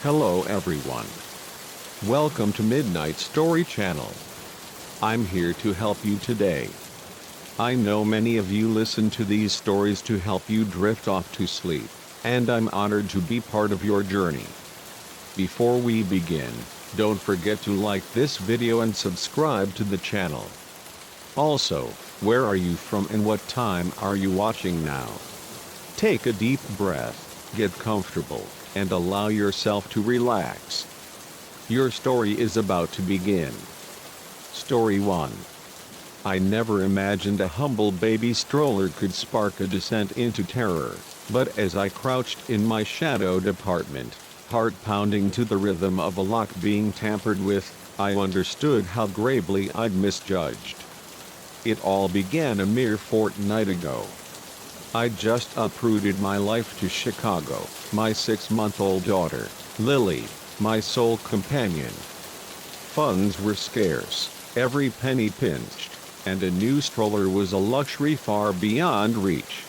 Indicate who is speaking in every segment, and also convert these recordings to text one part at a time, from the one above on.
Speaker 1: Hello everyone. Welcome to Midnight Story Channel. I'm here to help you today. I know many of you listen to these stories to help you drift off to sleep, and I'm honored to be part of your journey. Before we begin, don't forget to like this video and subscribe to the channel. Also, where are you from and what time are you watching now? Take a deep breath, get comfortable, and allow yourself to relax. Your story is about to begin. Story 1. I never imagined a humble baby stroller could spark a descent into terror, but as I crouched in my shadowed apartment, heart pounding to the rhythm of a lock being tampered with, I understood how gravely I'd misjudged. It all began a mere fortnight ago. I'd just uprooted my life to Chicago, my 6-month-old daughter, Lily, my sole companion. Funds were scarce, every penny pinched, and a new stroller was a luxury far beyond reach.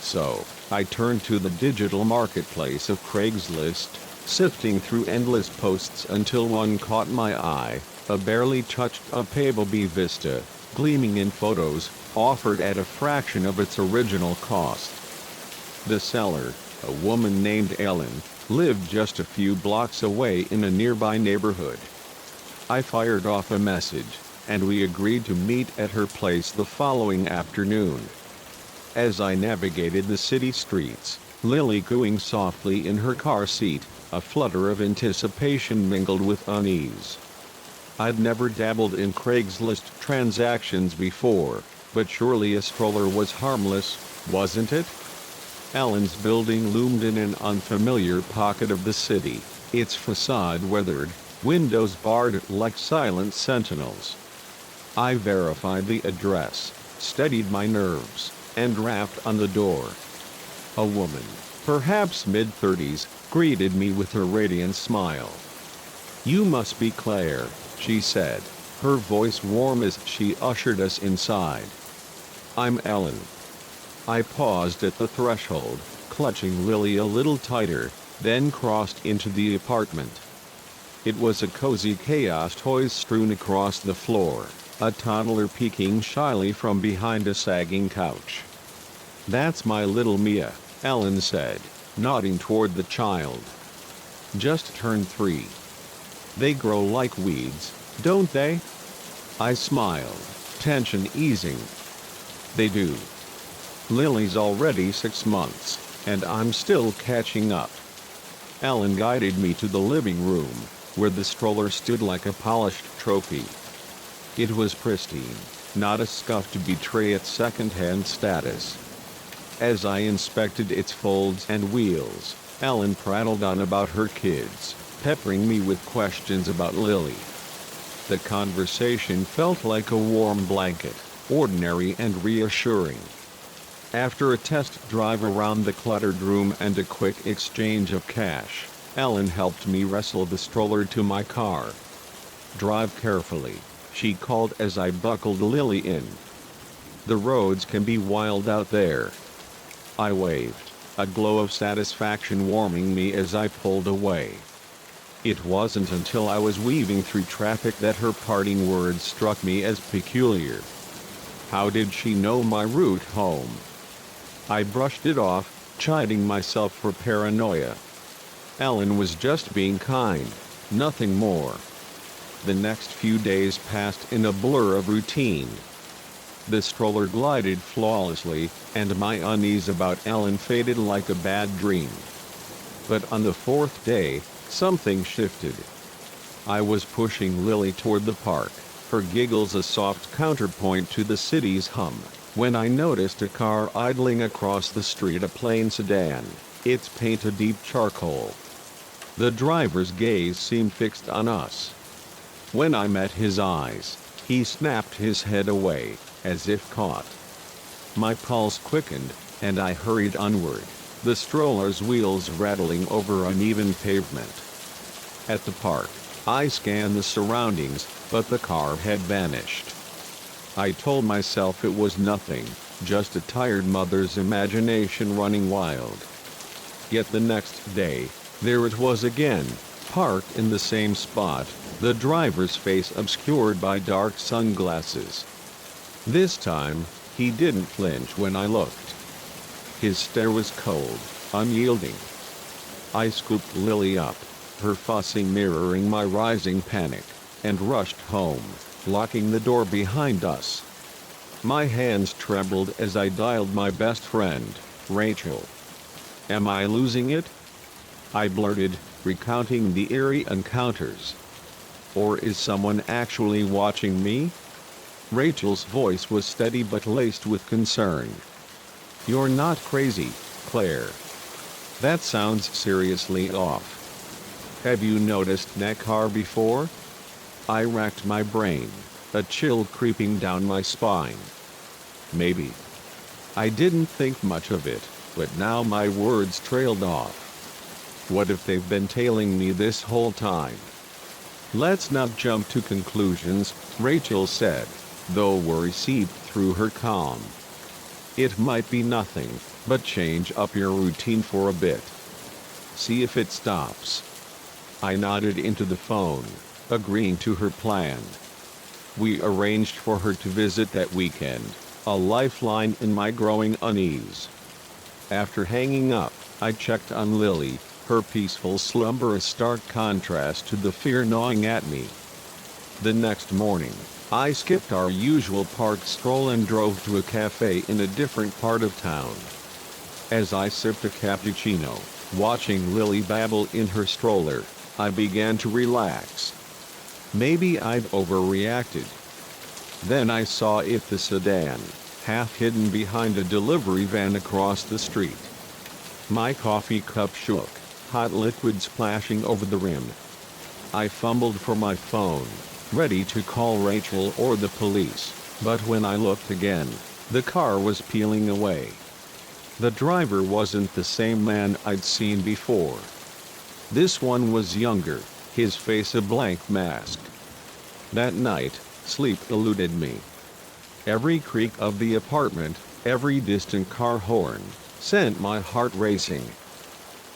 Speaker 1: So, I turned to the digital marketplace of Craigslist, sifting through endless posts until one caught my eye, a barely touched-up Payable Vista, gleaming in photos, offered at a fraction of its original cost. The seller, a woman named Ellen, lived just a few blocks away in a nearby neighborhood. I fired off a message, and we agreed to meet at her place the following afternoon. As I navigated the city streets, Lily cooing softly in her car seat, a flutter of anticipation mingled with unease. I'd never dabbled in Craigslist transactions before, but surely a stroller was harmless, wasn't it? Ellen's building loomed in an unfamiliar pocket of the city, its facade weathered, windows barred like silent sentinels. I verified the address, steadied my nerves, and rapped on the door. A woman, perhaps mid-30s, greeted me with her radiant smile. "You must be Claire," she said, her voice warm as she ushered us inside. "I'm Ellen." I paused at the threshold, clutching Lily a little tighter, then crossed into the apartment. It was a cozy chaos, toys strewn across the floor, a toddler peeking shyly from behind a sagging couch. "That's my little Mia," Ellen said, nodding toward the child. "Just turned 3. They grow like weeds, don't they?" I smiled, tension easing. "They do. Lily's already 6 months, and I'm still catching up." Ellen guided me to the living room, where the stroller stood like a polished trophy. It was pristine, not a scuff to betray its second-hand status. As I inspected its folds and wheels, Ellen prattled on about her kids, peppering me with questions about Lily. The conversation felt like a warm blanket, ordinary and reassuring. After a test drive around the cluttered room and a quick exchange of cash, Ellen helped me wrestle the stroller to my car. "Drive carefully," she called as I buckled Lily in. "The roads can be wild out there." I waved, a glow of satisfaction warming me as I pulled away. It wasn't until I was weaving through traffic that her parting words struck me as peculiar. How did she know my route home? I brushed it off, chiding myself for paranoia. Ellen was just being kind, nothing more. The next few days passed in a blur of routine. The stroller glided flawlessly, and my unease about Ellen faded like a bad dream. But on the 4th day, something shifted. I was pushing Lily toward the park, her giggles a soft counterpoint to the city's hum, when I noticed a car idling across the street, a plain sedan, its paint a deep charcoal. The driver's gaze seemed fixed on us. When I met his eyes, he snapped his head away, as if caught. My pulse quickened, and I hurried onward, the stroller's wheels rattling over uneven pavement. At the park, I scanned the surroundings, but the car had vanished. I told myself it was nothing, just a tired mother's imagination running wild. Yet the next day, There it was again, parked in the same spot, the driver's face obscured by dark sunglasses. This time, he didn't flinch when I looked. His stare was cold, unyielding. I scooped Lily up, her fussing mirroring my rising panic, and rushed home, locking the door behind us. My hands trembled as I dialed my best friend, Rachel. "Am I losing it?" I blurted, recounting the eerie encounters. "Or is someone actually watching me?" Rachel's voice was steady but laced with concern. "You're not crazy, Claire. That sounds seriously off. Have you noticed that car before?" I racked my brain, a chill creeping down my spine. Maybe. I didn't think much of it, but now my words trailed off. What if they've been tailing me this whole time? "Let's not jump to conclusions," Rachel said, though worry seeped through her calm. "It might be nothing, but change up your routine for a bit. See if it stops." I nodded into the phone, agreeing to her plan. We arranged for her to visit that weekend, a lifeline in my growing unease. After hanging up, I checked on Lily, her peaceful slumber a stark contrast to the fear gnawing at me. The next morning, I skipped our usual park stroll and drove to a cafe in a different part of town. As I sipped a cappuccino, watching Lily babble in her stroller, I began to relax. Maybe I'd overreacted. Then I saw the sedan, half hidden behind a delivery van across the street. My coffee cup shook, hot liquid splashing over the rim. I fumbled for my phone, ready to call Rachel or the police, but when I looked again, the car was peeling away. The driver wasn't the same man I'd seen before. This one was younger, his face a blank mask. That night, sleep eluded me. Every creak of the apartment, every distant car horn, sent my heart racing.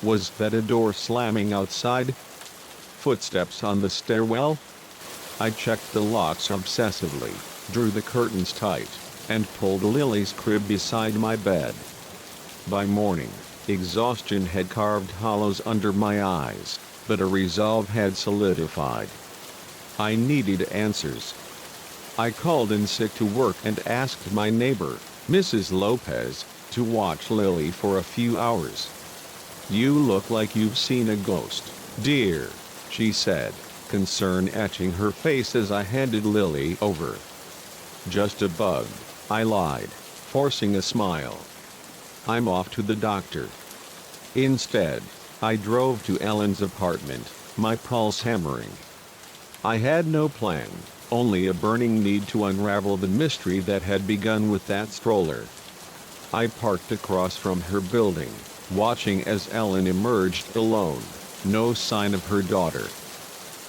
Speaker 1: Was that a door slamming outside? Footsteps on the stairwell? I checked the locks obsessively, drew the curtains tight, and pulled Lily's crib beside my bed. By morning, exhaustion had carved hollows under my eyes, but a resolve had solidified. I needed answers. I called in sick to work and asked my neighbor, Mrs. Lopez, to watch Lily for a few hours. "You look like you've seen a ghost, dear," she said, concern etching her face as I handed Lily over. "Just a bug," I lied, forcing a smile. "I'm off to the doctor." Instead, I drove to Ellen's apartment, my pulse hammering. I had no plan, only a burning need to unravel the mystery that had begun with that stroller. I parked across from her building, watching as Ellen emerged alone, no sign of her daughter.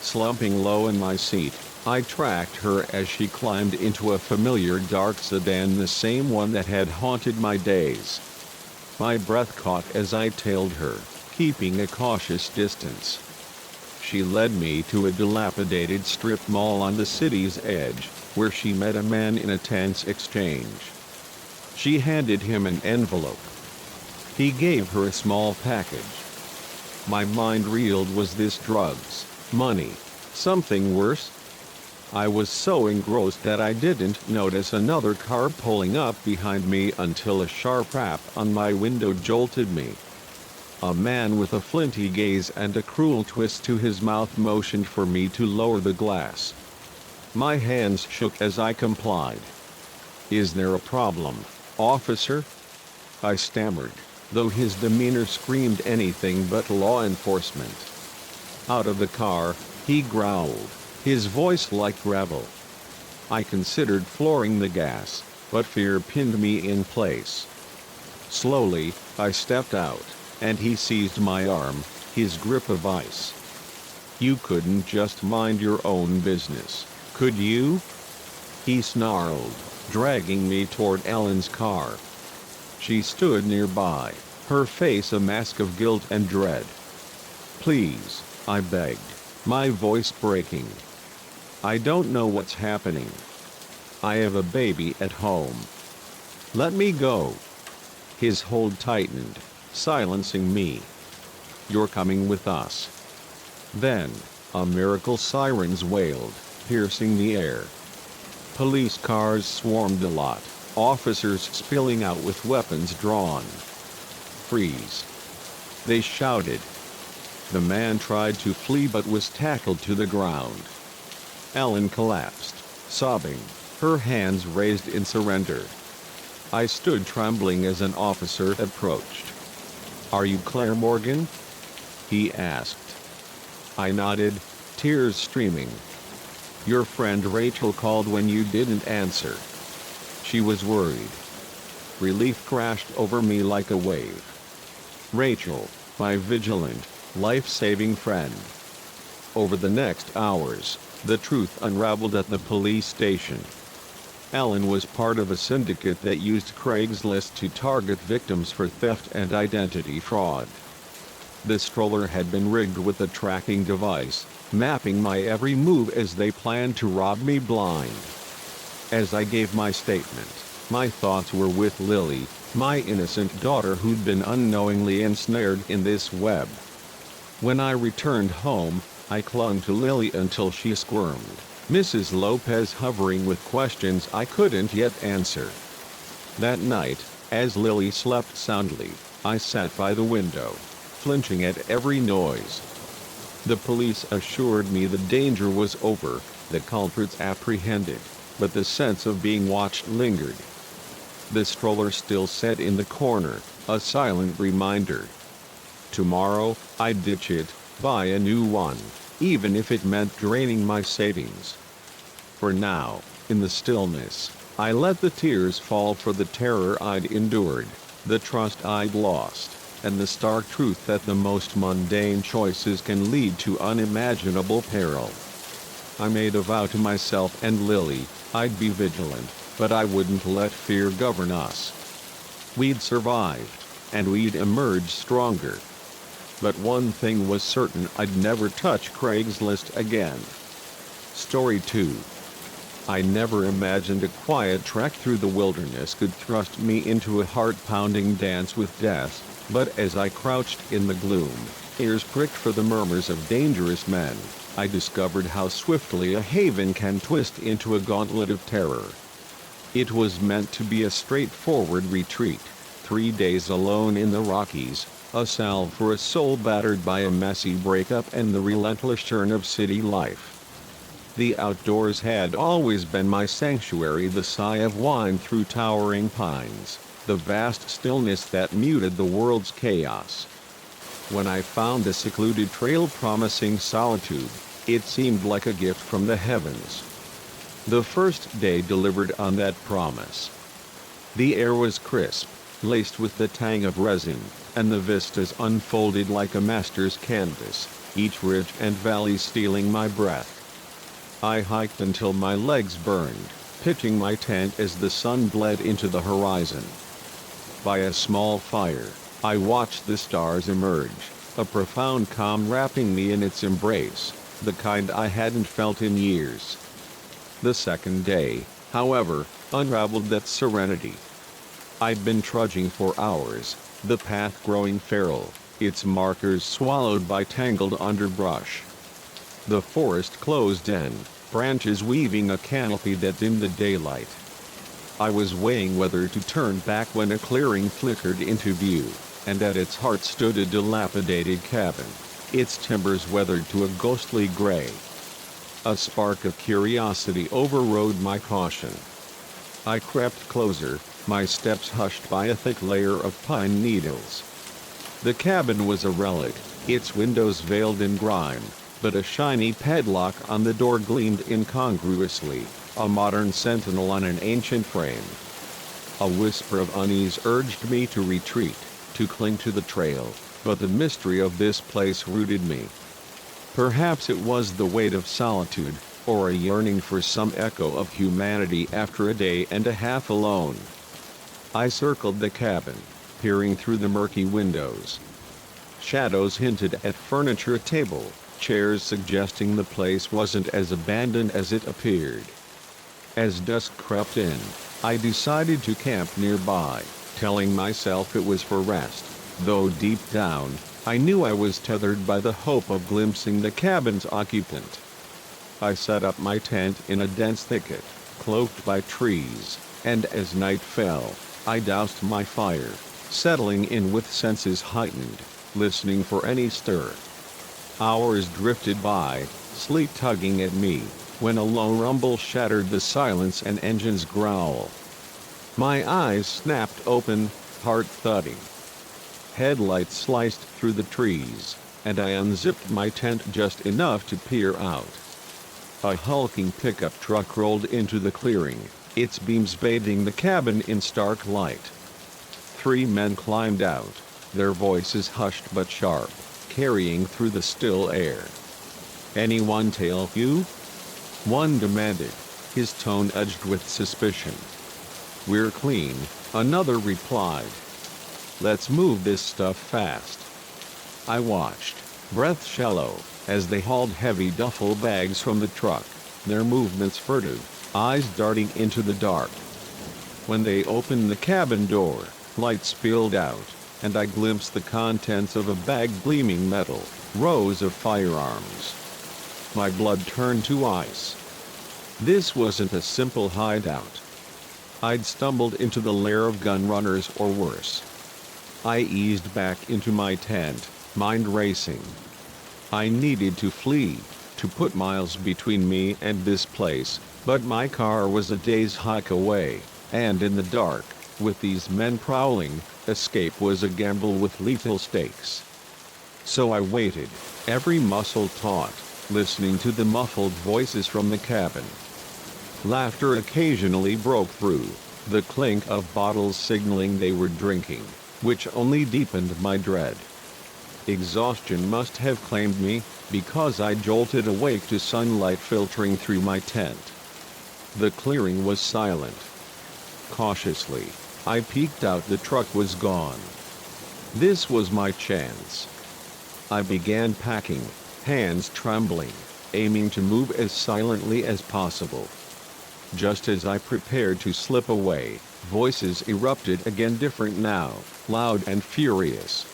Speaker 1: Slumping low in my seat, I tracked her as she climbed into a familiar dark sedan, the same one that had haunted my days. My breath caught as I tailed her, keeping a cautious distance. She led me to a dilapidated strip mall on the city's edge, where she met a man in a tense exchange. She handed him an envelope. He gave her a small package. My mind reeled. Was this drugs, money, something worse? I was so engrossed that I didn't notice another car pulling up behind me until a sharp rap on my window jolted me. A man with a flinty gaze and a cruel twist to his mouth motioned for me to lower the glass. My hands shook as I complied. "Is there a problem, officer?" I stammered, though his demeanor screamed anything but law enforcement. Out of the car, he growled, his voice like gravel. I considered flooring the gas, but fear pinned me in place. Slowly, I stepped out, and he seized my arm, his grip of ice. "You couldn't just mind your own business, could you?" he snarled, dragging me toward Ellen's car. She stood nearby, her face a mask of guilt and dread. Please, I begged, my voice breaking. I don't know what's happening. I have a baby at home. Let me go. His hold tightened, silencing me. You're coming with us. Then, a miracle sirens wailed, piercing the air. Police cars swarmed a lot, officers spilling out with weapons drawn. Freeze! They shouted. The man tried to flee but was tackled to the ground. Ellen collapsed, sobbing, her hands raised in surrender. I stood trembling as an officer approached. Are you Claire Morgan? He asked. I nodded, tears streaming. Your friend Rachel called when you didn't answer. She was worried. Relief crashed over me like a wave. Rachel, my vigilant, life-saving friend. Over the next hours, the truth unraveled at the police station. Ellen was part of a syndicate that used Craigslist to target victims for theft and identity fraud. The stroller had been rigged with a tracking device, mapping my every move as they planned to rob me blind. As I gave my statement, my thoughts were with Lily, my innocent daughter who'd been unknowingly ensnared in this web. When I returned home, I clung to Lily until she squirmed, Mrs. Lopez hovering with questions I couldn't yet answer. That night, as Lily slept soundly, I sat by the window, flinching at every noise. The police assured me the danger was over, the culprits apprehended, but the sense of being watched lingered. The stroller still sat in the corner, a silent reminder. Tomorrow, I'd ditch it, buy a new one, even if it meant draining my savings. For now, in the stillness, I let the tears fall for the terror I'd endured, the trust I'd lost, and the stark truth that the most mundane choices can lead to unimaginable peril. I made a vow to myself and Lily, I'd be vigilant, but I wouldn't let fear govern us. We'd survived, and we'd emerge stronger. But one thing was certain, I'd never touch Craigslist again. Story 2. I never imagined a quiet trek through the wilderness could thrust me into a heart-pounding dance with death, but as I crouched in the gloom, ears pricked for the murmurs of dangerous men, I discovered how swiftly a haven can twist into a gauntlet of terror. It was meant to be a straightforward retreat, 3 days alone in the Rockies, a salve for a soul battered by a messy breakup and the relentless churn of city life. The outdoors had always been my sanctuary, the sigh of wind through towering pines, the vast stillness that muted the world's chaos. When I found a secluded trail promising solitude, it seemed like a gift from the heavens. The first day delivered on that promise. The air was crisp, laced with the tang of resin, and the vistas unfolded like a master's canvas, each ridge and valley stealing my breath. I hiked until my legs burned, pitching my tent as the sun bled into the horizon. By a small fire, I watched the stars emerge, a profound calm wrapping me in its embrace, the kind I hadn't felt in years. The second day, however, unraveled that serenity. I'd been trudging for hours, the path growing feral, its markers swallowed by tangled underbrush. The forest closed in, branches weaving a canopy that dimmed the daylight. I was weighing whether to turn back when a clearing flickered into view, and at its heart stood a dilapidated cabin, its timbers weathered to a ghostly gray. A spark of curiosity overrode my caution. I crept closer, my steps hushed by a thick layer of pine needles. The cabin was a relic, its windows veiled in grime, but a shiny padlock on the door gleamed incongruously, a modern sentinel on an ancient frame. A whisper of unease urged me to retreat, to cling to the trail, but the mystery of this place rooted me. Perhaps it was the weight of solitude, or a yearning for some echo of humanity after a day and a half alone. I circled the cabin, peering through the murky windows. Shadows hinted at furniture, a table, chairs, suggesting the place wasn't as abandoned as it appeared. As dusk crept in, I decided to camp nearby, telling myself it was for rest, though deep down, I knew I was tethered by the hope of glimpsing the cabin's occupant. I set up my tent in a dense thicket, cloaked by trees, and as night fell, I doused my fire, settling in with senses heightened, listening for any stir. Hours drifted by, sleep tugging at me, when a low rumble shattered the silence, an engine's growl. My eyes snapped open, heart thudding. Headlights sliced through the trees, and I unzipped my tent just enough to peer out. A hulking pickup truck rolled into the clearing, its beams bathing the cabin in stark light. 3 men climbed out, their voices hushed but sharp, carrying through the still air. "Anyone tell you?" one demanded, his tone edged with suspicion. "We're clean," another replied. "Let's move this stuff fast." I watched, breath shallow, as they hauled heavy duffel bags from the truck, their movements furtive, eyes darting into the dark. When they opened the cabin door, light spilled out, and I glimpsed the contents of a bag, gleaming metal, rows of firearms. My blood turned to ice. This wasn't a simple hideout. I'd stumbled into the lair of gun runners or worse. I eased back into my tent, mind racing. I needed to flee, to put miles between me and this place, but my car was a day's hike away, and in the dark, with these men prowling, escape was a gamble with lethal stakes. So I waited, every muscle taut, listening to the muffled voices from the cabin. Laughter occasionally broke through, the clink of bottles signaling they were drinking, which only deepened my dread. Exhaustion must have claimed me, because I jolted awake to sunlight filtering through my tent. The clearing was silent. Cautiously, I peeked out. The truck was gone. This was my chance. I began packing, hands trembling, aiming to move as silently as possible. Just as I prepared to slip away, voices erupted again, different now, loud and furious.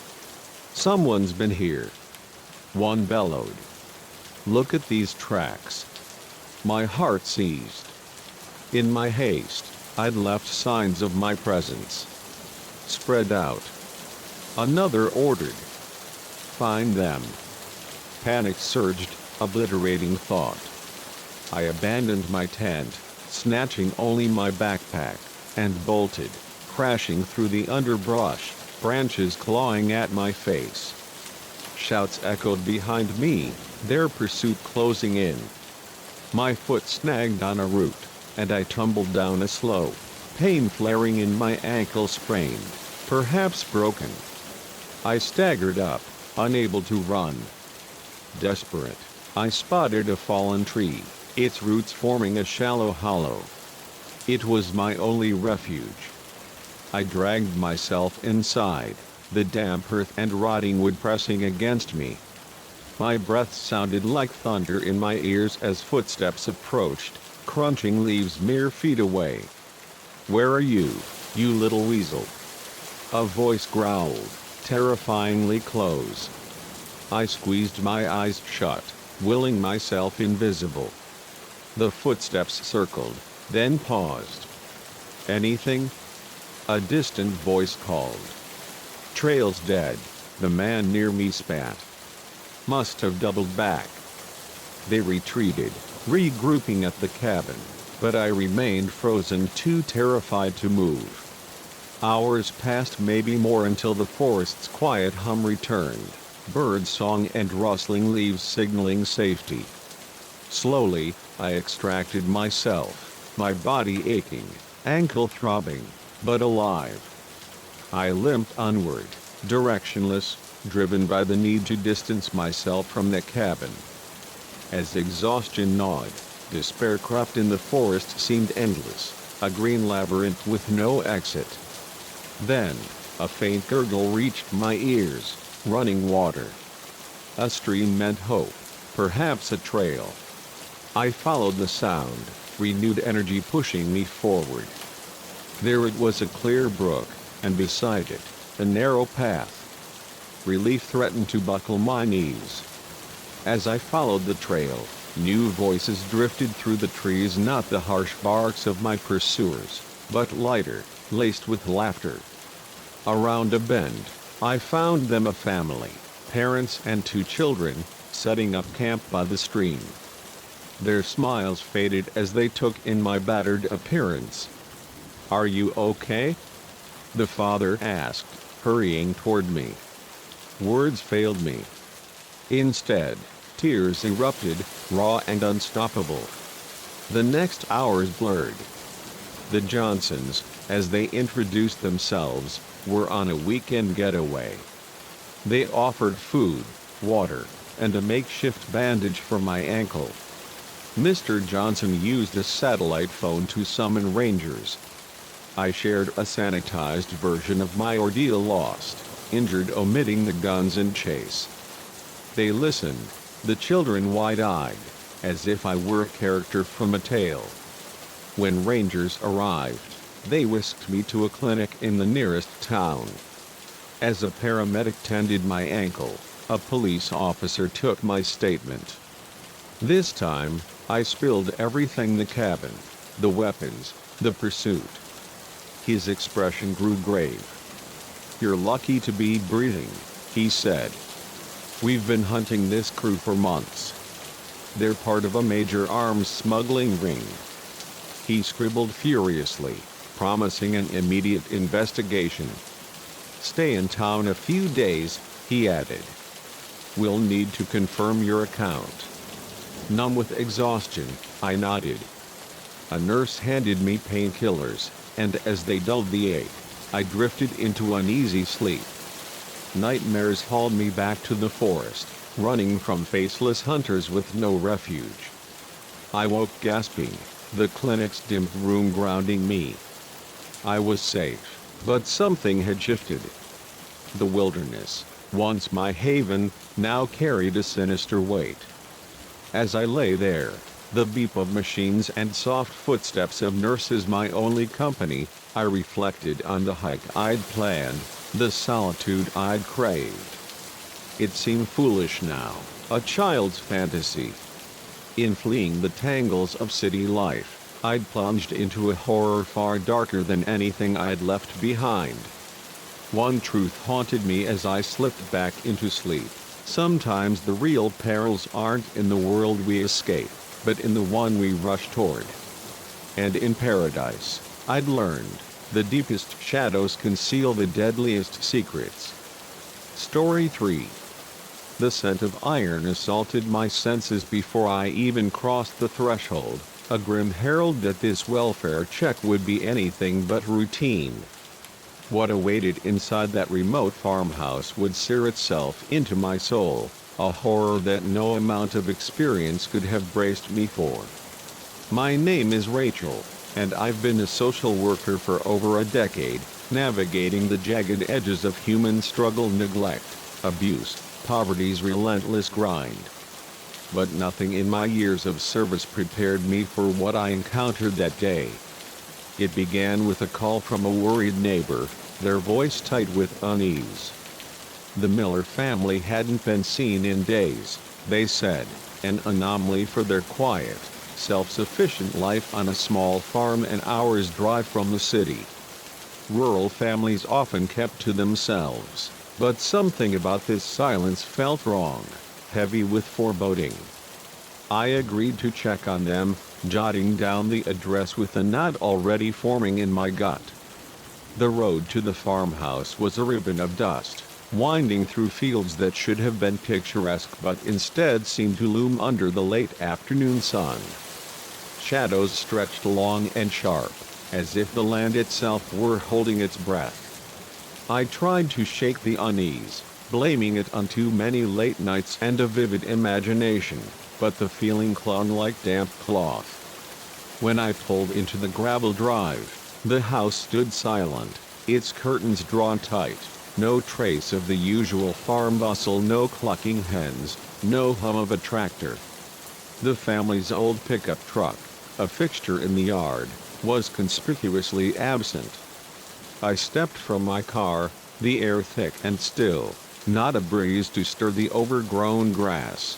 Speaker 1: "Someone's been here," one bellowed. "Look at these tracks." My heart seized. In my haste, I'd left signs of my presence. "Spread out," another ordered. "Find them." Panic surged, obliterating thought. I abandoned my tent, snatching only my backpack, and bolted, crashing through the underbrush, branches clawing at my face. Shouts echoed behind me, their pursuit closing in. My foot snagged on a root, and I tumbled down a slope, pain flaring in my ankle, sprained, perhaps broken. I staggered up, unable to run. Desperate, I spotted a fallen tree, its roots forming a shallow hollow. It was my only refuge. I dragged myself inside, the damp earth and rotting wood pressing against me. My breath sounded like thunder in my ears as footsteps approached, crunching leaves mere feet away. "Where are you, you little weasel?" a voice growled, terrifyingly close. I squeezed my eyes shut, willing myself invisible. The footsteps circled, then paused. "Anything?" a distant voice called. "Trail's dead," the man near me spat. "Must have doubled back." They retreated, regrouping at the cabin, but I remained frozen, too terrified to move. Hours passed, maybe more, until the forest's quiet hum returned, bird song and rustling leaves signaling safety. Slowly, I extracted myself, my body aching, ankle throbbing, but alive. I limped onward, directionless, driven by the need to distance myself from the cabin. As exhaustion gnawed, despair crept in. The forest seemed endless, a green labyrinth with no exit. Then, a faint gurgle reached my ears, running water. A stream meant hope, perhaps a trail. I followed the sound, renewed energy pushing me forward. There it was, a clear brook, and beside it, a narrow path. Relief threatened to buckle my knees. As I followed the trail, new voices drifted through the trees, not the harsh barks of my pursuers, but lighter, laced with laughter. Around a bend, I found them, a family, parents and 2 children, setting up camp by the stream. Their smiles faded as they took in my battered appearance. "Are you okay?" the father asked, hurrying toward me. Words failed me. Instead, tears erupted, raw and unstoppable. The next hours blurred. The Johnsons, as they introduced themselves, were on a weekend getaway. They offered food, water, and a makeshift bandage for my ankle. Mr. Johnson used a satellite phone to summon rangers. I shared a sanitized version of my ordeal, lost, injured, omitting the guns and chase. They listened, the children wide-eyed, as if I were a character from a tale. When rangers arrived, they whisked me to a clinic in the nearest town. As a paramedic tended my ankle, a police officer took my statement. This time, I spilled everything: the cabin, the weapons, the pursuit. His expression grew grave. "You're lucky to be breathing," he said. "We've been hunting this crew for months. They're part of a major arms smuggling ring." He scribbled furiously, promising an immediate investigation. "Stay in town a few days," he added. "We'll need to confirm your account." Numb with exhaustion, I nodded. A nurse handed me painkillers, and as they dulled the ache, I drifted into uneasy sleep. Nightmares hauled me back to the forest, running from faceless hunters with no refuge. I woke gasping, the clinic's dim room grounding me. I was safe, but something had shifted. The wilderness, once my haven, now carried a sinister weight. As I lay there, the beep of machines and soft footsteps of nurses my only company, I reflected on the hike I'd planned, the solitude I'd craved. It seemed foolish now, a child's fantasy. In fleeing the tangles of city life, I'd plunged into a horror far darker than anything I'd left behind. One truth haunted me as I slipped back into sleep: sometimes the real perils aren't in the world we escape, but in the one we rush toward. And in paradise, I'd learned, the deepest shadows conceal the deadliest secrets. Story 3. The scent of iron assaulted my senses before I even crossed the threshold, a grim herald that this welfare check would be anything but routine. What awaited inside that remote farmhouse would sear itself into my soul, a horror that no amount of experience could have braced me for. My name is Rachel, and I've been a social worker for over a decade, navigating the jagged edges of human struggle, neglect, abuse, poverty's relentless grind. But nothing in my years of service prepared me for what I encountered that day. It began with a call from a worried neighbor, their voice tight with unease. The Miller family hadn't been seen in days, they said, an anomaly for their quiet, self-sufficient life on a small farm an hour's drive from the city. Rural families often kept to themselves, but something about this silence felt wrong, heavy with foreboding. I agreed to check on them, jotting down the address with a knot already forming in my gut. The road to the farmhouse was a ribbon of dust, winding through fields that should have been picturesque but instead seemed to loom under the late afternoon sun. Shadows stretched long and sharp, as if the land itself were holding its breath. I tried to shake the unease, blaming it on too many late nights and a vivid imagination, but the feeling clung like damp cloth. When I pulled into the gravel drive, the house stood silent, its curtains drawn tight, No trace of the usual farm bustle, no clucking hens, no hum of a tractor. The family's old pickup truck, a fixture in the yard, was conspicuously absent. I stepped from my car, the air thick and still, not a breeze to stir the overgrown grass.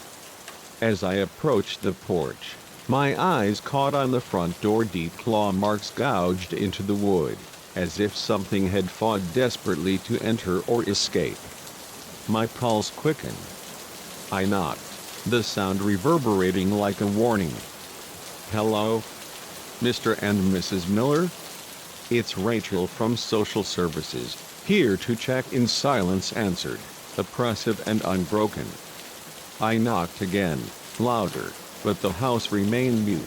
Speaker 1: As I approached the porch, my eyes caught on the front door, deep claw marks gouged into the wood, as if something had fought desperately to enter or escape. My pulse quickened. I knocked, the sound reverberating like a warning. "Hello? Mr. and Mrs. Miller? It's Rachel from Social Services, here to check in," silence answered, oppressive and unbroken. I knocked again, louder, but the house remained mute.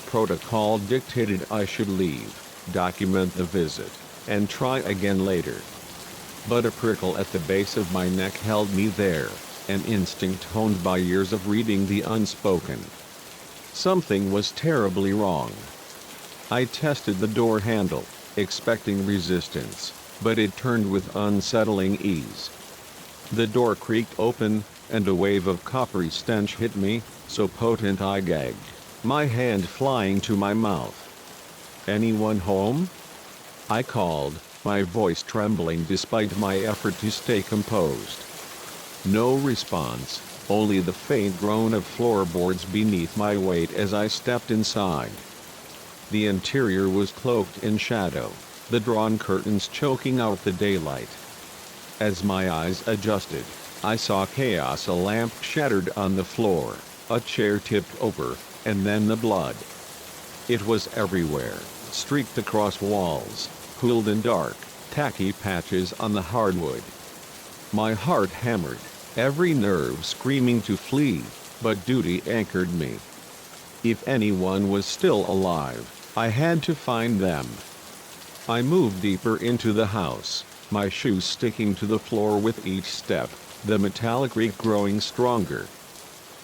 Speaker 1: Protocol dictated I should leave, document the visit, and try again later. But a prickle at the base of my neck held me there, an instinct honed by years of reading the unspoken. Something was terribly wrong. I tested the door handle, expecting resistance, but it turned with unsettling ease. The door creaked open, and a wave of coppery stench hit me, so potent I gagged, my hand flying to my mouth. "Anyone home?" I called, my voice trembling despite my effort to stay composed. No response, only the faint groan of floorboards beneath my weight as I stepped inside. The interior was cloaked in shadow, the drawn curtains choking out the daylight. As my eyes adjusted, I saw chaos: a lamp shattered on the floor, a chair tipped over, and then the blood. It was everywhere, streaked across walls, pooled in dark, tacky patches on the hardwood. My heart hammered, every nerve screaming to flee, but duty anchored me. If anyone was still alive, I had to find them. I moved deeper into the house, my shoes sticking to the floor with each step, the metallic reek growing stronger.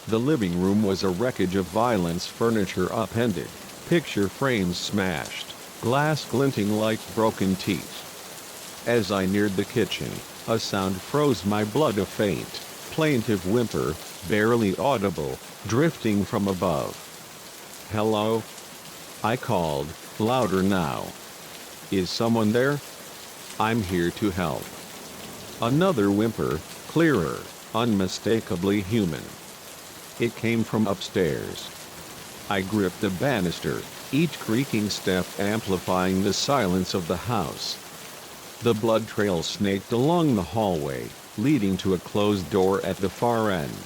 Speaker 1: The living room was a wreckage of violence: furniture upended, picture frames smashed, glass glinting like broken teeth. As I neared the kitchen, a sound froze my blood: a faint, plaintive whimper, barely audible, drifting from above. "Hello?" I called, louder now. "Is someone there? I'm here to help." Another whimper, clearer, unmistakably human. It came from upstairs. I gripped the banister, each creaking step amplifying the silence of the house. The blood trail snaked along the hallway, leading to a closed door at the far end.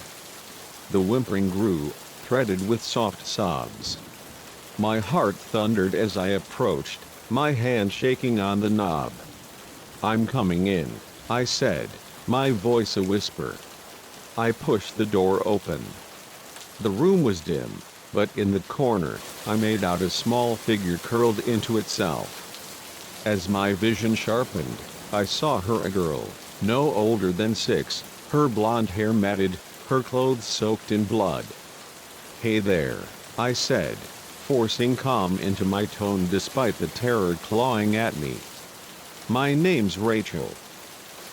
Speaker 1: The whimpering grew, threaded with soft sobs. My heart thundered as I approached, my hand shaking on the knob. "I'm coming in," I said, my voice a whisper. I pushed the door open. The room was dim, but in the corner, I made out a small figure curled into itself. As my vision sharpened, I saw her, a girl, no older than 6, her blonde hair matted, her clothes soaked in blood. "Hey there," I said, forcing calm into my tone despite the terror clawing at me. "My name's Rachel.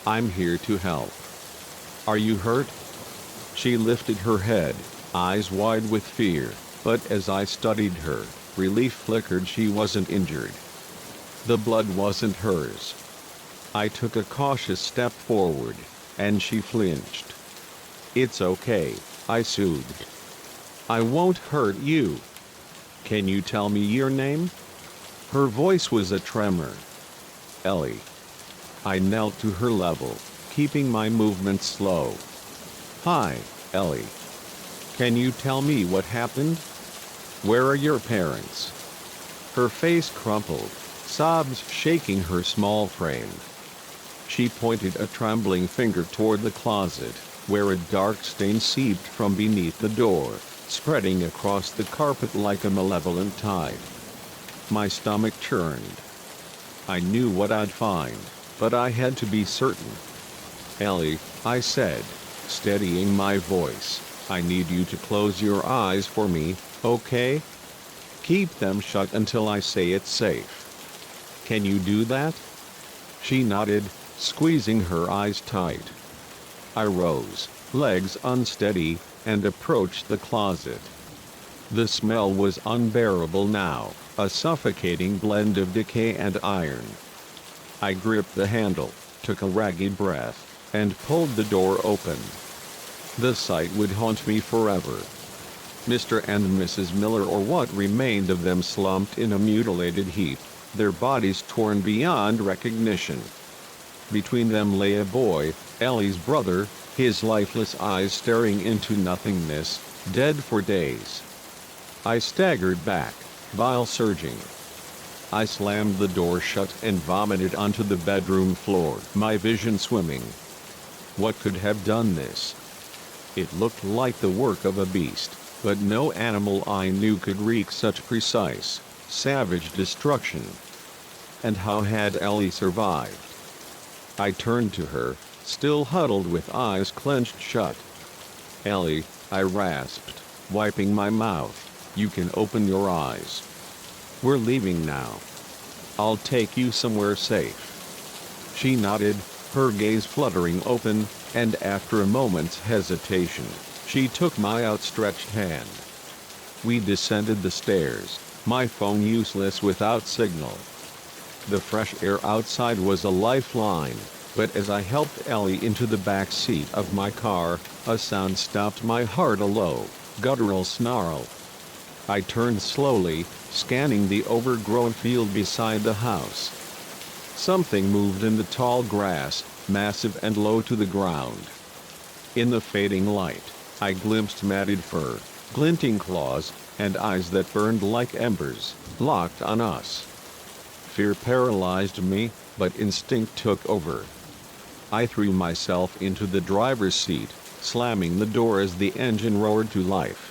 Speaker 1: I'm here to help. Are you hurt?" She lifted her head, eyes wide with fear, but as I studied her, relief flickered: she wasn't injured. The blood wasn't hers. I took a cautious step forward, and she flinched. "It's okay," I soothed. "I won't hurt you. Can you tell me your name?" Her voice was a tremor. "Ellie." I knelt to her level, keeping my movements slow. "Hi, Ellie. Can you tell me what happened? Where are your parents?" Her face crumpled, sobs shaking her small frame. She pointed a trembling finger toward the closet, where a dark stain seeped from beneath the door, spreading across the carpet like a malevolent tide. My stomach churned. I knew what I'd find, but I had to be certain. "Ellie," I said, steadying my voice, "I need you to close your eyes for me, okay? Keep them shut until I say it's safe. Can you do that?" She nodded, squeezing her eyes tight. I rose, legs unsteady, and approached the closet. The smell was unbearable now, a suffocating blend of decay and iron. I gripped the handle, took a ragged breath, and pulled the door open. The sight would haunt me forever. Mr. and Mrs. Miller, or what remained of them, slumped in a mutilated heap, their bodies torn beyond recognition. Between them lay a boy, Ellie's brother, his lifeless eyes staring into nothingness, dead for days. I staggered back, bile surging. I slammed the door shut and vomited onto the bedroom floor, my vision swimming. What could have done this? It looked like the work of a beast, but no animal I knew could wreak such precise, savage destruction. And how had Ellie survived? I turned to her, still huddled with eyes clenched shut. "Ellie," I rasped, wiping my mouth, "you can open your eyes. We're leaving now. I'll take you somewhere safe." She nodded, her gaze fluttering open, and after a moment's hesitation, she took my outstretched hand. We descended the stairs, my phone useless without signal. The fresh air outside was a lifeline, but as I helped Ellie into the back seat of my car, a sound stopped my heart, a low, guttural snarl. I turned slowly, scanning the overgrown field beside the house. Something moved in the tall grass, massive and low to the ground. In the fading light, I glimpsed matted fur, glinting claws, and eyes that burned like embers, locked on us. Fear paralyzed me, but instinct took over. I threw myself into the driver's seat, slamming the door as the engine roared to life.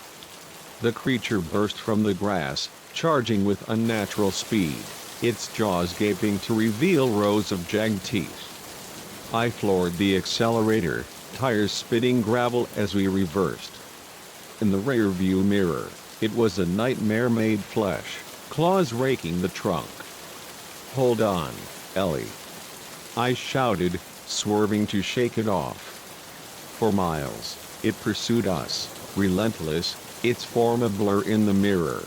Speaker 1: The creature burst from the grass, charging with unnatural speed, its jaws gaping to reveal rows of jagged teeth. I floored the accelerator, tires spitting gravel as we reversed. In the rearview mirror, it was a nightmare made flesh, claws raking the trunk. "Hold on, Ellie," I shouted, swerving to shake it off. For miles, it pursued us, relentless, its form a blur in the mirror.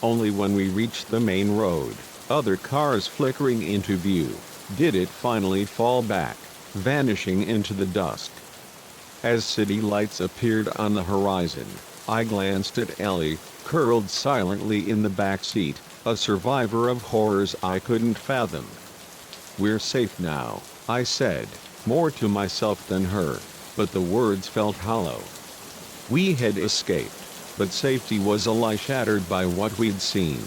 Speaker 1: Only when we reached the main road, other cars flickering into view, did it finally fall back, vanishing into the dusk. As city lights appeared on the horizon, I glanced at Ellie, curled silently in the back seat, a survivor of horrors I couldn't fathom. "We're safe now," I said, more to myself than her, but the words felt hollow. We had escaped, but safety was a lie shattered by what we'd seen.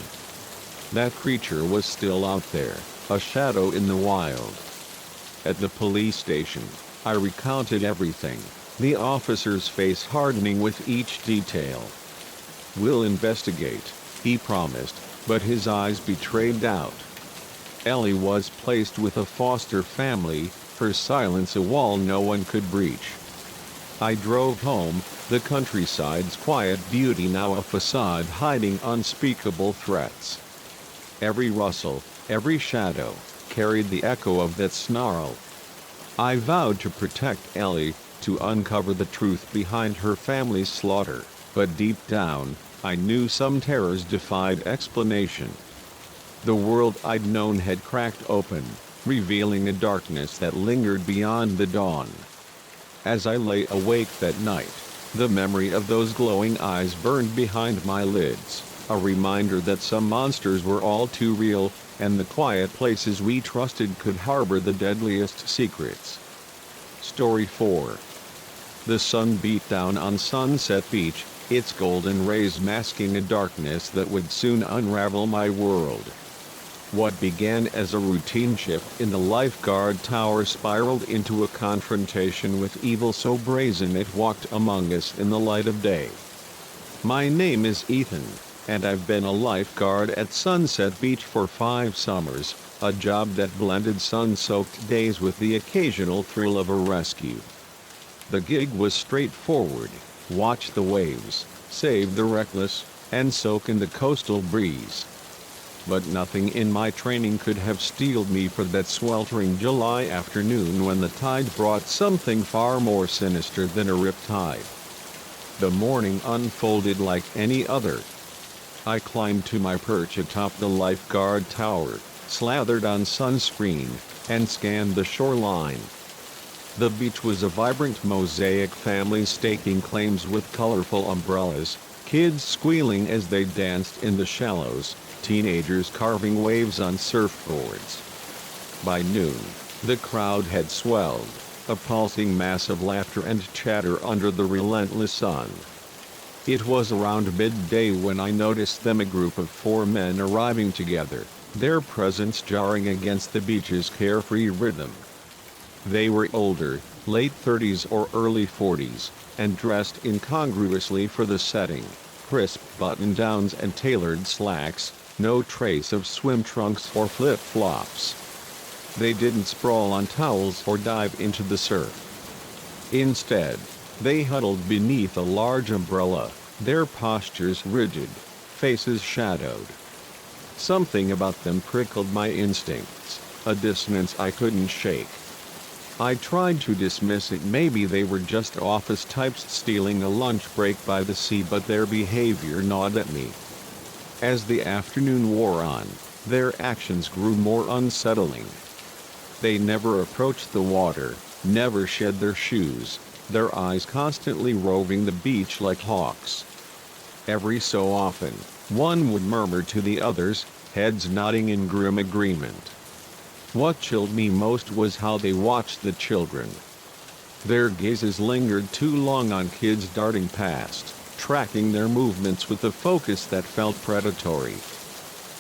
Speaker 1: That creature was still out there, a shadow in the wild. At the police station, I recounted everything, the officer's face hardening with each detail. "We'll investigate," he promised, but his eyes betrayed doubt. Ellie was placed with a foster family, her silence a wall no one could breach. I drove home, the countryside's quiet beauty now a facade hiding unspeakable threats. Every rustle, every shadow, carried the echo of that snarl. I vowed to protect Ellie, to uncover the truth behind her family's slaughter, but deep down, I knew some terrors defied explanation. The world I'd known had cracked open, revealing a darkness that lingered beyond the dawn. As I lay awake that night, the memory of those glowing eyes burned behind my lids, a reminder that some monsters were all too real, and the quiet places we trusted could harbor the deadliest secrets. Story 4. The sun beat down on Sunset Beach, its golden rays masking a darkness that would soon unravel my world. What began as a routine shift in the lifeguard tower spiraled into a confrontation with evil so brazen it walked among us in the light of day. My name is Ethan, and I've been a lifeguard at Sunset Beach for 5 summers, a job that blended sun-soaked days with the occasional thrill of a rescue. The gig was straightforward: watch the waves, save the reckless, and soak in the coastal breeze. But nothing in my training could have steeled me for that sweltering July afternoon when the tide brought something far more sinister than a riptide. The morning unfolded like any other. I climbed to my perch atop the lifeguard tower, slathered on sunscreen, and scanned the shoreline. The beach was a vibrant mosaic, families staking claims with colorful umbrellas, kids squealing as they danced in the shallows, teenagers carving waves on surfboards. By noon, the crowd had swelled, a pulsing mass of laughter and chatter under the relentless sun. It was around midday when I noticed them, a group of 4 men arriving together, their presence jarring against the beach's carefree rhythm. They were older, late 30s or early 40s, and dressed incongruously for the setting, crisp button-downs and tailored slacks, no trace of swim trunks or flip-flops. They didn't sprawl on towels or dive into the surf. Instead, they huddled beneath a large umbrella, their postures rigid, faces shadowed. Something about them prickled my instincts, a dissonance I couldn't shake. I tried to dismiss it, maybe they were just office types stealing a lunch break by the sea, but their behavior gnawed at me. As the afternoon wore on, their actions grew more unsettling. They never approached the water, never shed their shoes, their eyes constantly roving the beach like hawks. Every so often, one would murmur to the others, heads nodding in grim agreement. What chilled me most was how they watched the children. Their gazes lingered too long on kids darting past, tracking their movements with a focus that felt predatory.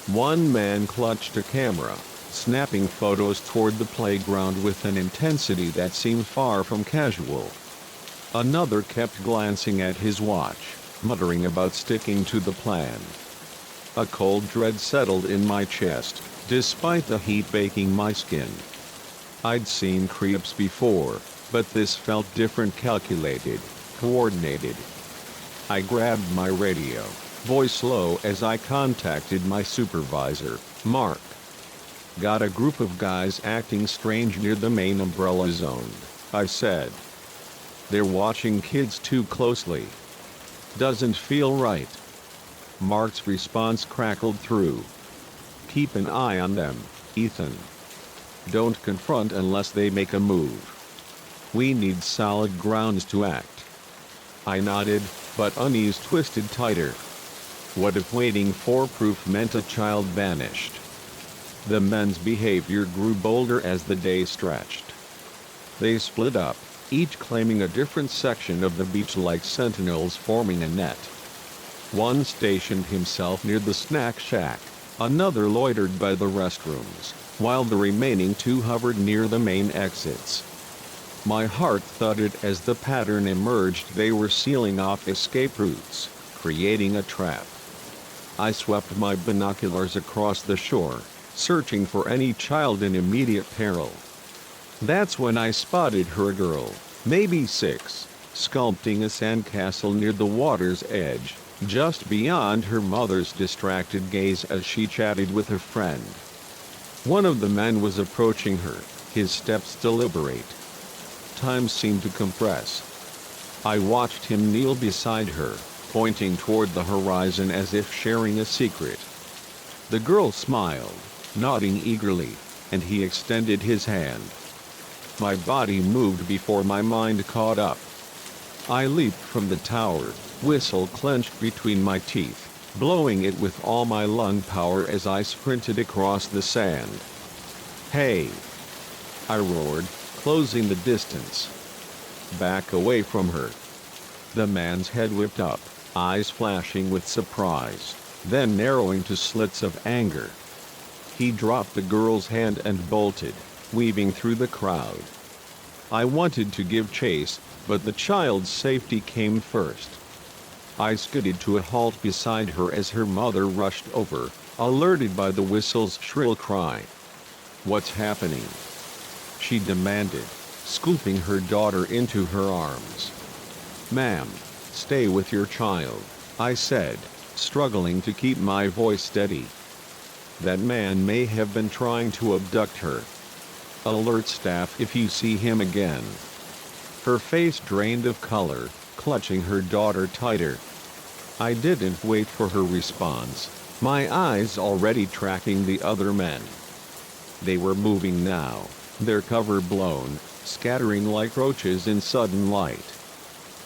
Speaker 1: One man clutched a camera, snapping photos toward the playground with an intensity that seemed far from casual. Another kept glancing at his watch, muttering about sticking to the plan. A cold dread settled in my chest, despite the heat baking my skin. I'd seen creeps before, but this felt different, calculated, coordinated. I grabbed my radio, voice low as I contacted my supervisor, Mark. Got a group of guys acting strange near the main umbrella zone, I said. They're watching kids too closely. Doesn't feel right. Mark's response crackled through. Keep an eye on them, Ethan. Don't confront unless they make a move. We need solid grounds to act. I nodded, but unease twisted tighter. What if waiting for proof meant a child vanished? The men's behavior grew bolder as the day stretched. They split up, each claiming a different section of the beach like sentinels forming a net. One stationed himself near the snack shack, another loitered by the restrooms, while the remaining 2 hovered near the main exits. My heart thudded as the pattern emerged. They were sealing off escape routes, creating a trap. I swept my binoculars across the shore, searching for any child in immediate peril. That's when I spotted her, a girl, maybe 6, sculpting a sandcastle near the water's edge, just beyond her mother's distracted gaze as she chatted with a friend. One of the men was approaching her, his steps deliberate. Time seemed to compress. I watched him kneel beside her, pointing toward the horizon as if sharing a secret. The girl smiled, nodding eagerly, and he extended his hand. My body moved before my mind caught up. I leaped from the tower, whistle clenched between my teeth, blowing it with all my lung power as I sprinted across the sand. Hey! I roared, closing the distance. Back away from her. The man's head whipped up, eyes flashing with surprise, then narrowing to slits of anger. He dropped the girl's hand and bolted, weaving through the crowd. I wanted to give chase, but the child's safety came first. I skidded to a halt beside her as her mother rushed over, alerted by the whistle's shrill cry. What's happening? She demanded, scooping her daughter into her arms. Ma'am, stay with your child, I said, struggling to keep my voice steady. That man may have been trying to abduct her. Alert staff if you see him again. Her face drained of color, clutching her daughter tighter. I didn't wait for her response, my eyes already tracking the other men. They were moving now, their cover blown, scattering like roaches in sudden light.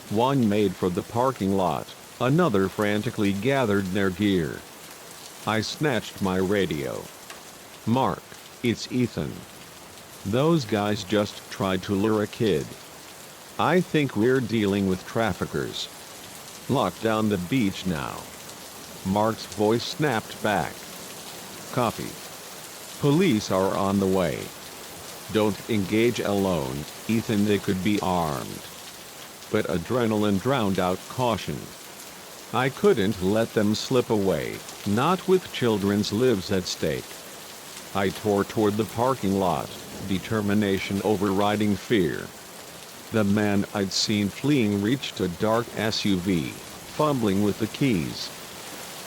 Speaker 1: One made for the parking lot, another frantically gathered their gear. I snatched my radio. "Mark, it's Ethan. Those guys just tried to lure a kid. I think we're dealing with traffickers. Lock down the beach now." Mark's voice snapped back. "Copy. Police are on the way. Don't engage alone, Ethan. They could be armed." But adrenaline drowned out caution. I couldn't let them slip away, not with children's lives at stake. I tore toward the parking lot, determination overriding fear. The man I'd seen fleeing reached a dark SUV, fumbling with the keys.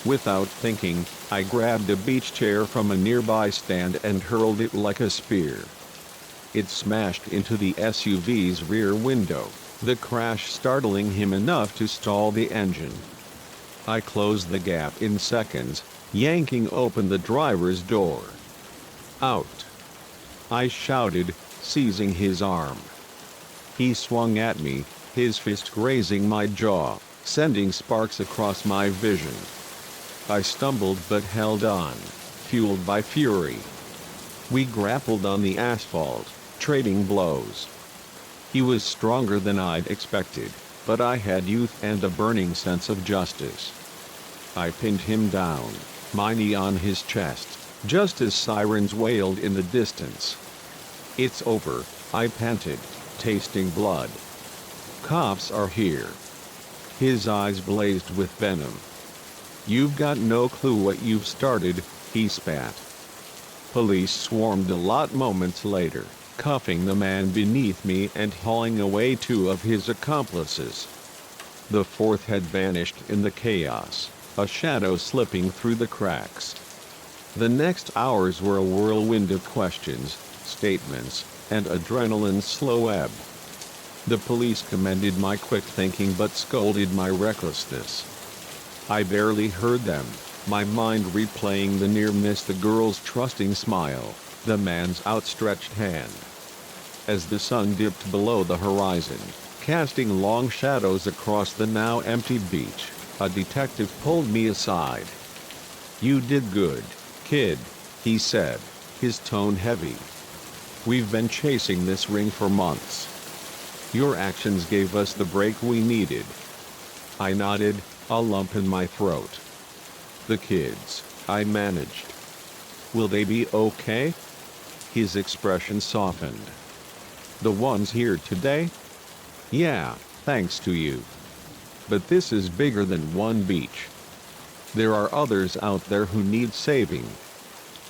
Speaker 1: Without thinking, I grabbed a beach chair from a nearby stand and hurled it like a spear. It smashed into the SUV's rear window, the crash startling him enough to stall the engine. I closed the gap in seconds, yanking open the driver's door. "Out!" I shouted, seizing his arm. He swung at me, his fist grazing my jaw, sending sparks across my vision. I stumbled but held on, fueled by fury. We grappled on the asphalt, trading blows. He was stronger than I'd expected, but I had youth and a burning sense of justice. I pinned him down, my knee on his chest, just as sirens wailed in the distance. "It's over," I panted, tasting blood. "Cops are here." His eyes blazed with venom. "You've got no clue what you've started," he spat. Police swarmed a lot moments later, cuffing the man beneath me and hauling away two of his accomplices. The fourth had vanished in the chaos, a shadow slipping through the cracks. The next hours were a whirlwind of questions, statements, and adrenaline's slow ebb. The police commended my quick thinking but scolded my recklessness. I barely heard them, my mind replaying the near miss, the girl's trusting smile, the man's outstretched hand. As the sun dipped below the horizon, casting long shadows across the now empty beach, a detective pulled me aside. "You did good, kid," he said, his tone heavy. "We've been chasing this ring for months. Your actions gave us the break we needed." I nodded, a lump in my throat. "The kids," I managed. "Will they be okay?" His expression softened. "The ones here today? Yeah, thanks to you. But this is bigger than one beach. There are others out there who need saving."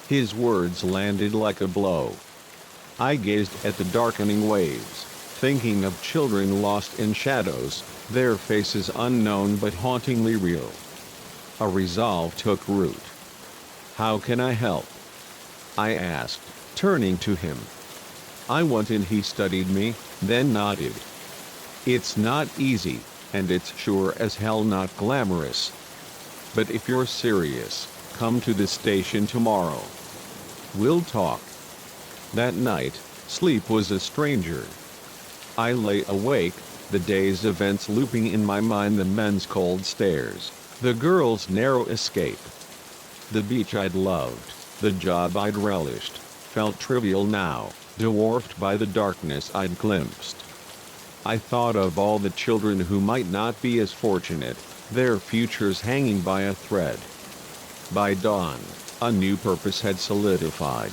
Speaker 1: His words landed like a blow. I gazed at the darkening waves, thinking of children lost in shadows, their faces unknown but hauntingly real. A resolve took root. "How can I help?" I asked, turning to him. I wanted he studied me, then nodded. "It's not easy, and it's sure as hell not glamorous. But if you're serious, come to the station tomorrow. We'll talk." That night, sleep was a stranger. I lay awake, the day's events looping in my mind: the men's cold stares, the girl's narrow escape. The beach I'd loved, the job I'd relished, felt trivial now, dwarfed by the darkness I'd glimpsed. I thought of all the children who might not be as fortunate, their futures hanging by a thread. By dawn, a new purpose had solidified.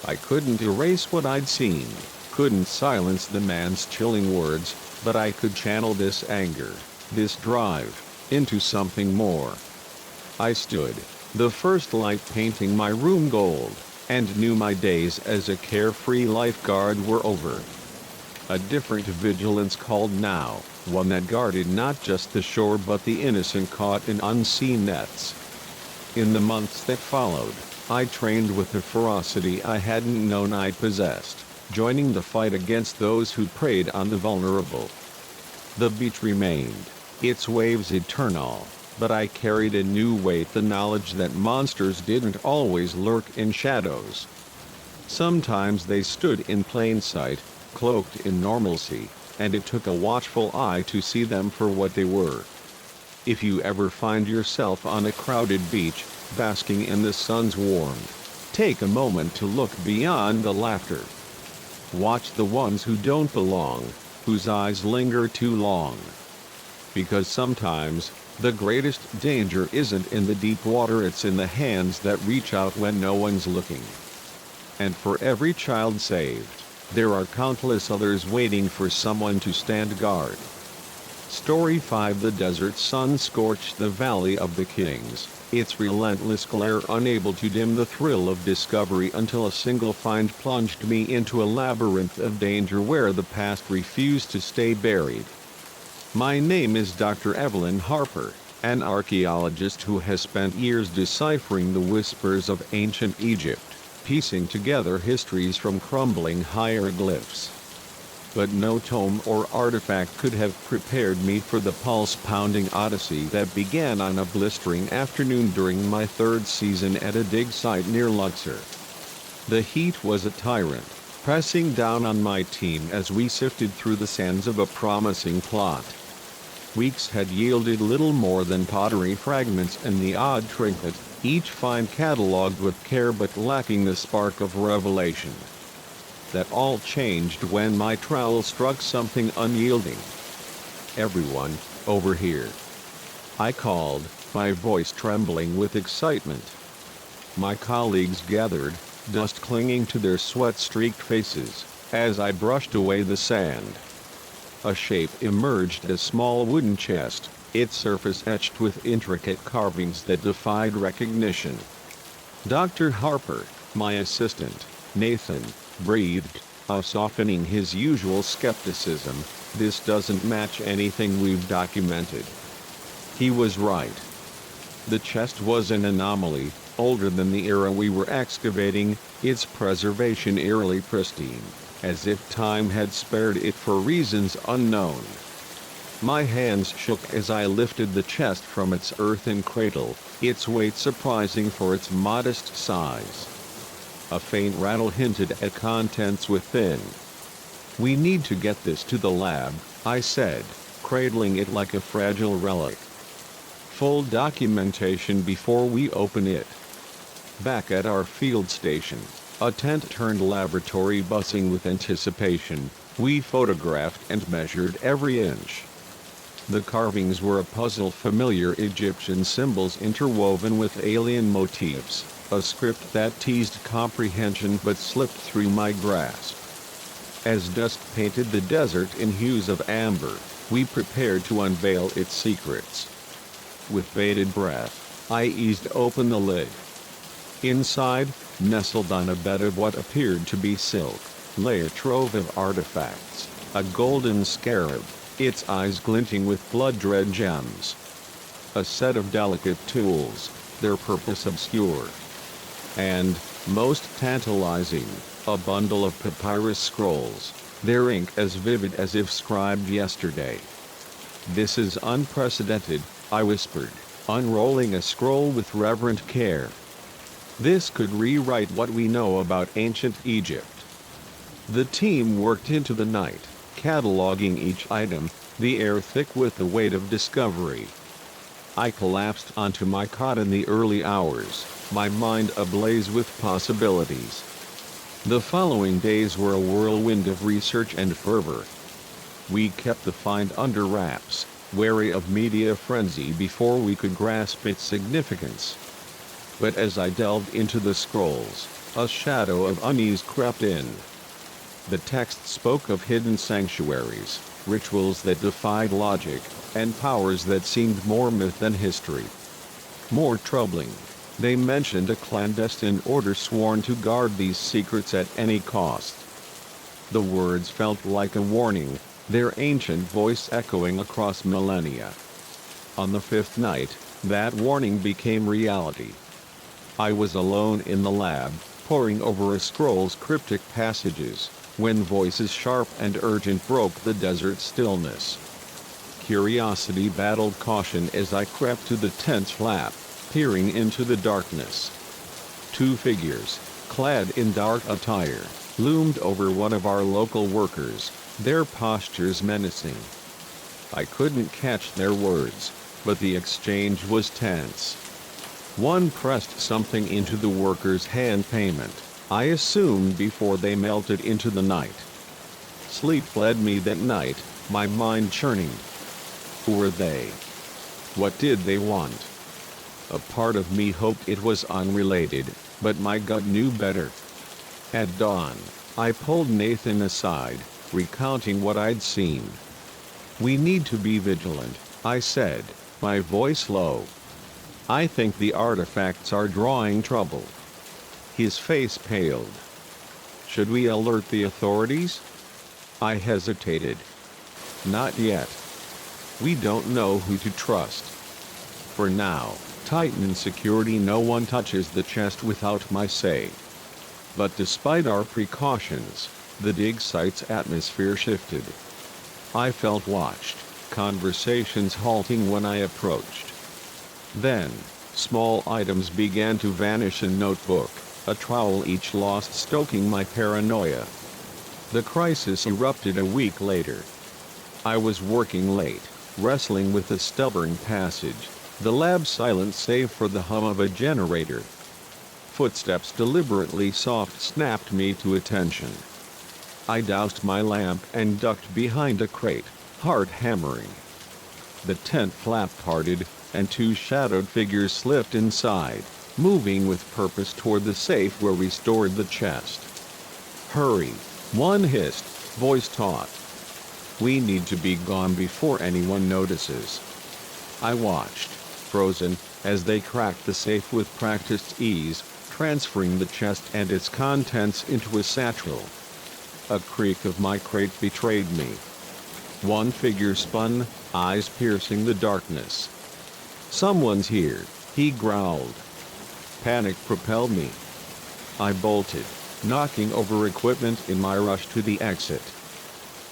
Speaker 1: I couldn't erase what I'd seen, couldn't silence the man's chilling words, but I could channel this anger, this drive, into something more. I stood, the first light painting my room gold, and knew my days as a carefree lifeguard were over. A different vigilance called now, one that guarded not just the shore but the innocent caught in unseen nets. In the months that followed, I trained with a ferocity I hadn't known I possessed, joining the fight against those who preyed on the vulnerable. The beach remained, its waves eternal, but I carried a new weight, the knowledge that monsters didn't always lurk in shadows. Sometimes they stood in plain sight, cloaked in normalcy, and it took a watchful eye to see them for what they were. If you ever find yourself on a crowded beach, basking in the sun's warmth, take a moment to look beyond the laughter. Watch the ones who don't belong, whose eyes linger too long. Because sometimes, the greatest danger isn't in the deep water, it's in the hands that reach out when no one's looking. And for every child saved, there are countless others waiting for someone to stand guard. Story 5. The desert sun scorched the Valley of the Kings, its relentless glare unable to dim the thrill of discovery until a single find plunged me into a labyrinth of danger where the past refused to stay buried. My name is Dr. Evelyn Harper, an archaeologist who has spent years deciphering the whispers of ancient Egypt, piecing together histories from crumbling hieroglyphs. But no tome or artifact could have prepared me for the pulse-pounding odyssey that began on a blistering afternoon during my third season at a dig site near Luxor. The heat was a tyrant, pressing down on my team as we sifted through the sands of a promising plot. Weeks had yielded little more than pottery fragments and the odd trinket, each find catalogued with care but lacking the spark of revelation. That all changed when my trowel struck something unyielding. "Everyone, over here!" I called, my voice trembling with excitement. My colleagues gathered, dust clinging to their sweat-streaked faces, as I brushed away the sand. A shape emerged, a small wooden chest, its surface etched with intricate carvings that defied recognition. Dr. Harper, my assistant, Nathan, breathed, softening his usual skepticism. "This doesn't match anything we've documented." He was right. The chest was an anomaly, older than the era we were excavating, its preservation eerily pristine, as if time had spared it for reasons unknown. My hands shook as I lifted the chest from its earthen cradle, its weight surprising for its modest size. A faint rattle hinted at contents within. "We need to get this to the lab," I said, cradling it like a fragile relic. "Full documentation before we open it." Back at our field station, a tent-turned laboratory buzzing with anticipation, we photographed and measured every inch. The carvings were a puzzle, familiar Egyptian symbols interwoven with alien motifs, a script that teased comprehension but slipped through my grasp. As dusk painted the desert in hues of amber, we prepared to unveil its secrets. With bated breath, I eased open the lid. Inside, nestled on a bed of what appeared to be silk, lay a trove of artifacts, a golden scarab, its eyes glinting with blood-red gems. A set of delicate tools, their purpose obscure. And, most tantalizing, a bundle of papyrus scrolls, their ink as vivid as if scribed yesterday. "This is unprecedented," I whispered, unrolling a scroll with reverent care. "This could rewrite what we know about ancient Egypt." The team worked into the night, cataloging each item, the air thick with the weight of discovery. I collapsed onto my cot in the early hours, my mind ablaze with possibilities. The following days were a whirlwind of research and fervor. We kept the find under wraps, wary of media frenzy before we could grasp its significance. But as I delved into the scrolls, a shadow of unease crept in. The text spoke of hidden sanctuaries, rituals that defied logic, and powers that seemed more myth than history. More troubling, they mentioned a clandestine order sworn to guard these secrets at any cost. The words felt like a warning, their ancient voice echoing across millennia. On the fifth night, that warning became reality. I was alone in the lab, poring over a scroll's cryptic passages, when voices sharp and urgent broke the desert stillness. Curiosity battled caution as I crept to the tent's flap, peering into the darkness. Two figures, clad in dark attire, loomed over one of our local workers, their postures menacing. I couldn't catch their words, but the exchange was tense. One pressed something into the worker's hand, payment, I assumed, before they melted into the night. Sleep fled me that night, my mind churning. Who were they? What did they want? A part of me hoped it was unrelated, but my gut knew better. At dawn, I pulled Nathan aside, recounting what I'd seen. "We need to be vigilant," I said, my voice low. "I think the artifacts are drawing trouble." His face paled. "Should we alert the authorities?" I hesitated. "Not yet. We don't know who to trust. For now, tighten security. No one touches the chest without my say." But despite our precautions, the dig site's atmosphere shifted. I felt watched, conversations halting when I approached. Then, small items began to vanish: a notebook, a trowel, each lost, stoking my paranoia. The crisis erupted a week later. I was working late, wrestling with a stubborn passage, the lab silent save for the hum of a generator. Footsteps deliberately soft snapped me to attention. I doused my lamp and ducked behind a crate, heart hammering. The tent flap parted, and two shadowed figures slipped inside, moving with purpose toward the safe where we stored the chest. "Hurry," one hissed, voice taut. "We need to be gone before anyone notices." I watched, frozen, as they cracked the safe with practiced ease, transferring the chest and its contents into a satchel. A creak of my crate betrayed me. One figure spun, eyes piercing the darkness. "Someone's here," he growled. Panic propelled me. I bolted, knocking over equipment in my rush to the exit.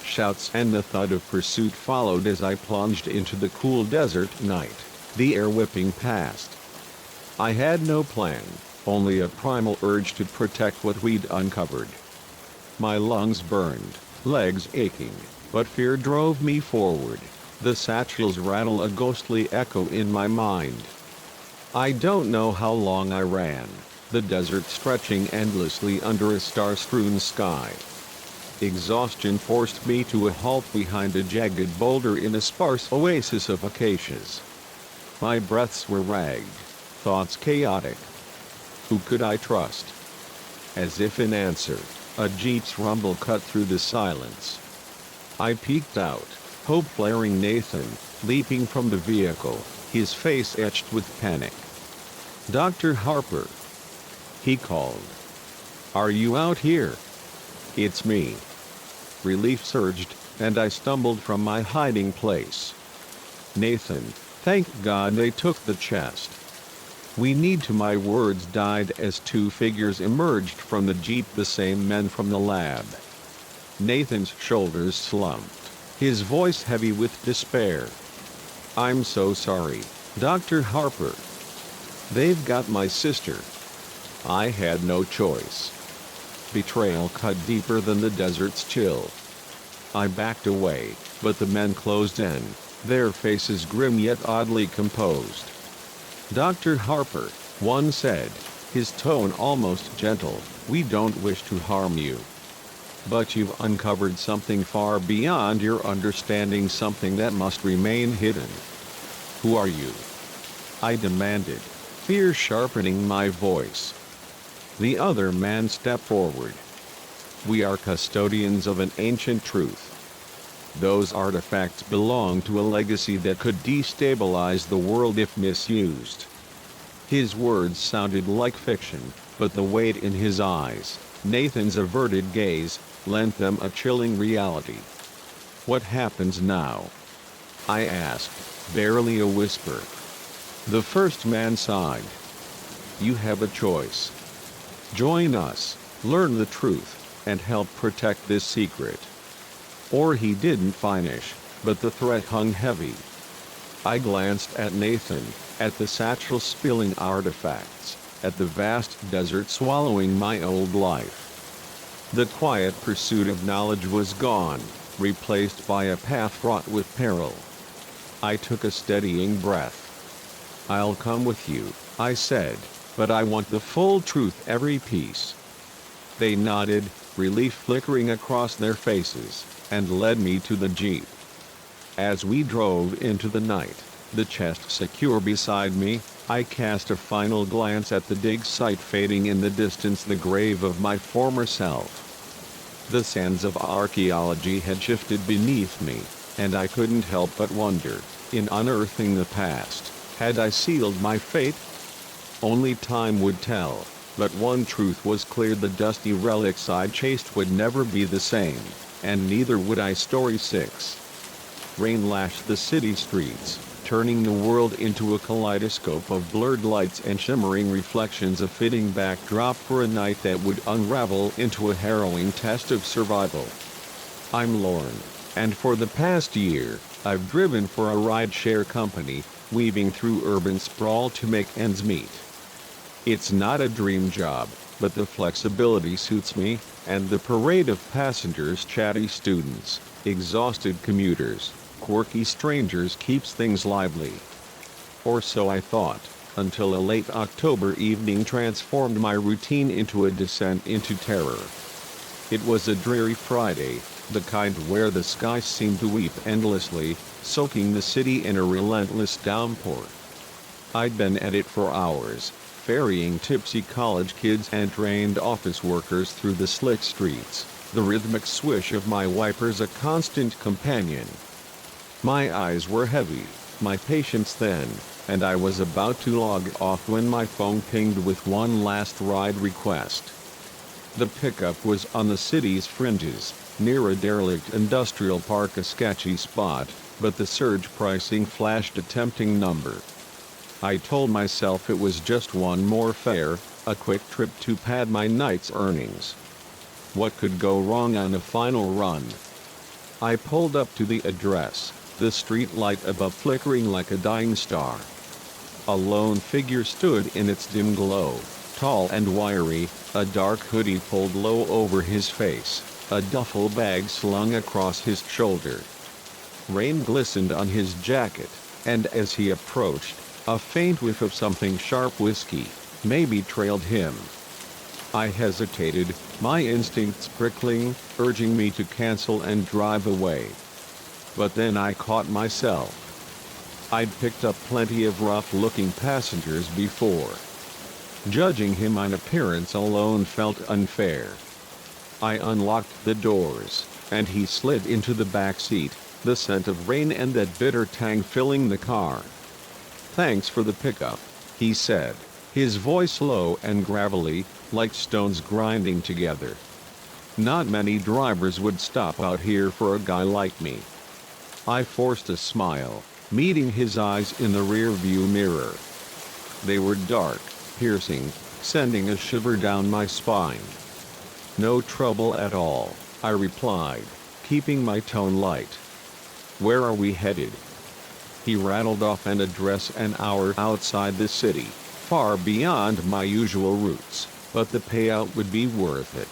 Speaker 1: Shouts and the thud of pursuit followed as I plunged into the cool desert night, the air whipping past. I had no plan, only a primal urge to protect what we'd uncovered. My lungs burned, legs aching, but fear drove me forward, the satchel's rattle a ghostly echo in my mind. I don't know how long I ran, the desert stretching endlessly under a star-strewn sky. Exhaustion forced me to a halt behind a jagged boulder in a sparse oasis of acacias. My breaths were ragged, thoughts chaotic. Who could I trust? As if in answer, a jeep's rumble cut through the silence. I peeked out, hope flaring. Nathan, leaping from the vehicle, his face etched with panic. "Dr. Harper," he called. "Are you out here?" "It's me." Relief surged, and I stumbled from my hiding place. "Nathan, thank God they took the chest. We need to." My words died as two figures emerged from the jeep, the same men from the lab. Nathan's shoulders slumped, his voice heavy with despair. "I'm so sorry, Dr. Harper. They've got my sister." I had no choice. Betrayal cut deeper than the desert's chill. I backed away, but the men closed in, their faces grim yet oddly composed. "Dr. Harper," one said, his tone almost gentle, "we don't wish to harm you. But you've uncovered something far beyond your understanding, something that must remain hidden." "Who are you?" I demanded, fear sharpening my voice. The other man stepped forward. "We are custodians of an ancient truth. Those artifacts belong to a legacy that could destabilize the world if misused." His words sounded like fiction, but the weight in his eyes, Nathan's averted gaze, lent them a chilling reality. "What happens now?" I asked, barely a whisper. The first man sighed. You have a choice. Join us, learn the truth, and help protect this secret." Or he didn't finish, but the threat hung heavy. I glanced at Nathan, at the satchel spilling artifacts, at the vast desert swallowing my old life. The quiet pursuit of knowledge was gone, replaced by a path fraught with peril. I took a steadying breath. "I'll come with you," I said, "but I want the full truth, every piece." They nodded, relief flickering across their faces, and led me to the Jeep. As we drove into the night, the chest secure beside me, I cast a final glance at the dig site fading in the distance, the grave of my former self. The sands of archaeology had shifted beneath me, and I couldn't help but wonder, in unearthing the past, had I sealed my fate? Only time would tell, but one truth was clear: the dusty relics I chased would never be the same, and neither would I. Story 6. Rain lashed the city streets, turning the world into a kaleidoscope of blurred lights and shimmering reflections, a fitting backdrop for a night that would unravel into a harrowing test of survival. I'm Lorne, and for the past year, I've driven for a ride-share company, weaving through urban sprawl to make ends meet. It's not a dream job, but the flexibility suits me, and the parade of passengers, chatty students, exhausted commuters, quirky strangers keeps things lively. Or so I thought, until a late October evening transformed my routine into a descent into terror. It was a dreary Friday, the kind where the sky seemed to weep endlessly, soaking the city in a relentless downpour. I'd been at it for hours, ferrying tipsy college kids and trained office workers through the slick streets, the rhythmic swish of my wipers a constant companion. My eyes were heavy, my patience thin, and I was about to log off when my phone pinged with one last ride request. The pickup was on the city's fringes, near a derelict industrial park, a sketchy spot, but the surge pricing flashed a tempting number. I told myself it was just one more fare, a quick trip to pad my night's earnings. What could go wrong on a final run? I pulled up to the address, the street light above flickering like a dying star. A lone figure stood in its dim glow, tall and wiry, a dark hoodie pulled low over his face, a duffel bag slung across his shoulder. Rain glistened on his jacket, and as he approached, a faint whiff of something sharp, whiskey, maybe, trailed him. I hesitated, my instincts prickling, urging me to cancel and drive away. But then I caught myself. I'd picked up plenty of rough-looking passengers before. Judging him on appearance alone felt unfair. I unlocked the doors, and he slid into the back seat, the scent of rain and that bitter tang filling the car. "Thanks for the pickup," he said, his voice low and gravelly, like stones grinding together. "Not many drivers would stop out here for a guy like me." I forced a smile, meeting his eyes in the rear-view mirror. They were dark, piercing, sending a shiver down my spine. "No trouble at all," I replied, keeping my tone light. "Where are we headed?" He rattled off an address an hour outside the city, far beyond my usual routes, but the payout would be worth it.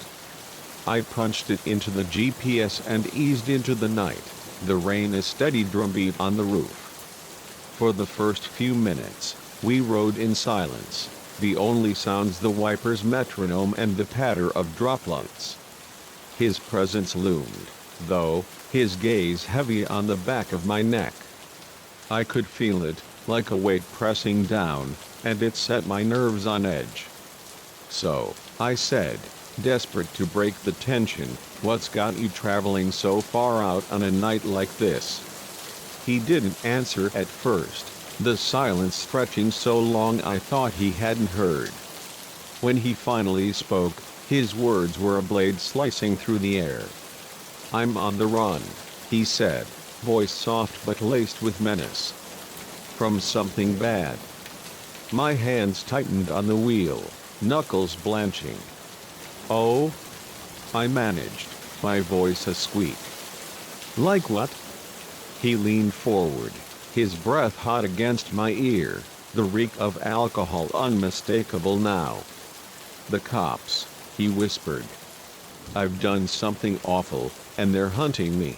Speaker 1: I punched it into the GPS and eased into the night, the rain a steady drumbeat on the roof. For the first few minutes, we rode in silence, the only sounds the wiper's metronome and the patter of droplets. His presence loomed, though, his gaze heavy on the back of my neck. I could feel it, like a weight pressing down, and it set my nerves on edge. "So," I said, desperate to break the tension, "what's got you traveling so far out on a night like this?" He didn't answer at first, the silence stretching so long I thought he hadn't heard. When he finally spoke, his words were a blade slicing through the air. "I'm on the run," he said, voice soft but laced with menace. "From something bad." My hands tightened on the wheel, knuckles blanching. "Oh?" I managed, my voice a squeak. "Like what?" He leaned forward, his breath hot against my ear, the reek of alcohol unmistakable now. "The cops," he whispered. "I've done something awful, and they're hunting me."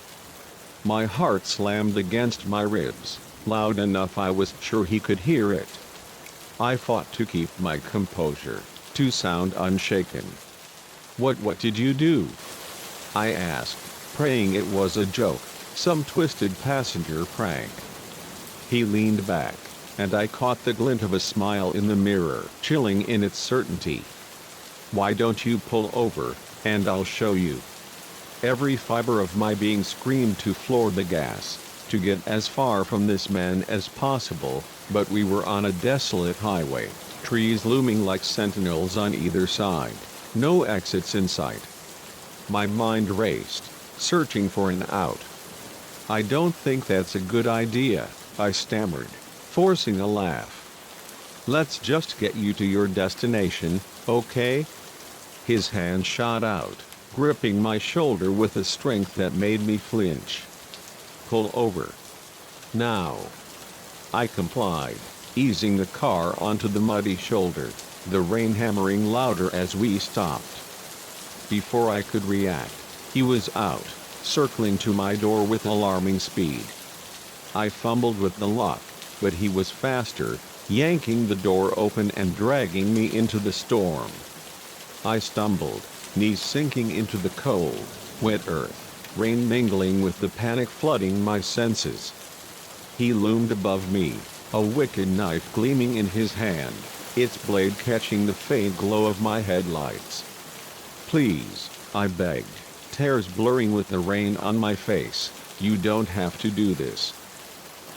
Speaker 1: My heart slammed against my ribs, loud enough I was sure he could hear it. I fought to keep my composure, to sound unshaken. What did you do?" I asked, praying it was a joke, some twisted passenger prank. He leaned back, and I caught the glint of a smile in the mirror, chilling in its certainty. "Why don't you pull over, and I'll show you." Every fiber of my being screamed to floor the gas, to get as far from this man as possible, but we were on a desolate highway, trees looming like sentinels on either side, no exits in sight. My mind raced, searching for an out. "I don't think that's a good idea," I stammered, forcing a laugh. "Let's just get you to your destination, okay?" His hand shot out, gripping my shoulder with a strength that made me flinch. "Pull over. Now." I complied, easing the car onto the muddy shoulder, the rain hammering louder as we stopped. Before I could react, he was out, circling to my door with alarming speed. I fumbled with the lock, but he was faster, yanking the door open and dragging me into the storm. I stumbled, knees sinking into the cold, wet earth, rain mingling with the panic flooding my senses. He loomed above me, a wicked knife gleaming in his hand, its blade catching the faint glow of my headlights. "Please," I begged, tears blurring with the rain on my face, "you don't have to do this."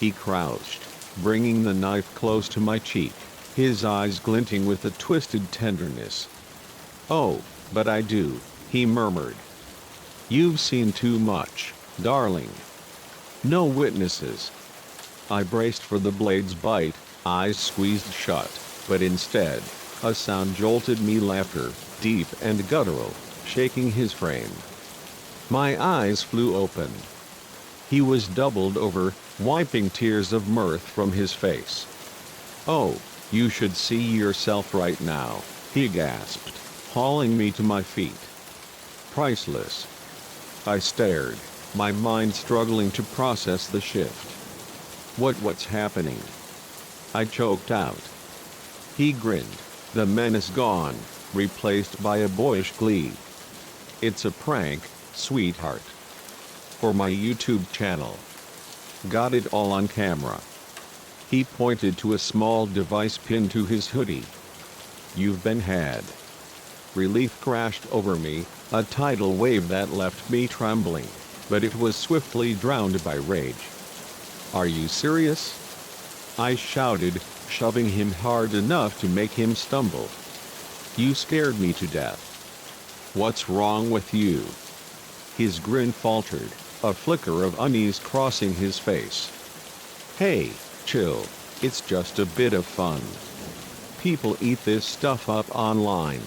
Speaker 1: He crouched, bringing the knife close to my cheek, his eyes glinting with a twisted tenderness. "Oh, but I do," he murmured. "You've seen too much, darling. No witnesses." I braced for the blade's bite, eyes squeezed shut, but instead, a sound jolted me, laughter, deep and guttural, shaking his frame. My eyes flew open. He was doubled over, wiping tears of mirth from his face. "Oh, you should see yourself right now," he gasped, hauling me to my feet. "Priceless." I stared, my mind struggling to process the shift. What's happening?" I choked out. He grinned, the menace gone, replaced by a boyish glee. "It's a prank, sweetheart. For my YouTube channel. Got it all on camera." He pointed to a small device pinned to his hoodie. "You've been had." Relief crashed over me, a tidal wave that left me trembling, but it was swiftly drowned by rage. "Are you serious?" I shouted, shoving him hard enough to make him stumble. "You scared me to death. What's wrong with you?" His grin faltered, a flicker of unease crossing his face. "Hey, chill, it's just a bit of fun. People eat this stuff up online."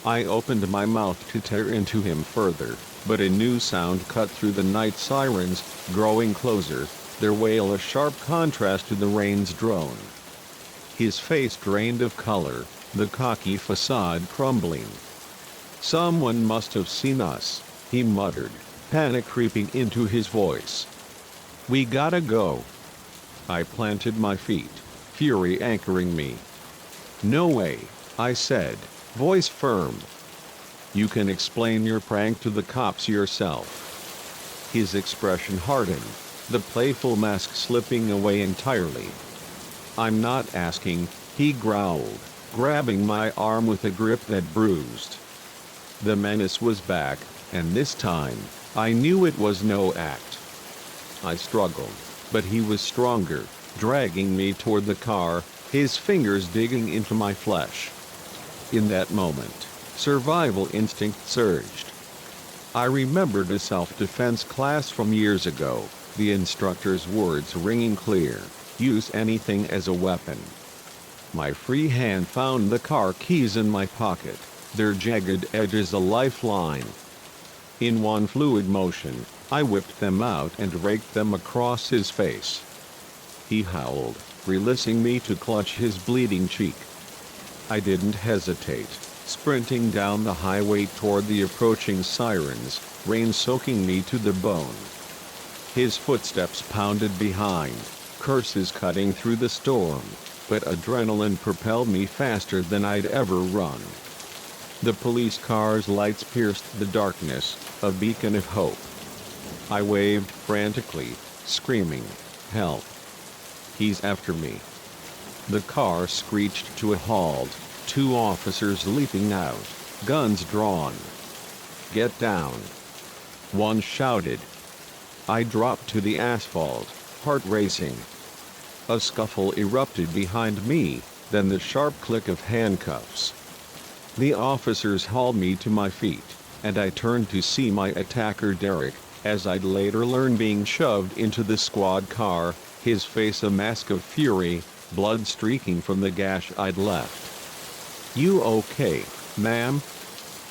Speaker 1: I opened my mouth to tear into him further, but a new sound cut through the night sirens, growing closer, their wail a sharp contrast to the rain's drone. His face drained of color, the cocky facade crumbling. "Someone must have seen us," he muttered, panic creeping into his voice. "We gotta go." I planted my feet, fury anchoring me. "No way," I said, voice firm. "You can explain your prank to the cops yourself." His expression hardened, the playful mask slipping away entirely. "I'm not asking," he growled, grabbing my arm with a grip that bruised. The menace was back, and this time, I knew it was no act. I struggled, but he was stronger, dragging me toward the car, his fingers digging into my flesh. In that moment, survival instinct surged. I remembered a self-defense class from years ago, the instructor's words ringing clear: "Use anything as a weapon." My free hand found the car keys in my pocket, their jagged edges a lifeline. In one fluid motion, I whipped them out and raked them across his face. He howled, releasing me to clutch his bleeding cheek. I didn't hesitate, sprinting down the highway toward the approaching sirens, rain soaking me to the bone. His footsteps pounded behind, curses cutting through the storm, but adrenaline propelled me faster than I'd ever run. The police car's lights pierced the darkness, a beacon of hope. I waved frantically, screaming, "Help! He's after me!" The car screeched to a halt, two officers leaping out, guns drawn. "Get down!" one shouted. I dropped to the asphalt, heart racing. A scuffle erupted behind me, then the sharp click of handcuffs. The officers hauled me to my feet, and I turned to see my attacker Derek, as I'd later learn being shoved into the squad car, his face a mask of fury, blood streaking from the gash I'd left. "You okay, ma'am?"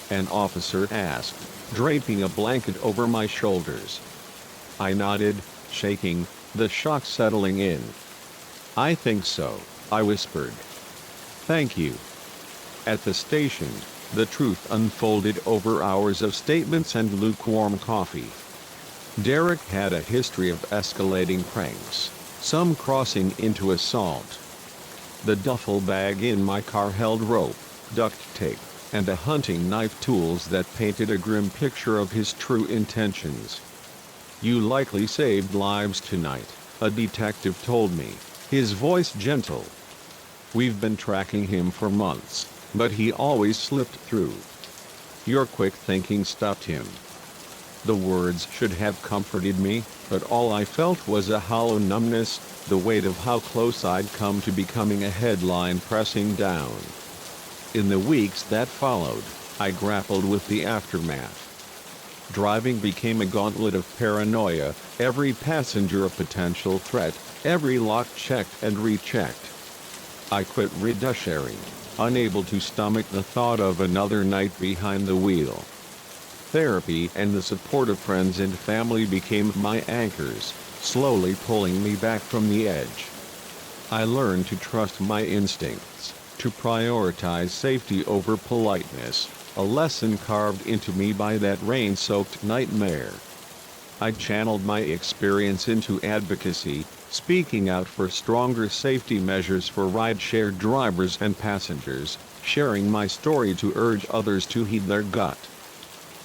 Speaker 1: an officer asked, draping a blanket over my shoulders. I nodded, shaking, the shock settling in. "I think so," I whispered. "Thank you." At the station, the truth unfolded over hours of statements and lukewarm coffee. Derek had a history of escalating pranks, some crossing into assault. The duffel bag in my car held rope, duct tape, and a hunting knife, tools that painted a grim picture of his true intentions. "You likely saved lives tonight," a detective told me, his voice gentle. "We've been tracking him for months, but he always slipped through. Your quick thinking stopped him." The words should have comforted me, but all I felt was a hollow numbness, the weight of how close I'd come to becoming a headline pressing down. In the weeks that followed, I grappled with the aftermath. Driving became a gauntlet of paranoia, every passenger a potential threat, every lock checked and rechecked. I quit ridesharing, unable to stomach the thought of another night behind the wheel. Therapy and the support of friends and family became my anchors, slowly pulling me back from the edge. I learned to trust my instincts, to prioritize safety over politeness, a lesson carved into me by that rain-soaked nightmare. I channeled my experience into advocacy, speaking out for stronger safety measures for rideshare drivers and passengers, sharing my story to urge others to heed their gut.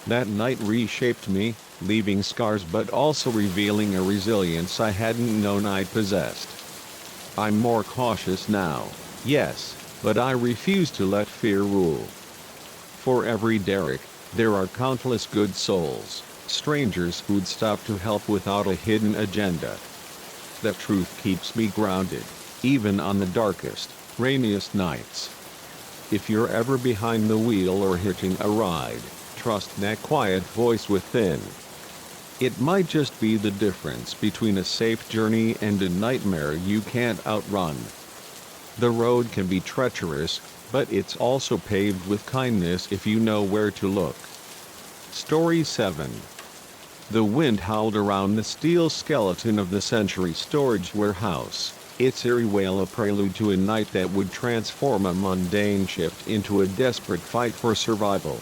Speaker 1: That night reshaped me, leaving scars but also revealing a resilience I hadn't known I possessed. I'm more cautious now, yes, but I refuse to let fear rule. For every Derek, there are countless good souls, strangers who'd stop to help without a hidden agenda. That truth keeps me grounded, even on the darkest, rainiest nights. If you're ever behind the wheel or hitching a ride, trust that quiet voice within. It might just be the difference between a safe journey and a nightmare you can't outrun. The road can be treacherous, but it's also paved with kindness if you know where to look. Story 7. The wind howled around the steel skeleton of the Century storage warehouse, its eerie wail a prelude to a night that would transform a mundane shift into a desperate fight for survival.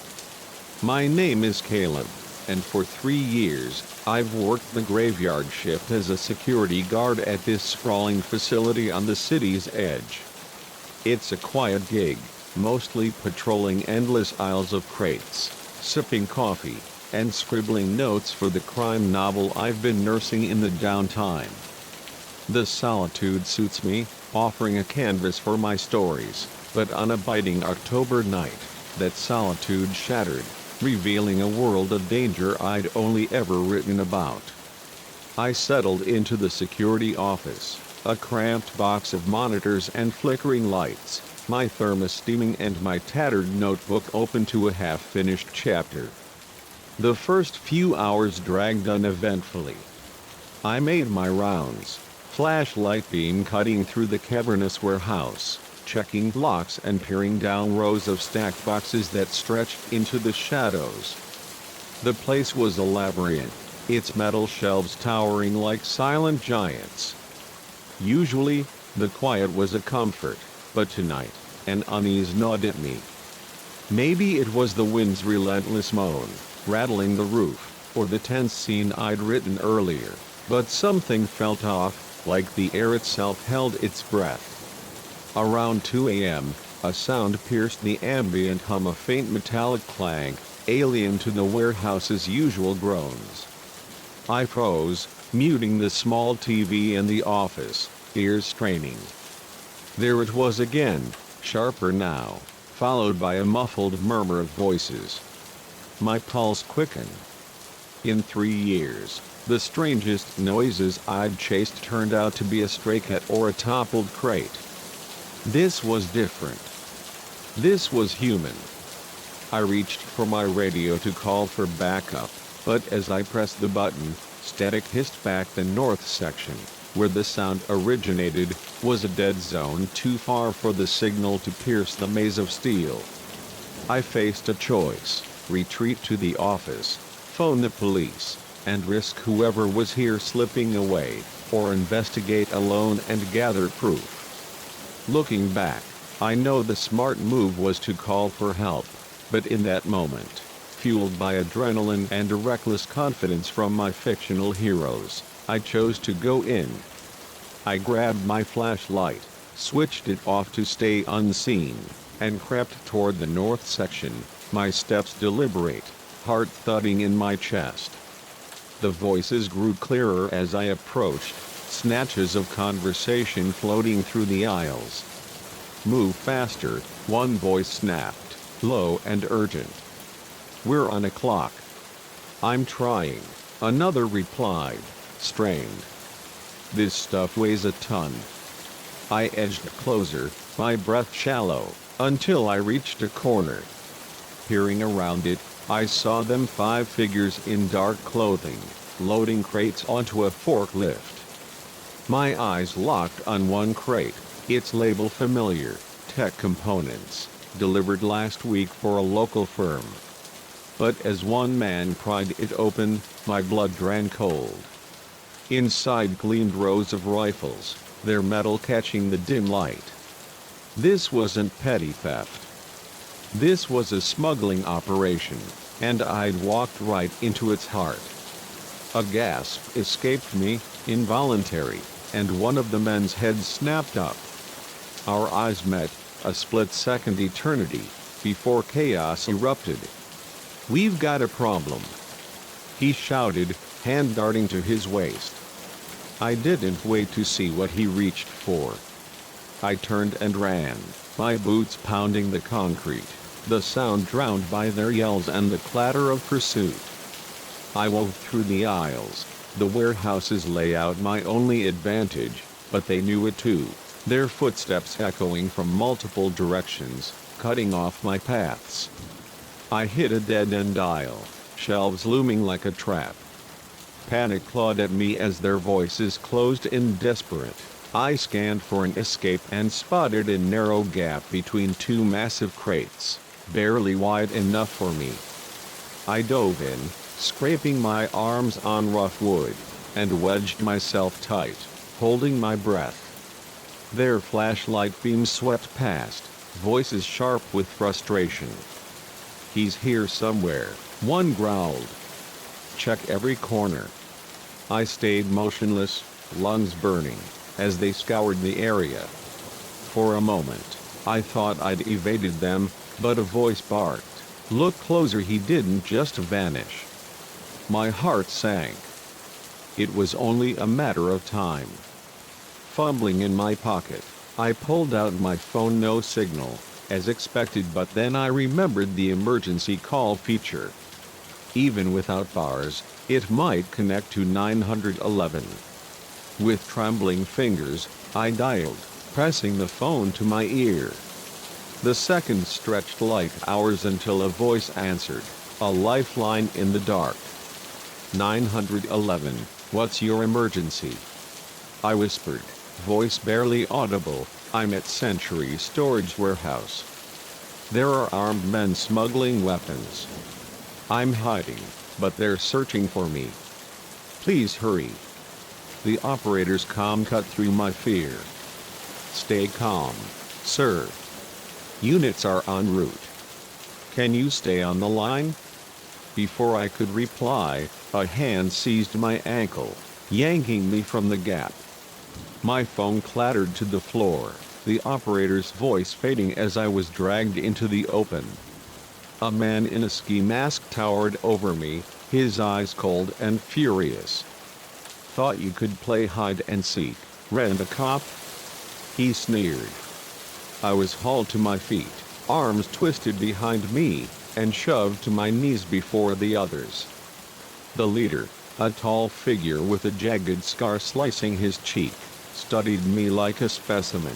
Speaker 1: My name is Caleb, and for 3 years, I've worked the graveyard shift as a security guard at this sprawling facility on the city's edge. It's a quiet gig, mostly patrolling endless aisles of crates, sipping coffee, and scribbling notes for the crime novel I've been nursing in the downtime. The solitude suits me, offering a canvas for my stories, but on a biting October night, that solitude shattered, revealing a world of danger I'd only ever written about. I settled into the security office, a cramped box of monitors and flickering lights, my thermos steaming and my tattered notebook open to a half-finished chapter. The first few hours dragged uneventfully. I made my rounds, flashlight beam cutting through the cavernous warehouse, checking locks and peering down rows of stacked boxes that stretched into the shadows. The place was a labyrinth, its metal shelves towering like silent giants. Usually, the quiet was a comfort, but tonight, an unease gnawed at me. Maybe it was the wind's relentless moan, rattling the roof, or the tense scene I'd written earlier, but something felt off, like the air itself held its breath. Around 2 a.m., a sound pierced the ambient hum, a faint metallic clang, alien to the warehouse's usual groans. I froze, muting the small TV in the office, ears straining. There it was again, sharper now, followed by a muffled murmur of voices. My pulse quickened. In 3 years, the strangest noises I'd chased turned out to be a stray cat or a toppled crate. This was different. This was human. I reached for my radio to call for backup, but as I pressed the button, static hissed back. The north section, where the sound originated, was a dead zone too far for the signal to pierce the maze of steel. I faced a choice: retreat to the office, phone the police, and risk whoever was here slipping away, or investigate alone and gather proof. Looking back, I know the smart move was to call for help, but in that moment, fueled by adrenaline and a reckless confidence from my fictional heroes, I chose to go in. I grabbed my flashlight, switched it off to stay unseen, and crept toward the north section, my steps deliberate, heart thudding in my chest. The voices grew clearer as I approached, snatches of conversation floating through the aisles. "Move faster," one voice snapped, low and urgent. "We're on a clock." "I'm trying," another replied, strained. "This stuff weighs a ton." I edged closer, my breath shallow, until I reached a corner. Peering around it, I saw them, 5 figures in dark clothing, loading crates onto a forklift. My eyes locked on one crate, its label familiar: Tech Components, delivered last week for a local firm. But as one man pried it open, my blood ran cold. Inside gleamed rows of rifles, their metal catching the dim light. This wasn't petty theft. This was a smuggling operation, and I'd walked right into its heart. A gasp escaped me, involuntary, and one of the men's heads snapped up. Our eyes met, a split-second eternity, before chaos erupted. "We've got a problem," he shouted, hand darting to his waist. I didn't wait to see what he reached for. I turned and ran, my boots pounding the concrete, the sound drowned by their yells and the clatter of pursuit. I wove through the aisles, the warehouse's layout my only advantage, but they knew it too, their footsteps echoing from multiple directions, cutting off my paths. I hit a dead-end aisle, shelves looming like a trap. Panic clawed at me as their voices closed in desperate. I scanned for an escape and spotted a narrow gap between 2 massive crates, barely wide enough for me. I dove in, scraping my arms on rough wood, and wedged myself tight, holding my breath. Their flashlight beams swept past, voices sharp with frustration. "He's here somewhere," one growled. "Check every corner." I stayed motionless, lungs burning, as they scoured the area. For a moment, I thought I'd evaded them, but a voice barked, "Look closer." He didn't just vanish. My heart sank. It was only a matter of time. Fumbling in my pocket, I pulled out my phone. No signal, as expected, but then I remembered the emergency call feature. Even without bars, it might connect to 911. With trembling fingers, I dialed, pressing the phone to my ear. The seconds stretched like hours until a voice answered, a lifeline in the dark. 911, what's your emergency? I whispered, voice barely audible, I'm at Century Storage Warehouse. There are armed men smuggling weapons. I'm hiding, but they're searching for me. Please hurry. The operator's calm cut through my fear. Stay calm, sir. Units are en route. Can you stay on the line? Before I could reply, a hand seized my ankle, yanking me from the gap. My phone clattered to the floor, the operator's voice fading as I was dragged into the open. A man in a ski mask towered over me, his eyes cold and furious. Thought you could play hide and seek, rent a cop? He sneered. I was hauled to my feet, arms twisted behind me, and shoved to my knees before the others. The leader, a tall figure with a jagged scar slicing his cheek, studied me like a specimen.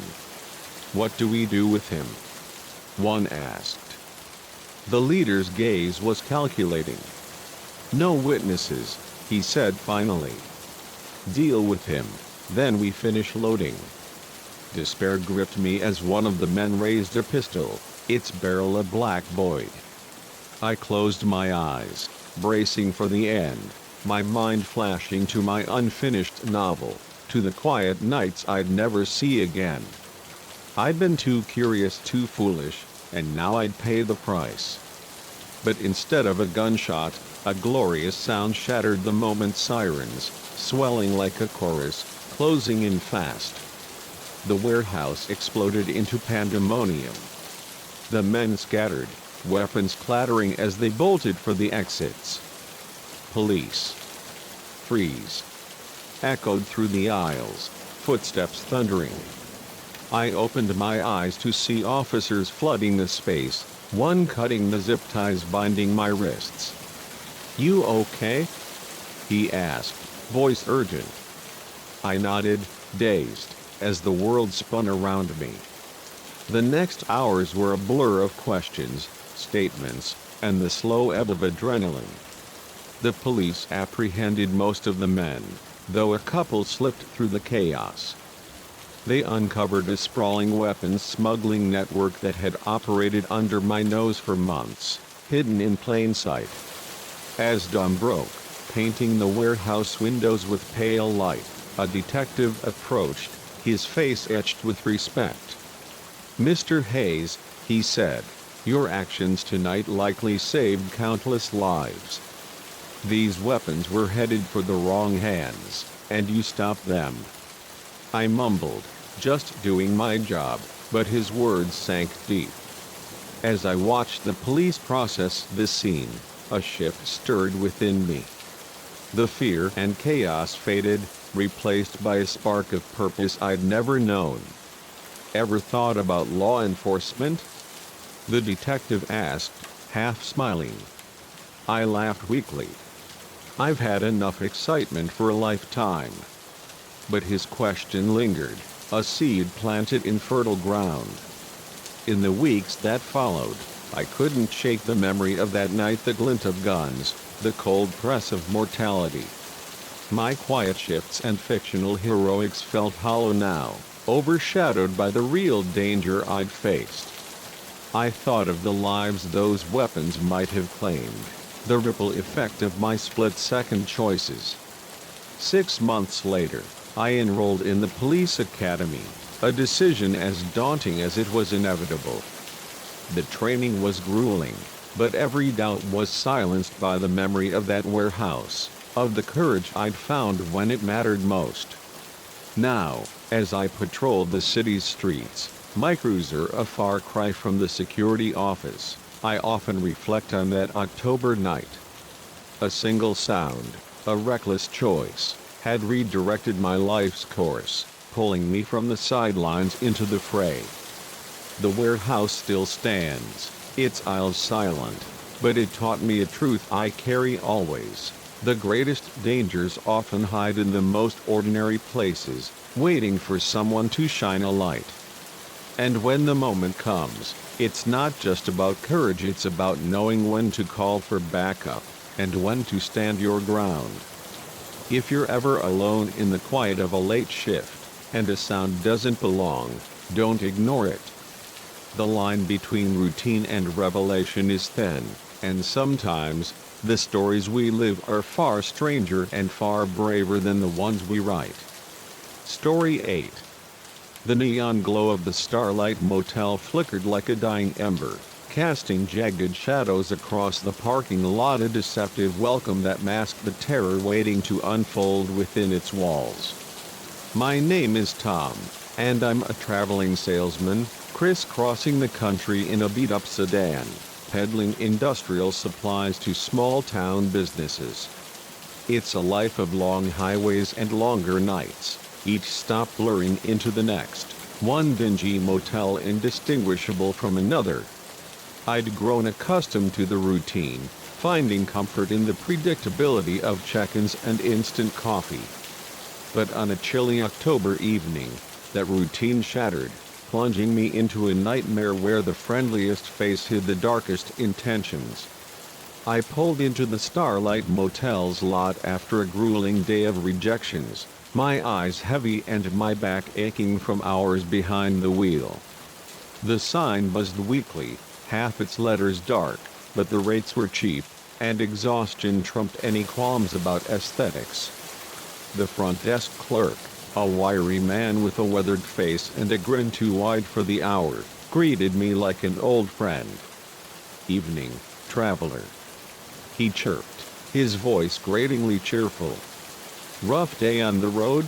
Speaker 1: What do we do with him? One asked. The leader's gaze was calculating. No witnesses, he said finally. Deal with him, then we finish loading. Despair gripped me as one of the men raised a pistol, its barrel a black void. I closed my eyes, bracing for the end, my mind flashing to my unfinished novel, to the quiet nights I'd never see again. I'd been too curious, too foolish, and now I'd pay the price. But instead of a gunshot, a glorious sound shattered the moment's sirens, swelling like a chorus, closing in fast. The warehouse exploded into pandemonium. The men scattered, weapons clattering as they bolted for the exits. Police. Freeze. Echoed through the aisles, footsteps thundering. I opened my eyes to see officers flooding the space, one cutting the zip ties binding my wrists. You okay? He asked, voice urgent. I nodded, dazed, as the world spun around me. The next hours were a blur of questions, statements, and the slow ebb of adrenaline. The police apprehended most of the men, though a couple slipped through the chaos. They uncovered a sprawling weapons smuggling network that had operated under my nose for months, hidden in plain sight. As dawn broke, painting the warehouse windows with pale light, a detective approached, his face etched with respect. Mr. Hayes, he said, your actions tonight likely saved countless lives. These weapons were headed for the wrong hands, and you stopped them. I mumbled, just doing my job, but his words sank deep. As I watched the police process this scene, a shift stirred within me. The fear and chaos faded, replaced by a spark of purpose I'd never known. Ever thought about law enforcement? The detective asked, half smiling. I laughed weakly. I've had enough excitement for a lifetime. But his question lingered, a seed planted in fertile ground. In the weeks that followed, I couldn't shake the memory of that night, the glint of guns, the cold press of mortality. My quiet shifts and fictional heroics felt hollow now, overshadowed by the real danger I'd faced. I thought of the lives those weapons might have claimed, the ripple effect of my split-second choices. 6 months later, I enrolled in the police academy, a decision as daunting as it was inevitable. The training was grueling, but every doubt was silenced by the memory of that warehouse, of the courage I'd found when it mattered most. Now, as I patrolled the city's streets, my cruiser a far cry from the security office, I often reflect on that October night. A single sound, a reckless choice, had redirected my life's course, pulling me from the sidelines into the fray. The warehouse still stands, its aisles silent, but it taught me a truth I carry always. The greatest dangers often hide in the most ordinary places, waiting for someone to shine a light. And when the moment comes, it's not just about courage, it's about knowing when to call for backup, and when to stand your ground. If you're ever alone in the quiet of a late shift, and a sound doesn't belong, Don't ignore it. The line between routine and revelation is thin, and sometimes, the stories we live are far stranger and far braver than the ones we write. Story 8. The neon glow of the Starlight Motel flickered like a dying ember, casting jagged shadows across the parking lot, a deceptive welcome that masked the terror waiting to unfold within its walls. My name is Tom, and I'm a traveling salesman, crisscrossing the country in a beat-up sedan, peddling industrial supplies to small-town businesses. It's a life of long highways and longer nights, each stop blurring into the next, one dingy motel indistinguishable from another. I'd grown accustomed to the routine, finding comfort in the predictability of check-ins and instant coffee. But on a chilly October evening, that routine shattered, plunging me into a nightmare where the friendliest face hid the darkest intentions. I pulled into the Starlight Motel's lot after a grueling day of rejections, my eyes heavy and my back aching from hours behind the wheel. The sign buzzed weakly, half its letters dark, but the rates were cheap, and exhaustion trumped any qualms about aesthetics. The front desk clerk, a wiry man with a weathered face and a grin too wide for the hour, greeted me like an old friend. "Evening, traveler," he chirped, his voice gratingly cheerful. "Rough day on the road?"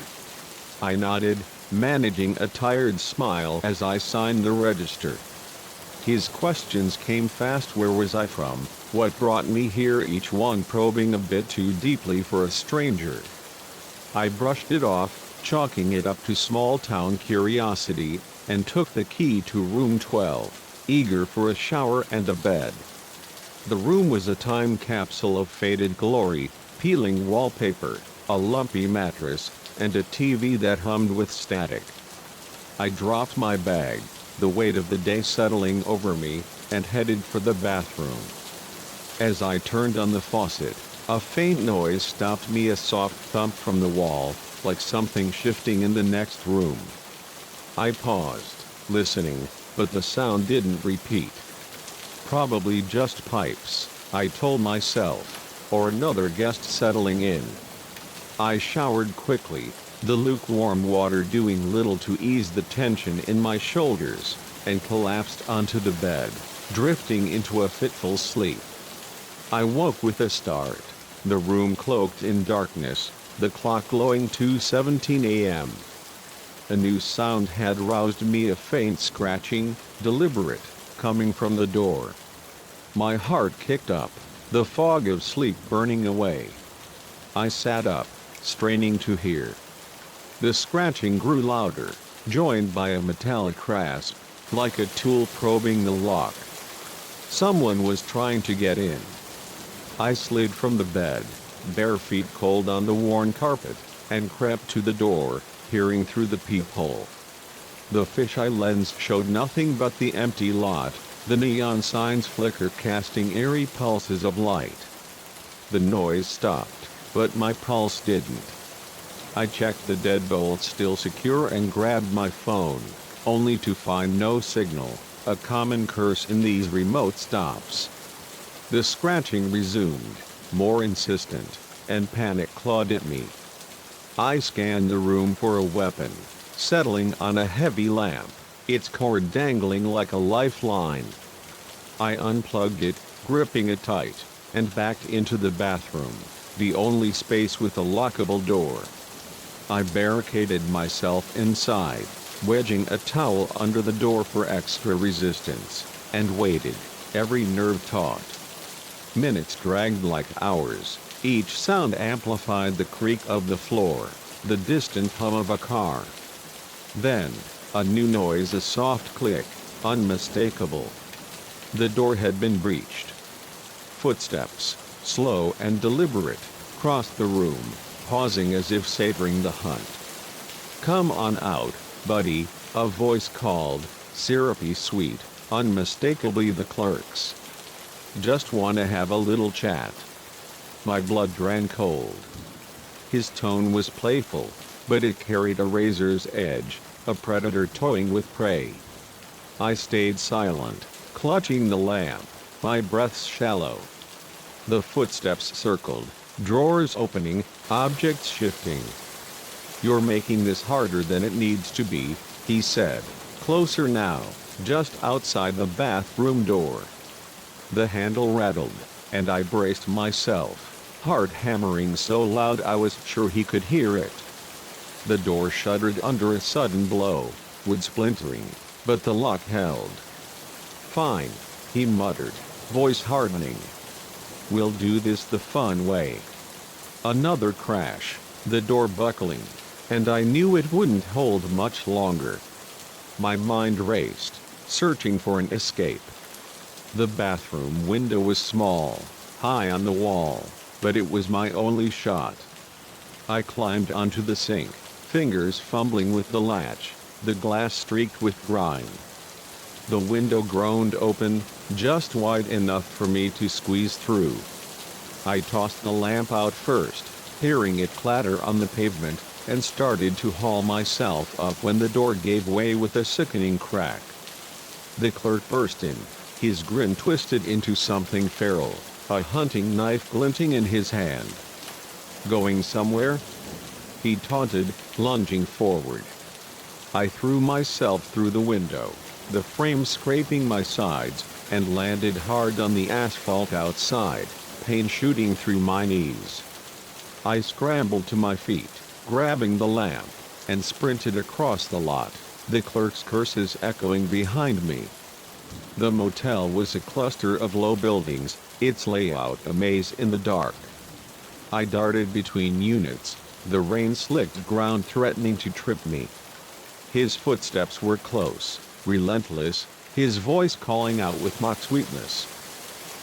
Speaker 1: I nodded, managing a tired smile as I signed the register. His questions came fast. Where was I from? What brought me here? Each one probing a bit too deeply for a stranger. I brushed it off, chalking it up to small-town curiosity, and took the key to room 12, eager for a shower and a bed. The room was a time capsule of faded glory, peeling wallpaper, a lumpy mattress, and a TV that hummed with static. I dropped my bag, the weight of the day settling over me, and headed for the bathroom. As I turned on the faucet, a faint noise stopped me, a soft thump from the wall, like something shifting in the next room. I paused, listening, but the sound didn't repeat. Probably just pipes, I told myself, or another guest settling in. I showered quickly, the lukewarm water doing little to ease the tension in my shoulders, and collapsed onto the bed, drifting into a fitful sleep. I woke with a start, the room cloaked in darkness, the clock glowing 2:17 a.m. A new sound had roused me, a faint scratching, deliberate, coming from the door. My heart kicked up, the fog of sleep burning away. I sat up, straining to hear. The scratching grew louder, joined by a metallic rasp, like a tool probing the lock. Someone was trying to get in. I slid from the bed, bare feet cold on the worn carpet, and crept to the door, peering through the peephole. The fisheye lens showed nothing but the empty lot, the neon signs flicker casting eerie pulses of light. The noise stopped, but my pulse didn't. I checked the deadbolt still secure and grabbed my phone, only to find no signal, a common curse in these remote stops. The scratching resumed, more insistent, and panic clawed at me. I scanned the room for a weapon, settling on a heavy lamp, its cord dangling like a lifeline. I unplugged it, gripping it tight, and backed into the bathroom, the only space with a lockable door. I barricaded myself inside, wedging a towel under the door for extra resistance, and waited, every nerve taut. Minutes dragged like hours, each sound amplified, the creak of the floor, the distant hum of a car. Then, a new noise, a soft click, unmistakable. The door had been breached. Footsteps, slow and deliberate, crossed the room, pausing as if savoring the hunt. "Come on out, buddy," a voice called, syrupy sweet, unmistakably the clerk's. "Just wanna have a little chat." My blood ran cold. His tone was playful, but it carried a razor's edge, a predator toying with prey. I stayed silent, clutching the lamp, my breaths shallow. The footsteps circled, drawers opening, objects shifting. "You're making this harder than it needs to be," he said, closer now, just outside the bathroom door. The handle rattled, and I braced myself, heart hammering so loud I was sure he could hear it. The door shuddered under a sudden blow, wood splintering, but the lock held. "Fine," he muttered, voice hardening. "We'll do this the fun way." Another crash, the door buckling, and I knew it wouldn't hold much longer. My mind raced, searching for an escape. The bathroom window was small, high on the wall, but it was my only shot. I climbed onto the sink, fingers fumbling with the latch, the glass streaked with grime. The window groaned open, just wide enough for me to squeeze through. I tossed the lamp out first, hearing it clatter on the pavement, and started to haul myself up when the door gave way with a sickening crack. The clerk burst in, his grin twisted into something feral, a hunting knife glinting in his hand. "Going somewhere?" he taunted, lunging forward. I threw myself through the window, the frame scraping my sides, and landed hard on the asphalt outside, pain shooting through my knees. I scrambled to my feet, grabbing the lamp, and sprinted across the lot, the clerk's curses echoing behind me. The motel was a cluster of low buildings, its layout a maze in the dark. I darted between units, the rain-slicked ground threatening to trip me. His footsteps were close, relentless, his voice calling out with mock sweetness.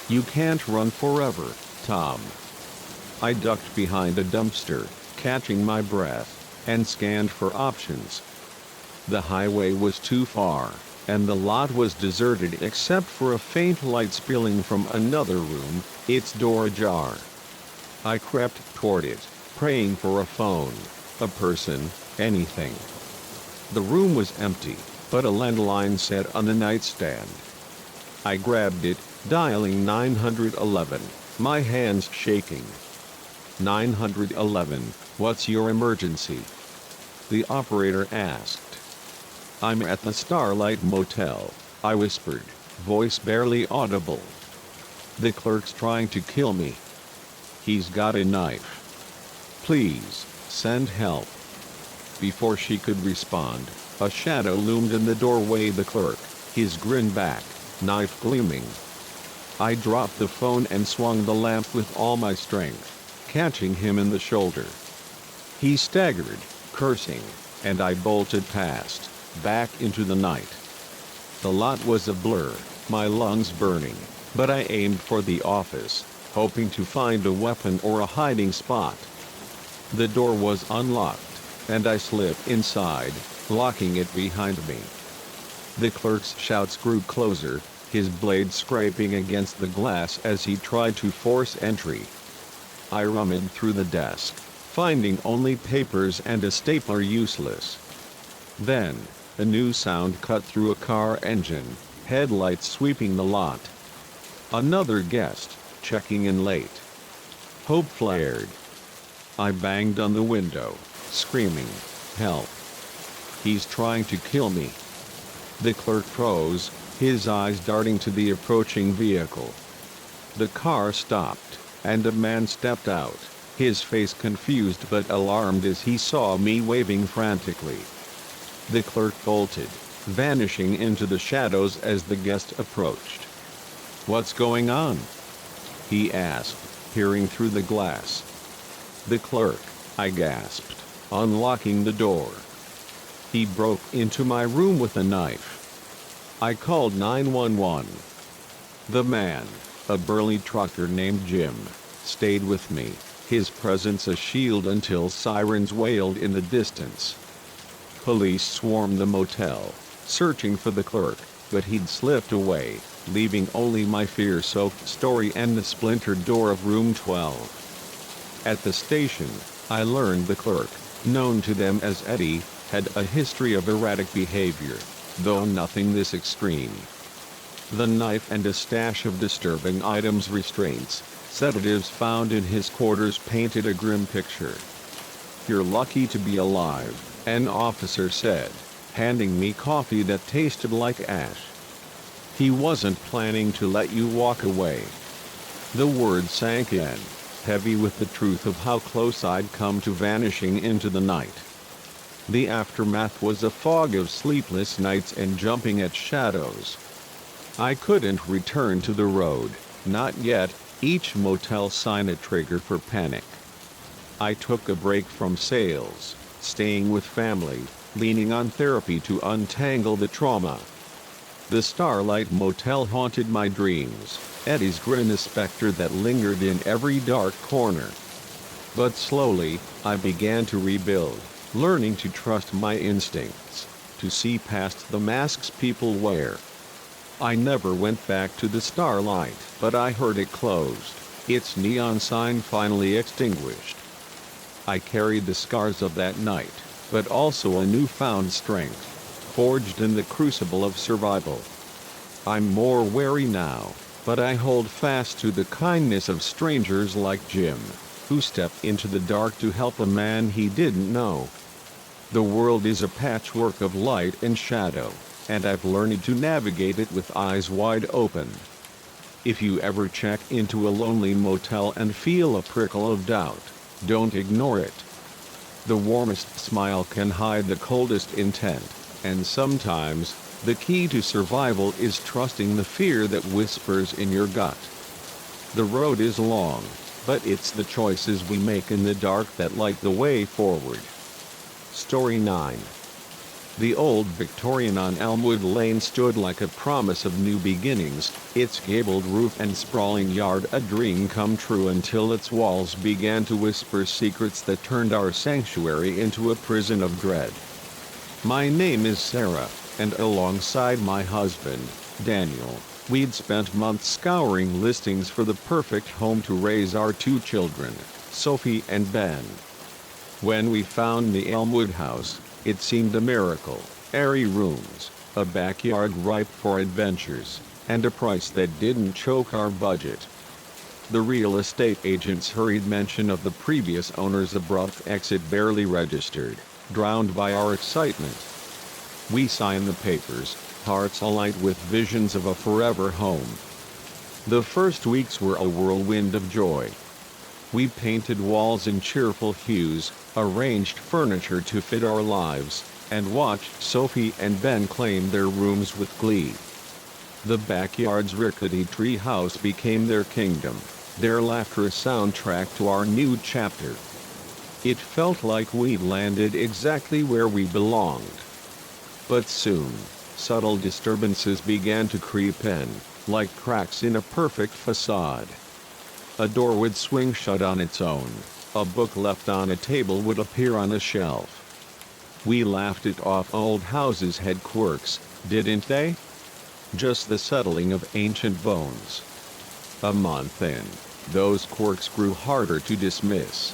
Speaker 1: "You can't run forever, Tom." I ducked behind a dumpster, catching my breath, and scanned for options. The highway was too far, and the lot was deserted except for a faint light spilling from another room, its door ajar. I crept toward it, praying for a phone, a person, anything. The room was empty, but a landline sat on the nightstand. I grabbed it, dialing 911, my hands shaking. 911, what's your emergency? The operator asked. "I'm at the Starlight Motel," I whispered, voice barely audible. "The clerk's trying to kill me. He's got a knife. Please, send help." Before she could respond, a shadow loomed in the doorway. The clerk, his grin back, knife gleaming. I dropped the phone and swung the lamp with all my strength, catching him in the shoulder. He staggered, cursing, and I bolted past, back into the night. The lot was a blur, my lungs burning, but I aimed for the office, hoping to find a weapon or a hiding spot. The door was unlocked, and I slipped inside, locking it behind me. The clerk's shouts grew closer, his blade scraping against the glass as he tried to force entry. I rummaged through the desk, finding only papers and a stapler useless. Then, a new sound cut through a car engine, headlights sweeping the lot. Another guest, checking in late. Hope flared. I banged on the window, screaming, "Help! He's trying to kill me." The clerk froze, his eyes darting to the approaching vehicle. The car stopped, and a man stepped out, his face confused but alarmed as he saw me waving frantically. The clerk bolted, vanishing into the shadows as the guest approached. "What's going on?" he asked, peering through the glass. "The clerk," I gasped, unlocking the door. "He broke into my room with a knife." I called 911. The man, a burly trucker named Jim, stayed with me, his presence a shield until sirens wailed in the distance. Police swarmed the motel, searching for the clerk, but he'd slipped away, leaving only my fear-soaked story and the splintered door of room 12. At the station, I learned the clerk, known to them as Eddie, had a history of erratic behavior, though nothing this extreme. The knife and a stash of disturbing items, restraints, sedatives found in his quarters painted a grim picture. "You're lucky to be alive," an officer said, handing me coffee that tasted like ash. "He wasn't planning to let you walk away." The words sank in, heavy with the truth of how close I'd come to vanishing into the night. The aftermath was a fog of sleepless nights and jumping at shadows. I couldn't return to the road, not yet, each motel sign a trigger for panic. I took a break from sales, staying with family, leaning on therapy to untangle the trauma. The Starlight Motel haunted my dreams, Eddie's grin a specter that lingered in every dark corner. But slowly, I began to rebuild, learning to trust my instincts, to see past the masks people wear. I never went back to the Starlight, but I heard it closed, its neon sign finally extinguished. I carried the scars of that night, but also a newfound strength, forged in the crucible of survival. I'm more wary now, but I hold fast to the kindness of strangers like Jim, who stepped into the dark to help a man he didn't know. The world is a patchwork of light and shadow, and I've learned to navigate it with eyes wide open. If you ever check into a lonely motel and feel a prickle of doubt, don't ignore it. The warmest smile can hide the coldest intent, and sometimes, the key to survival is trusting the fear that whispers in your gut. The road is long, but it's the choices we make in the dark that light the way forward. Story 9. The old Victorian on Elmwood Lane stood like a promise of new beginnings, its gabled roof and sprawling yard a dream come true until its walls began to whisper secrets that turned our sanctuary into a prison of dread. My name is Sarah, and alongside my husband, Daniel, we'd spent months scouring listings for the perfect home to raise our two children, Sophie and Ben. When we found the Elmwood house, it seemed a miracle: airy rooms, a backyard ripe for adventures, and a price that didn't choke our budget. The real estate agent's hurried mention of the previous owner's abrupt exit barely registered, drowned by our excitement. We signed the papers, hearts alight with visions of a forever home. The first weeks were a whirlwind of joy. We painted walls in cheerful hues, arranged furniture to fit our lives, and watched Sophie and Ben claim their rooms with glee. The backyard's rickety tree house became their kingdom, their laughter a soundtrack to our new chapter. It felt like we'd landed exactly where we belonged. But soon, subtle disturbances began to creep in, like cracks in a perfect facade. A door would swing shut on its own, a book left on a table would appear on a shelf. We laughed it off. Old houses had quirks, didn't they? Just the settling of ancient bones. A month in, those quirks grew harder to dismiss.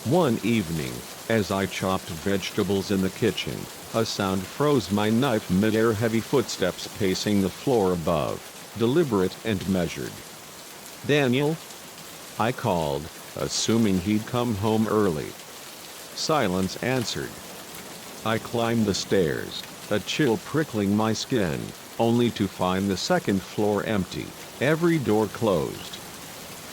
Speaker 1: One evening, as I chopped vegetables in the kitchen, a sound froze my knife mid-air. Heavy footsteps pacing the floor above, deliberate and measured. "Daniel?" I called, assuming he'd come home early. Silence answered. I climbed the stairs, a chill prickling my skin, only to find the second floor empty, every door closed.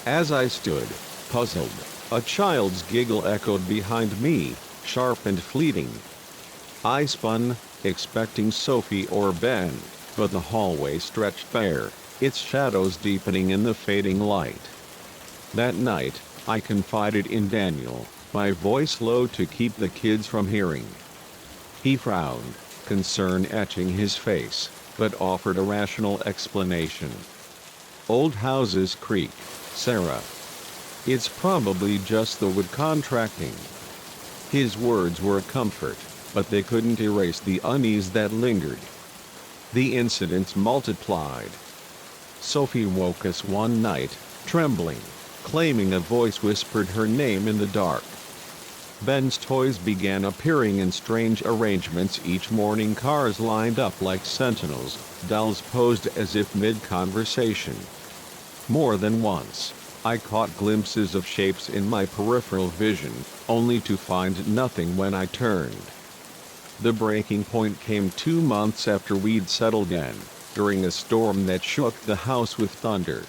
Speaker 1: As I stood, puzzled, a child's giggle echoed behind me, sharp and fleeting. I spun, expecting Sophie or Ben, but the hallway stretched bare, its shadows deepening in the fading light. That night, I confided in Daniel, my voice low to keep the kids from hearing. He frowned, concern etching his face, but offered a rational explanation. "Old houses creak, Sarah. It's probably just the wood contracting." His words were a comfort, but they couldn't erase the unease that lingered. The incidents multiplied. Sophie woke us one night, trembling, claiming a voice whispered her name in the dark. Ben's toys began appearing in strange arrangements each morning. Cars lined up like sentinels, dolls posed as if mid-conversation. More than once, I caught glimpses of shapes in my peripheral vision, only to find nothing when I turned. The breaking point came 2 months after we'd settled in, during a storm that shook the house with thunder.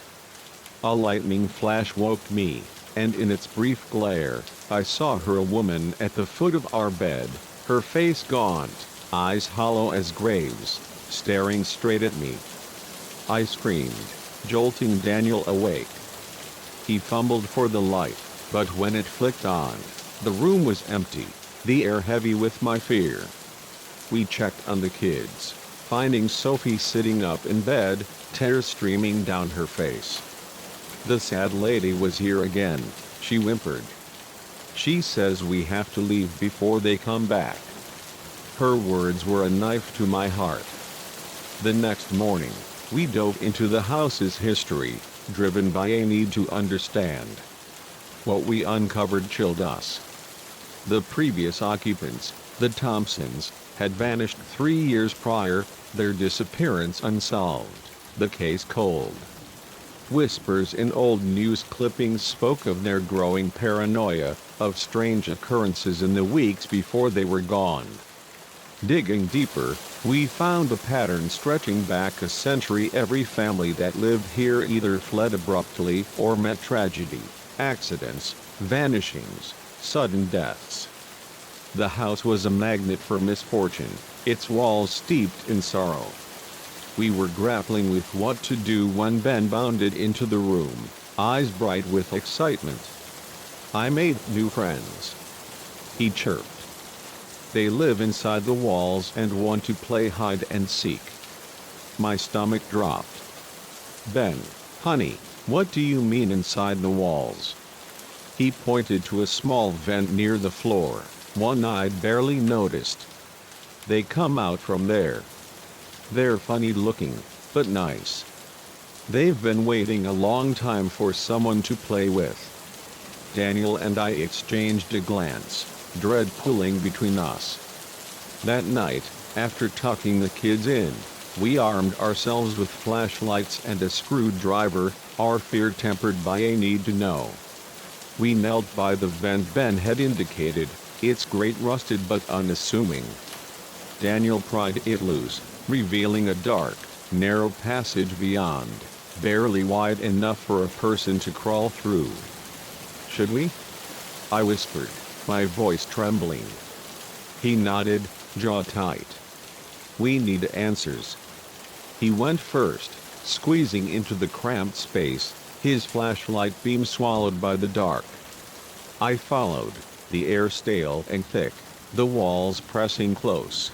Speaker 1: A lightning flash woke me, and in its brief glare, I saw her, a woman at the foot of our bed, her face gaunt, eyes hollow as graves, staring straight at me. I screamed, jolting Daniel awake. He fumbled for the light, but when it flicked on, the room was empty, the air heavy with my fear. We checked on the kids, finding Sophie sitting up in bed, tears streaming down her face. "The sad lady was here again," she whimpered. "She says we have to leave before they come back." Her words were a knife to my heart. The next morning, we dove into the house's history, driven by a need to understand. What we uncovered chilled us. The previous occupants, the Thompsons, had vanished 3 years prior, their disappearance unsolved, the case cold. Whispers in old news clippings spoke of their growing paranoia, of strange occurrences in the weeks before they were gone. Digging deeper, we found a pattern stretching back a century. Every family that lived here either fled abruptly or met tragedy, accidents, vanishings, sudden deaths. The house was a magnet for misfortune, its walls steeped in sorrow. We were grappling with what to do when Ben bounded into the room, eyes bright with excitement. "I made new friends," he chirped. "They live inside the walls and want to play hide and seek." My stomach dropped. "Ben, honey, what do you mean inside the walls?" He pointed to a small vent near the floor, one I'd barely noticed. "They come out from there. They're funny looking, but nice. They've been waiting a long time for someone to play with." Daniel and I exchanged a glance, dread pulling between us. That night, after tucking the kids in, we armed ourselves with flashlights and a screwdriver, our fear tempered by a need to know. We knelt by the vent Ben had indicated, its grate rusted but unassuming. Daniel pried it loose, revealing a dark, narrow passage beyond, barely wide enough for a person to crawl through. "Should we?" I whispered, my voice trembling. He nodded, jaw tight. "We need answers." He went first, squeezing into the cramped space, his flashlight beam swallowed by the dark. I followed, the air stale and thick, the walls pressing close.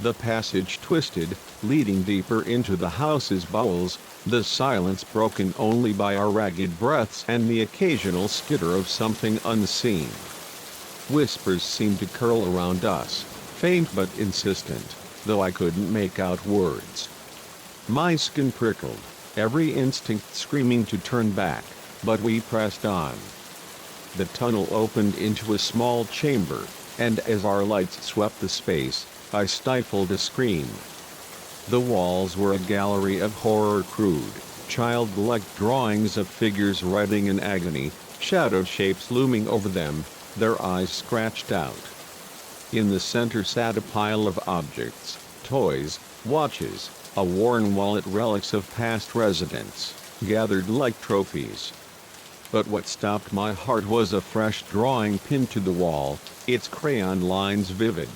Speaker 1: The passage twisted, leading deeper into the house's bowels, the silence broken only by our ragged breaths and the occasional skitter of something unseen. Whispers seemed to curl around us, faint but insistent, though I couldn't make out words. My skin prickled, every instinct screaming to turn back, but we pressed on. The tunnel opened into a small chamber, and as our lights swept the space, I stifled a scream. The walls were a gallery of horror, crude, childlike drawings of figures writhing in agony, shadowed shapes looming over them, their eyes scratched out. In the center sat a pile of objects, toys, watches, a worn wallet, relics of past residents, gathered like trophies. But what stopped my heart was a fresh drawing pinned to the wall, its crayon lines vivid.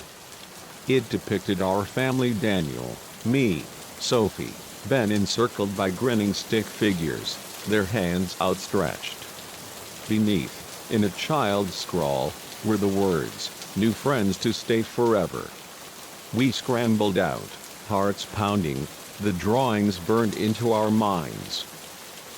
Speaker 1: It depicted our family: Daniel, me, Sophie, Ben, encircled by grinning stick figures, their hands outstretched. Beneath, in a child's scrawl, were the words, "New friends to stay forever." We scrambled out, hearts pounding, the drawings burned into our minds.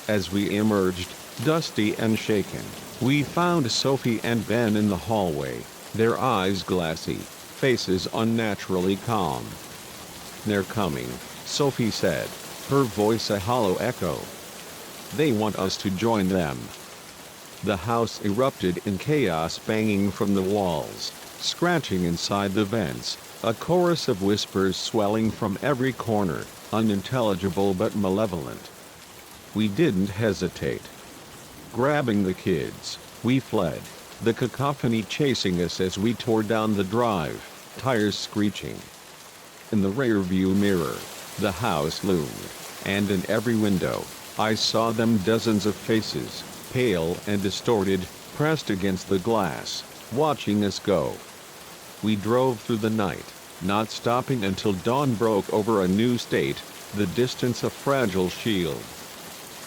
Speaker 1: As we emerged, dusty and shaken, we found Sophie and Ben in the hallway, their eyes glassy, faces unnaturally calm. "They're coming," Sophie said, her voice a hollow echo. "They want us to join them." The house erupted in chaos, banging from the walls, scratching inside the vents, a chorus of whispers swelling from every corner, unintelligible but malevolent. We didn't hesitate. Grabbing the kids, we fled, the cacophony chasing us as we tore down the drive, tires screeching. In the rearview mirror, the house loomed, and in every window, I saw them, dozens of faces, pale and distorted, pressed against the glass, watching us go. We drove through the night, not stopping until dawn broke over a new state, the distance a fragile shield.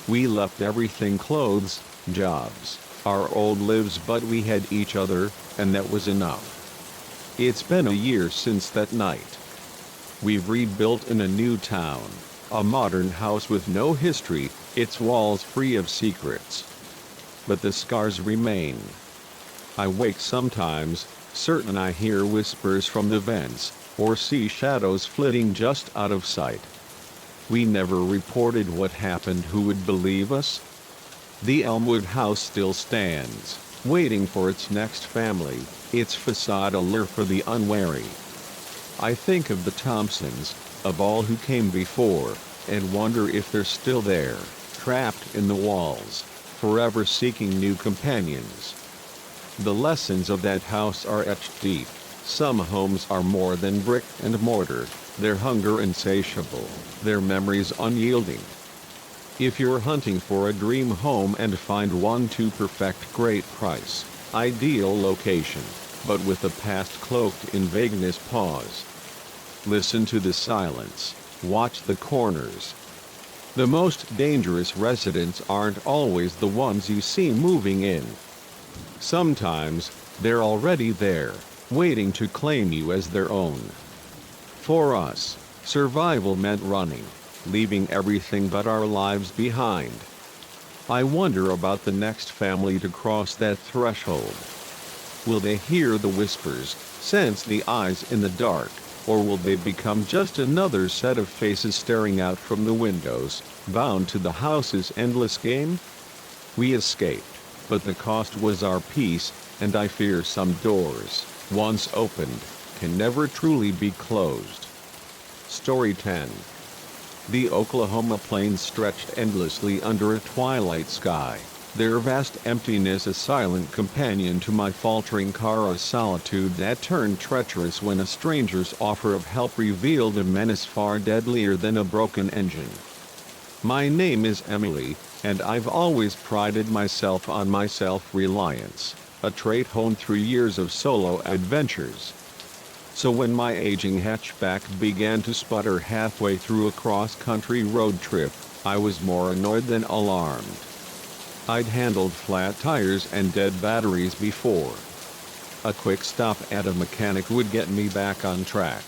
Speaker 1: We left everything: clothes, jobs, our old lives, but we had each other, and that was enough. It's been a year since that night. We've rebuilt in a new town, a modern house with no history, its walls free of secrets. But the scars remain. I wake sometimes, certain I hear whispers from the vents, or see shadows flitting just out of sight. We never reported what happened. Who would believe us? The Elmwood house still stands, waiting for its next family, its facade a lure for the unwary. I think of the Thompsons, of all who came before, and wonder if they're still there, trapped in the walls, forever seeking new companions. The lessons of that house are etched deep. Some homes are more than brick and mortar, their hunger insatiable, their memories unyielding. If you're hunting for a dream home and find one to perfect, great price, ideal location, but with the past cloaked in vagueness, pause. Listen to the silence, watch the corners. The most dangerous residents aren't always the ones you see moving in. Sometimes, they're already there, waiting to claim you as their own. For us, survival meant running, leaving everything but our lives behind. I wonder about the next family to cross that threshold. Will they hear the whispers, sense the eyes in the dark, or will they become just another set of faces staring out from the windows, bound to the house's endless game? We escaped, but the cost was our peace, and I fear some doors, once opened, can never truly be closed. Story 10. The Oklahoma plains stretched endlessly under a twilight sky, their vast emptiness a silent companion to my faltering car, a solitude that turned treacherous when a stranger's offer of help revealed a menace far deadlier than a broken engine. My name is Emily, and I've always prided myself on my self-reliance, a trait honed through years of solo adventures. So when my aging hatchback began to sputter halfway through a cross-country road trip, I was more annoyed than alarmed. I'd handled flat tires and dead batteries before. A quick stop at a mechanic would get me back on track.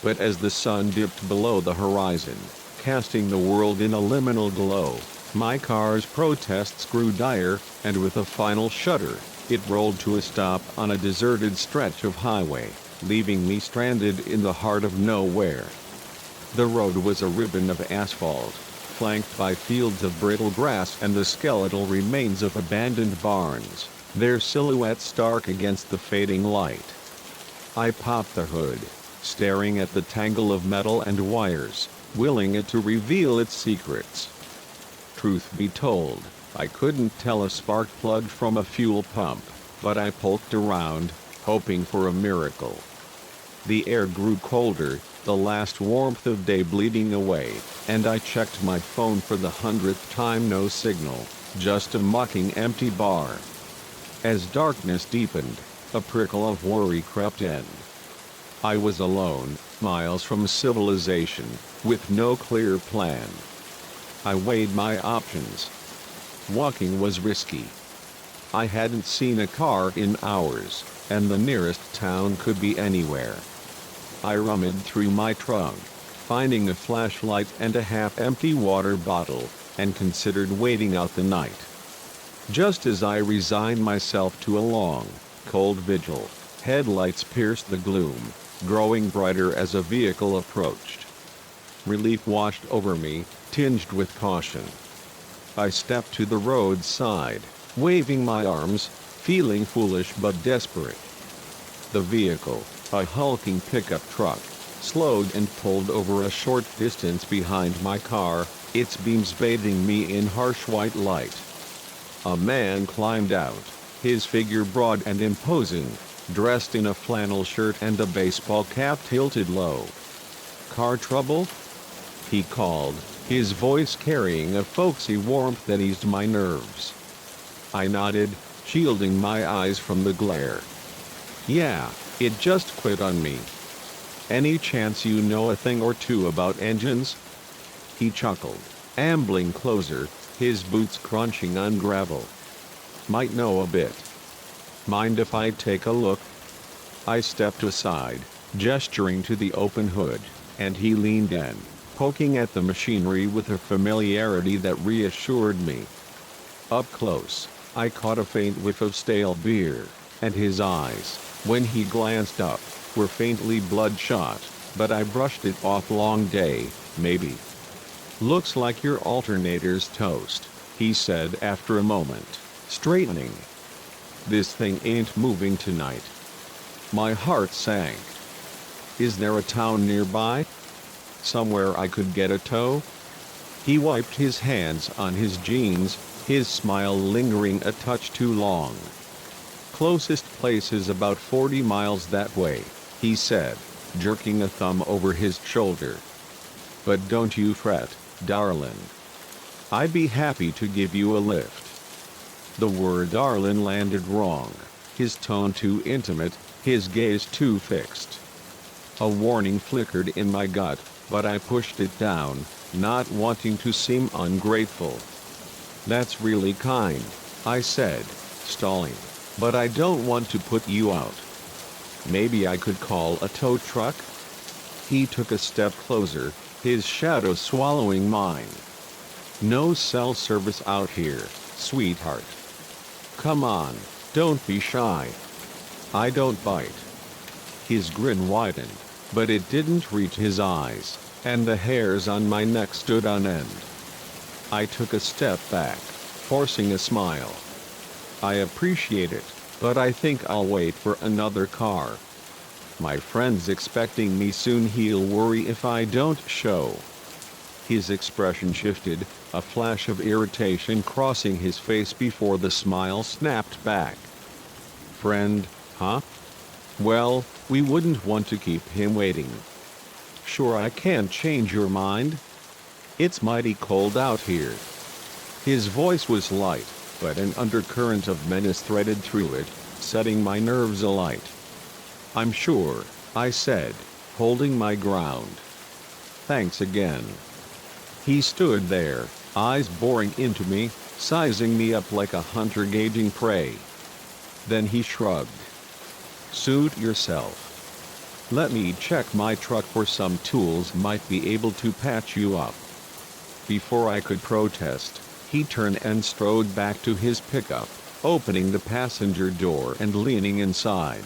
Speaker 1: But as the sun dipped below the horizon, casting the world in a liminal glow, my car's protests grew dire, and with a final shudder, it rolled to a stop on a deserted stretch of highway, leaving me stranded in the heart of nowhere. The road was a ribbon of asphalt, flanked by fields of brittle grass and the skeletal remains of abandoned barns, their silhouettes stark against the fading light. I popped the hood, staring at the tangle of metal and wires, willing it to reveal its secrets. Truth be told, I couldn't tell a spark plug from a fuel pump, but I poked around, hoping for a miracle. The air grew colder, the last warmth of day bleeding away, and I checked my phone for the 100th time. No signal, just a mucking empty bar. As darkness deepened, a prickle of worry crept in. I was alone, miles from civilization, with no clear plan. I weighed my options. Walking was risky. I hadn't seen a car in hours, and the nearest town could be anywhere. I rummaged through my trunk, finding a flashlight and a half-empty water bottle, and considered waiting out the night. Just as I resigned myself to a long, cold vigil, headlights pierced the gloom, growing brighter as a vehicle approached. Relief washed over me, tinged with caution. I stepped to the roadside, waving my arms, feeling foolish but desperate. The vehicle, a hulking pickup truck, slowed and pulled over a short distance behind my car, its beams bathing me in harsh white light. A man climbed out, his figure broad and imposing, dressed in a flannel shirt and a baseball cap tilted low. "Car trouble?" he called, his voice carrying a folksy warmth that eased my nerves. I nodded, shielding my eyes from the glare. "Yeah, it just quit on me. Any chance you know a thing or two about engines?" He chuckled, ambling closer, his boots crunching on gravel. "Might know a bit. Mind if I take a look?" I stepped aside, gesturing to the open hood, and he leaned in, poking at the machinery with a familiarity that reassured me. Up close, I caught a faint whiff of stale beer, and his eyes, when he glanced up, were faintly bloodshot, but I brushed it off. "Long day, maybe." "Looks like your alternator's toast," he said after a moment, straightening. "This thing ain't moving tonight." My heart sank. "Is there a town nearby? Somewhere I could get a tow?" He wiped his hands on his jeans, his smile lingering a touch too long. "Closest place is about 40 miles that way," he said, jerking a thumb over his shoulder. "But don't you fret, darlin'. I'd be happy to give you a lift." The word darlin' landed wrong, his tone too intimate, his gaze too fixed. A warning flickered in my gut, but I pushed it down, not wanting to seem ungrateful. "That's really kind," I said, stalling, "but I don't want to put you out. Maybe I could call a tow truck?" He took a step closer, his shadow swallowing mine. "No cell service out here, sweetheart. Come on, don't be shy. I don't bite." His grin widened, but it didn't reach his eyes, and the hairs on my neck stood on end. I took a step back, forcing a smile. "I appreciate it, but I think I'll wait for another car. My friend's expecting me soon. He'll worry if I don't show." His expression shifted, a flash of irritation crossing his face before the smile snapped back. "Friend, huh? Well, we wouldn't want to keep him waiting. Sure I can't change your mind? It's mighty cold out here." His voice was light, but an undercurrent of menace threaded through it, setting my nerves alight. "I'm sure," I said, holding my ground. "Thanks again." He stood there, eyes boring into me, sizing me up like a hunter gauging prey. Then he shrugged. "Suit yourself. Let me check my truck for some tools. Might be able to patch you up." Before I could protest, he turned and strode back to his pickup, opening the passenger door and leaning inside.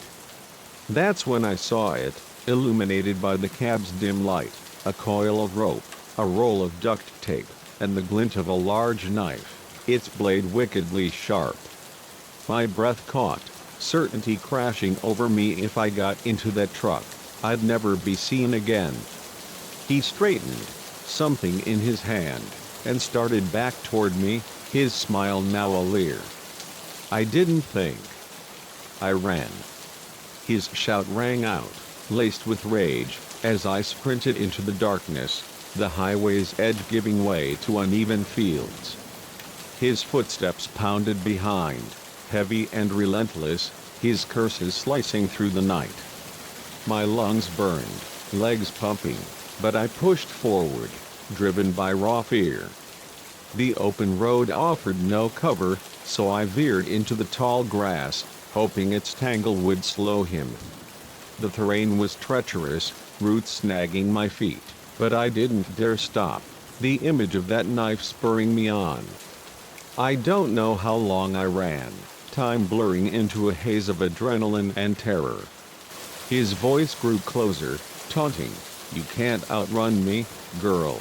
Speaker 1: That's when I saw it, illuminated by the cab's dim light, a coil of rope, a roll of duct tape, and the glint of a large knife, its blade wickedly sharp. My breath caught, certainty crashing over me. If I got into that truck, I'd never be seen again. He straightened, something in his hand, and started back toward me, his smile now a leer. I didn't think. I ran. His shout rang out, laced with rage, as I sprinted into the darkness, the highway's edge giving way to uneven fields. His footsteps pounded behind, heavy and relentless, his curses slicing through the night. My lungs burned, legs pumping, but I pushed forward, driven by raw fear. The open road offered no cover, so I veered into the tall grass, hoping its tangle would slow him. The terrain was treacherous, roots snagging my feet, but I didn't dare stop, the image of that knife spurring me on. I don't know how long I ran, time blurring into a haze of adrenaline and terror. His voice grew closer, taunting, "You can't outrun me, girl."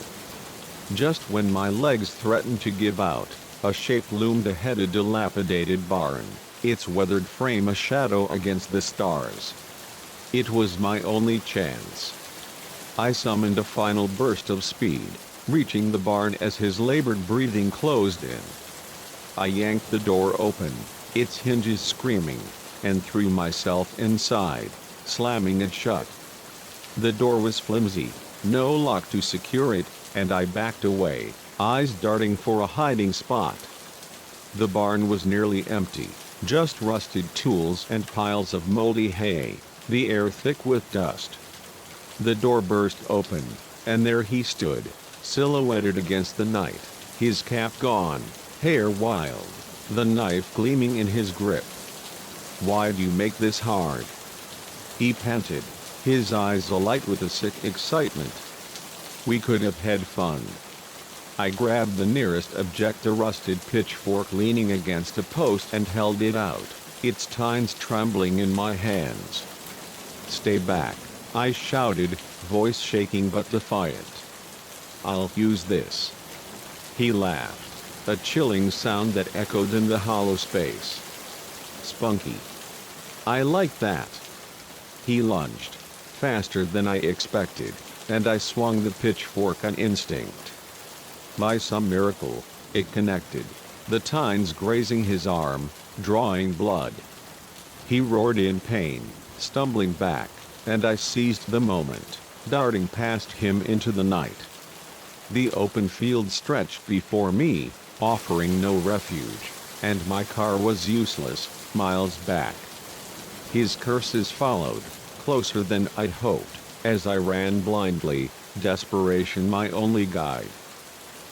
Speaker 1: Just when my legs threatened to give out, A shape loomed ahead, a dilapidated barn, its weathered frame a shadow against the stars. It was my only chance. I summoned a final burst of speed, reaching the barn as his labored breathing closed in. I yanked the door open, its hinges screaming, and threw myself inside, slamming it shut. The door was flimsy, no lock to secure it, and I backed away, eyes darting for a hiding spot. The barn was nearly empty, just rusted tools and piles of moldy hay, the air thick with dust. The door burst open, and there he stood, silhouetted against the night, his cap gone, hair wild, the knife gleaming in his grip. "Why'd you make this hard?" he panted, his eyes alight with a sick excitement. "We could have had fun." I grabbed the nearest object, a rusted pitchfork leaning against a post, and held it out, its tines trembling in my hands. "Stay back," I shouted, voice shaking but defiant. "I'll use this." He laughed, a chilling sound that echoed in the hollow space. "Spunky. I like that." He lunged, faster than I expected, and I swung the pitchfork on instinct. By some miracle, it connected, the tines grazing his arm, drawing blood. He roared in pain, stumbling back, and I seized the moment, darting past him into the night. The open field stretched before me, offering no refuge, and my car was useless, miles back. His curses followed, closer than I'd hoped, as I ran blindly, desperation my only guide.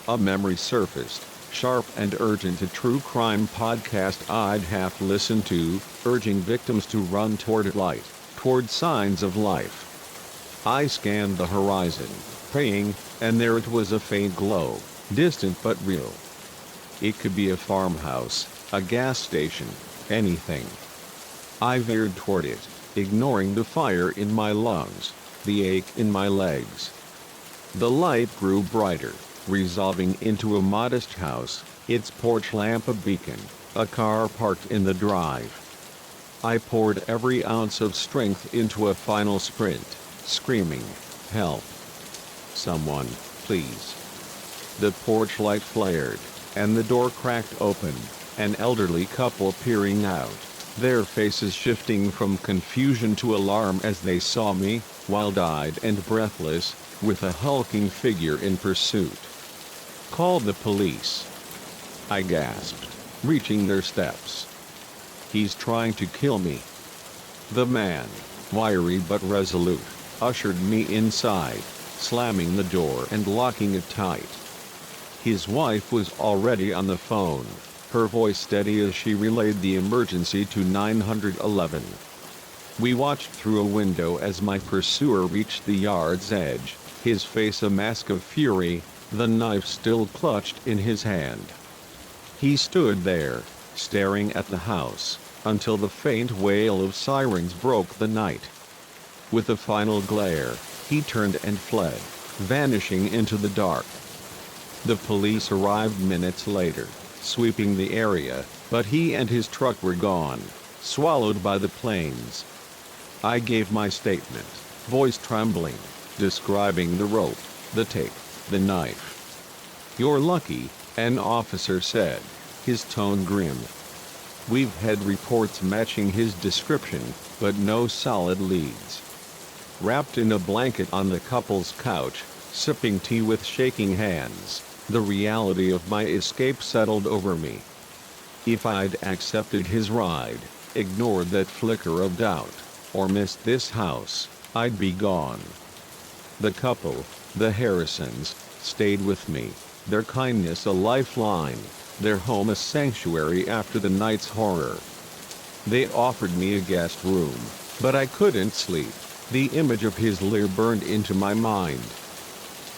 Speaker 1: A memory surfaced, sharp and urgent, a true crime podcast I'd half listened to, urging victims to run toward light, toward signs of life. I scanned the horizon, praying, and there it was, a faint glow, distant but real. It could be a farmhouse, a gas station, anything. I veered toward it, ignoring the fire in my lungs, the ache in my legs. The light grew brighter, resolving into a modest house, its porch lamp a beacon, a car parked in the drive. I poured every ounce of strength into a final sprint, screaming, "Help! Someone, please!" The porch light flared, and the door cracked open, an elderly couple peering out, their faces shifting from confusion to alarm as they saw me, wild-eyed and breathless, with a hulking figure in pursuit. "Call the police!" I gasped, reaching their steps. "He's trying to kill me." The man, wiry but resolute, ushered me inside, slamming the door and locking it tight. His wife was already on the phone, her voice steady as she relayed the emergency to 911. We watched through a window as my pursuer reached the yard's edge, his face a mask of fury, the knife still clutched in his hand. He stood there, staring at the house, until the faint wail of sirens broke the night. With a final glare, he turned and fled, vanishing into the dark. The police arrived minutes later, sweeping the area, but he and his truck were gone, swallowed by the plains. I gave my statement, voice trembling, describing the rope, the tape, the knife. "You're lucky," an officer said, his tone grim. "We've had reports matching his description, but no solid leads." Wrapped in a blanket on the couple's couch, sipping tea with shaking hands, the reality of my escape settled over me. If I'd accepted his ride, ignored that flicker of doubt, or missed this house, I'd be gone. The couple, the Harrisons, stayed with me, their kindness a lifeline, their home a sanctuary after the night's horror. They offered me a guest room, but I couldn't sleep. The image of his lair burned into my mind.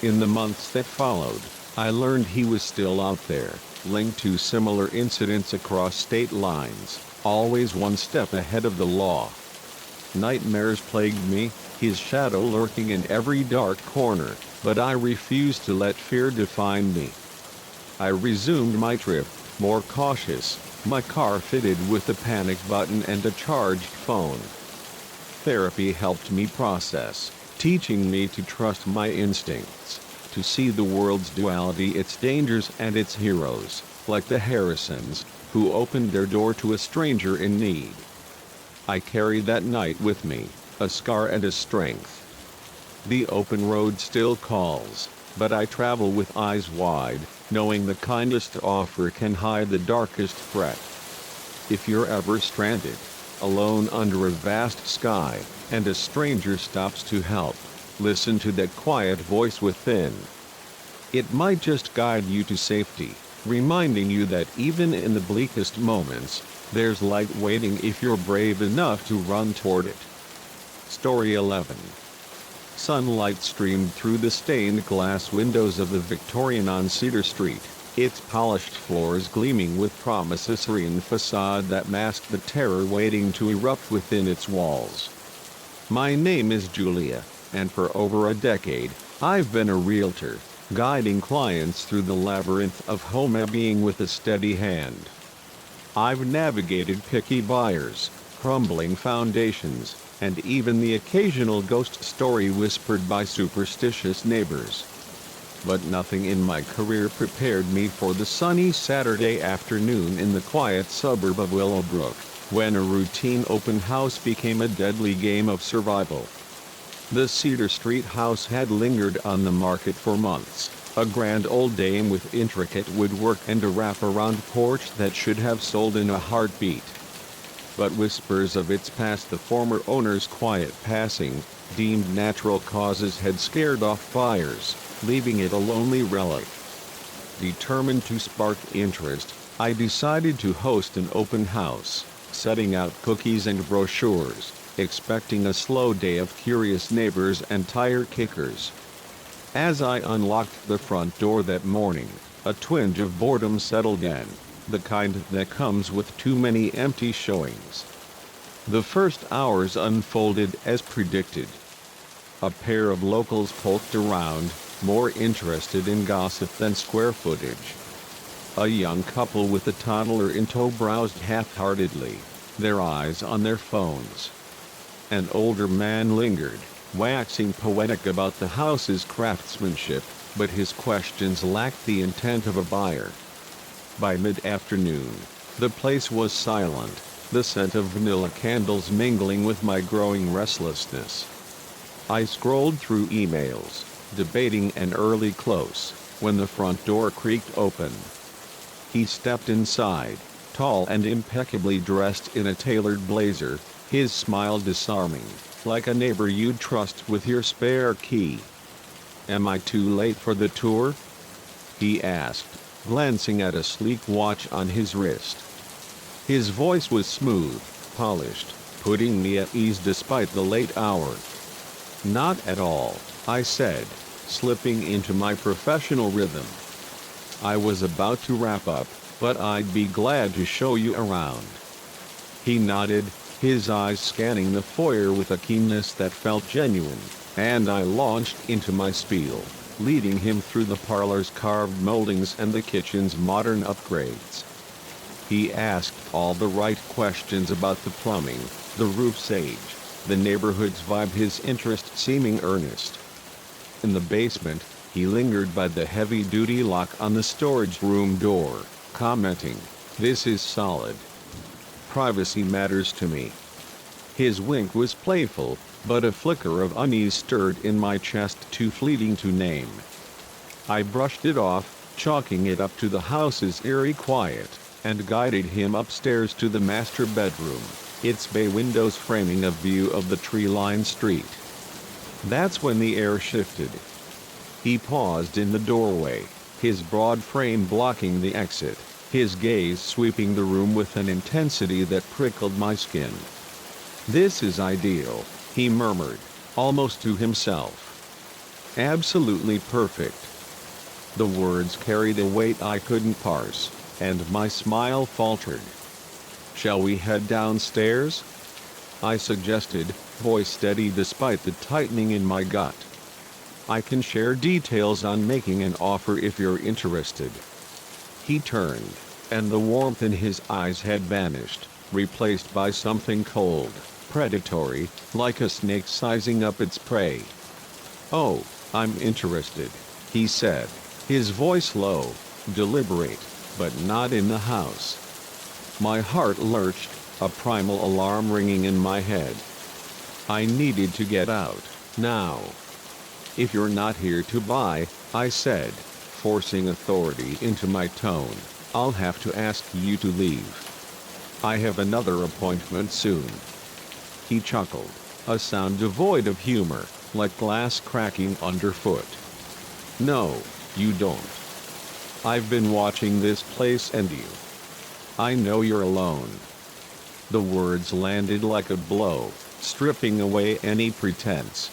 Speaker 1: In the months that followed, I learned he was still out there, linked to similar incidents across state lines, always one step ahead of the law. Nightmares plagued me, his shadow lurking in every dark corner, but I refused to let fear define me. I resumed my trip, More cautious, my car fitted with a panic button and a charged phone. Therapy helped me process, teaching me to trust my instincts, to see the world's duality, its dangers and its heroes, like the Harrisons, who opened their door to a stranger in need. I carried that night with me, a scar and a strength. The open road still calls, but I travel with eyes wide, knowing the kindest offer can hide the darkest threat. If you're ever stranded, alone under a vast sky, and a stranger stops to help, listen to that quiet voice within. It might just guide you to safety, reminding you that even in the bleakest moments, there's light waiting if you're brave enough to run toward it. Story 11. Sunlight streamed through the stained glass windows of the Victorian on Cedar Street, its polished floors gleaming with promise, a serene facade that masked the terror waiting to erupt within its walls. My name is Julia, and for over a decade, I've been a realtor, guiding clients through the labyrinth of home buying with a steady hand. I've navigated picky buyers, crumbling foundations, and even the occasional ghost story whispered by superstitious neighbors. But nothing in my career prepared me for the sunny Saturday afternoon in the quiet suburb of Willowbrook, when a routine open house became a deadly game of survival. The Cedar Street house had lingered on the market for months, a grand old dame with intricate woodwork and a wrap-around porch that should have sold in a heartbeat. But whispers of its past, the former owner's quiet passing, deemed natural causes, had scared off buyers, leaving it a lonely relic. Determined to spark interest, I decided to host an open house, setting out cookies and brochures, expecting a slow day of curious neighbors and tire kickers. As I unlocked the front door that morning, a twinge of boredom settled in, the kind that comes with too many empty showings. The first hours unfolded as predicted. A pair of locals poked around, more interested in gossip than square footage. A young couple with a toddler in tow browsed half-heartedly, their eyes on their phones. An older man lingered, waxing poetic about the house's craftsmanship, but his questions lacked the intent of a buyer. By mid-afternoon, the place was silent, the scent of vanilla candles mingling with my growing restlessness. I scrolled through emails, debating an early close, when the front door creaked open. He stepped inside, tall and impeccably dressed in a tailored blazer, his smile disarming, like a neighbor you'd trust with your spare key. "Am I too late for the tour?" he asked, glancing at a sleek watch on his wrist. His voice was smooth, polished, putting me at ease despite the late hour. "Not at all," I said, slipping into my professional rhythm. "I was about to wrap up, but I'd be glad to show you around." He nodded, his eyes scanning the foyer with a keenness that felt genuine, and I launched into my spiel, leading him through the parlor's carved moldings and the kitchen's modern upgrades. He asked all the right questions about the plumbing, the roof's age, the neighborhood's vibe, his interest seeming earnest. In the basement, he lingered by the heavy-duty lock on the storage room door, commenting, "This is solid. Privacy matters to me." His wink was playful, but a flicker of unease stirred in my chest, too fleeting to name. I brushed it off, chalking it up to the house's eerie quiet, and guided him upstairs to the master bedroom, its bay windows framing a view of the tree-lined street. That's when the air shifted. He paused in the doorway, his broad frame blocking the exit, his gaze sweeping the room with an intensity that prickled my skin. "This is ideal," he murmured, almost to himself. "Absolutely perfect." The words carried a weight I couldn't parse, and my smile faltered. "Shall we head downstairs?" I suggested, voice steady despite the tightening in my gut. "I can share details on making an offer if you're interested." He turned, and the warmth in his eyes had vanished, replaced by something cold, predatory, like a snake sizing up its prey. "Oh, I'm interested," he said, his voice low, deliberate, but not in the house. My heart lurched, a primal alarm ringing in my head. I needed to get out, now. "If you're not here to buy," I said, forcing authority into my tone, "I'll have to ask you to leave. I have another appointment soon." He chuckled, a sound devoid of humor, like glass cracking underfoot. "No, you don't. I've been watching this place and you. I know you're alone." The words landed like a blow, stripping away any pretense.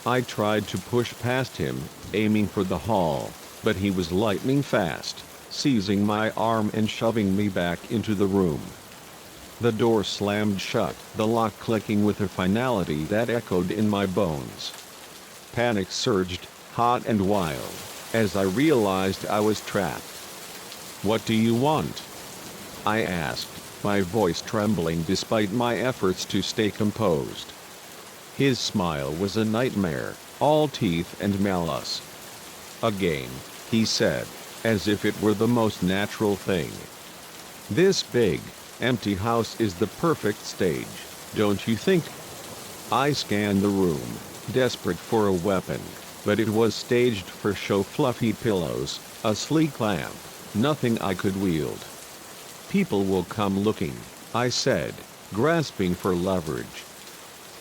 Speaker 1: I tried to push past him, aiming for the hall, but he was lightning fast, seizing my arm and shoving me back into the room. The door slammed shut, the lock clicking with a finality that echoed in my bones. Panic surged, hot and wild, as I realized I was trapped. "What do you want?" I asked, my voice trembling despite my efforts to stay composed. His smile was a nightmare, all teeth and malice. "A game," he said, as if it were the most natural thing. "This big, empty house is the perfect stage, don't you think?" I scanned the room, desperate for a weapon, but it was staged for show. Fluffy pillows, a sleek lamp, nothing I could wield. "People will come looking," I said, grasping for leverage.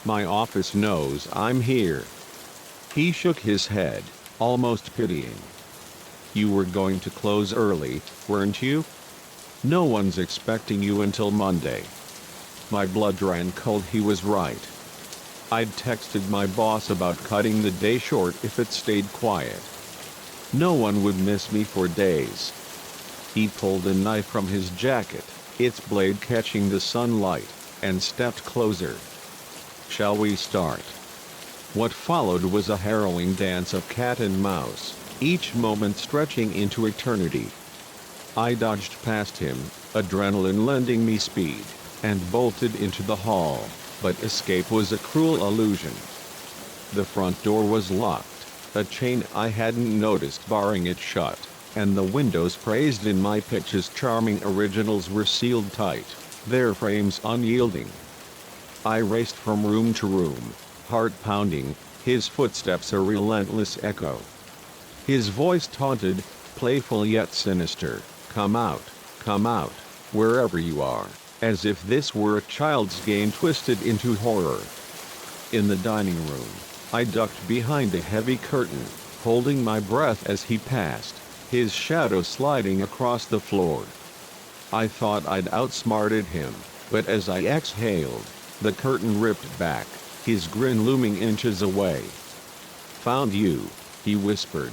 Speaker 1: "My office knows I'm here." He shook his head, almost pitying. "You were going to close early, weren't you? No one's expecting you until Monday." My blood ran cold. He was right. I'd texted my boss about cutting the day short if it stayed quiet. No one would miss me for days. He pulled a knife from his jacket, its blade catching the sunlight, and stepped closer. "Shall we start?" What followed was a harrowing dance of cat and mouse, each moment stretching into eternity. I dodged past him, adrenaline lending me speed, and bolted into the hall, but escape was a cruel illusion. The front door was locked, a chain I hadn't noticed barring it shut, and the windows praised in my picture's charming originals were sealed tight, their frames unyielding. I raced from room to room, heart pounding, his footsteps a relentless echo. His voice taunted, playful yet sinister, come out, wherever you are," as if this were a child's game twisted into horror. In the dining room, I ducked behind a heavy curtain, holding my breath as he passed, his shadow sliding across the floor. I thought I'd outsmarted him, but as I exhaled, the curtain ripped back, his grin looming inches away. "Found you," he whispered.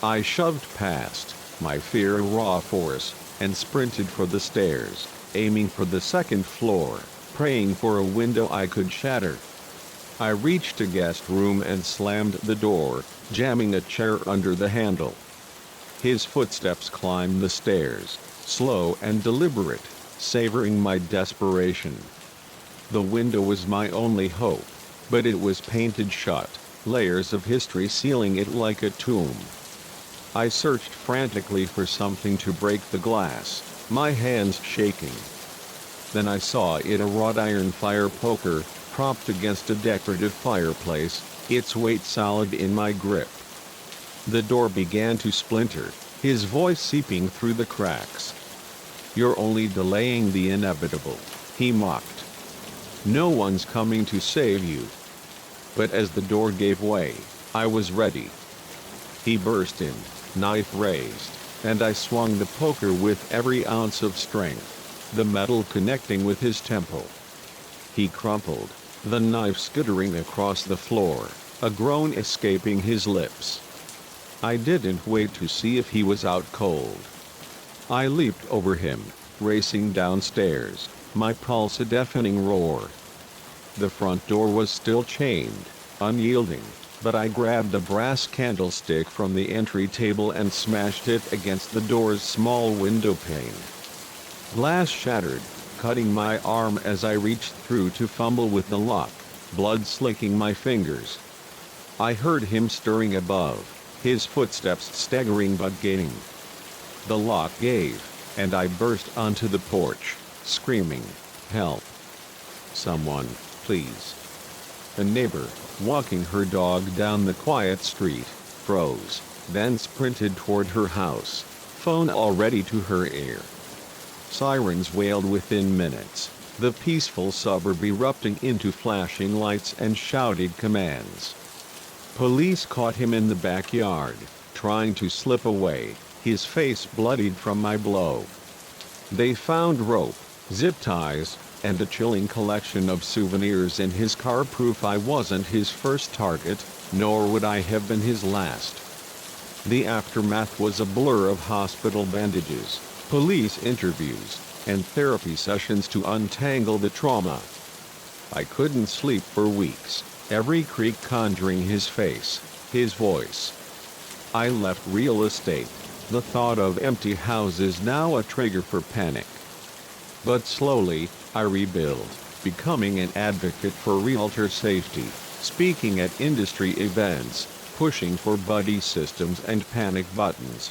Speaker 1: I shoved past, my fear a raw force, and sprinted for the stairs, aiming for the second floor, praying for a window I could shatter. I reached a guest room and slammed the door, jamming a chair under the handle. His footsteps climbed the stairs, slow and deliberate, savoring my desperation. The window was my only hope, but it was painted shut, layers of history sealing it like a tomb. I searched frantically for something to break the glass, my hands shaking. Then I saw it, a wrought iron fire poker, propped against a decorative fireplace, its weight solid in my grip. The door began to splinter, his voice seeping through the cracks. "You're only delaying the inevitable," he mocked. "No one's coming to save you." But as the door gave way, I was ready. He burst in, knife raised, and I swung the poker with every ounce of strength, the metal connecting with his temple. He crumpled, the knife skittering across the floor, a groan escaping his lips. I didn't wait to see if he was out cold. I leaped over him, racing downstairs, my pulse a deafening roar. The front door was still chained, unyielding, but I grabbed a brass candlestick from the entry table and smashed it against the door's small window pane. Glass shattered, cutting my arm as I reached through to fumble with the lock, blood slicking my fingers. I heard him stirring above, his footsteps staggering but gaining. The lock gave, and I burst onto the porch, screaming, "Help! Someone, please!" A neighbor, walking her dog down the quiet street, froze, then sprinted toward her house, phone already to her ear. Sirens wailed within minutes, the peaceful suburb erupting into flashing lights and shouted commands. Police caught him in the backyard, trying to slip away, his face bloodied from my blow. They found rope, zip ties, and a chilling collection of souvenirs in his car, proof I wasn't his first target, nor would I have been his last. The aftermath was a blur of hospital bandages, police interviews, and therapy sessions to untangle the trauma. I couldn't sleep for weeks, every creak conjuring his face, his voice. I left real estate, the thought of empty houses now a trigger for panic. But slowly, I rebuilt, becoming an advocate for realtor safety, speaking at industry events, pushing for buddy systems and panic buttons.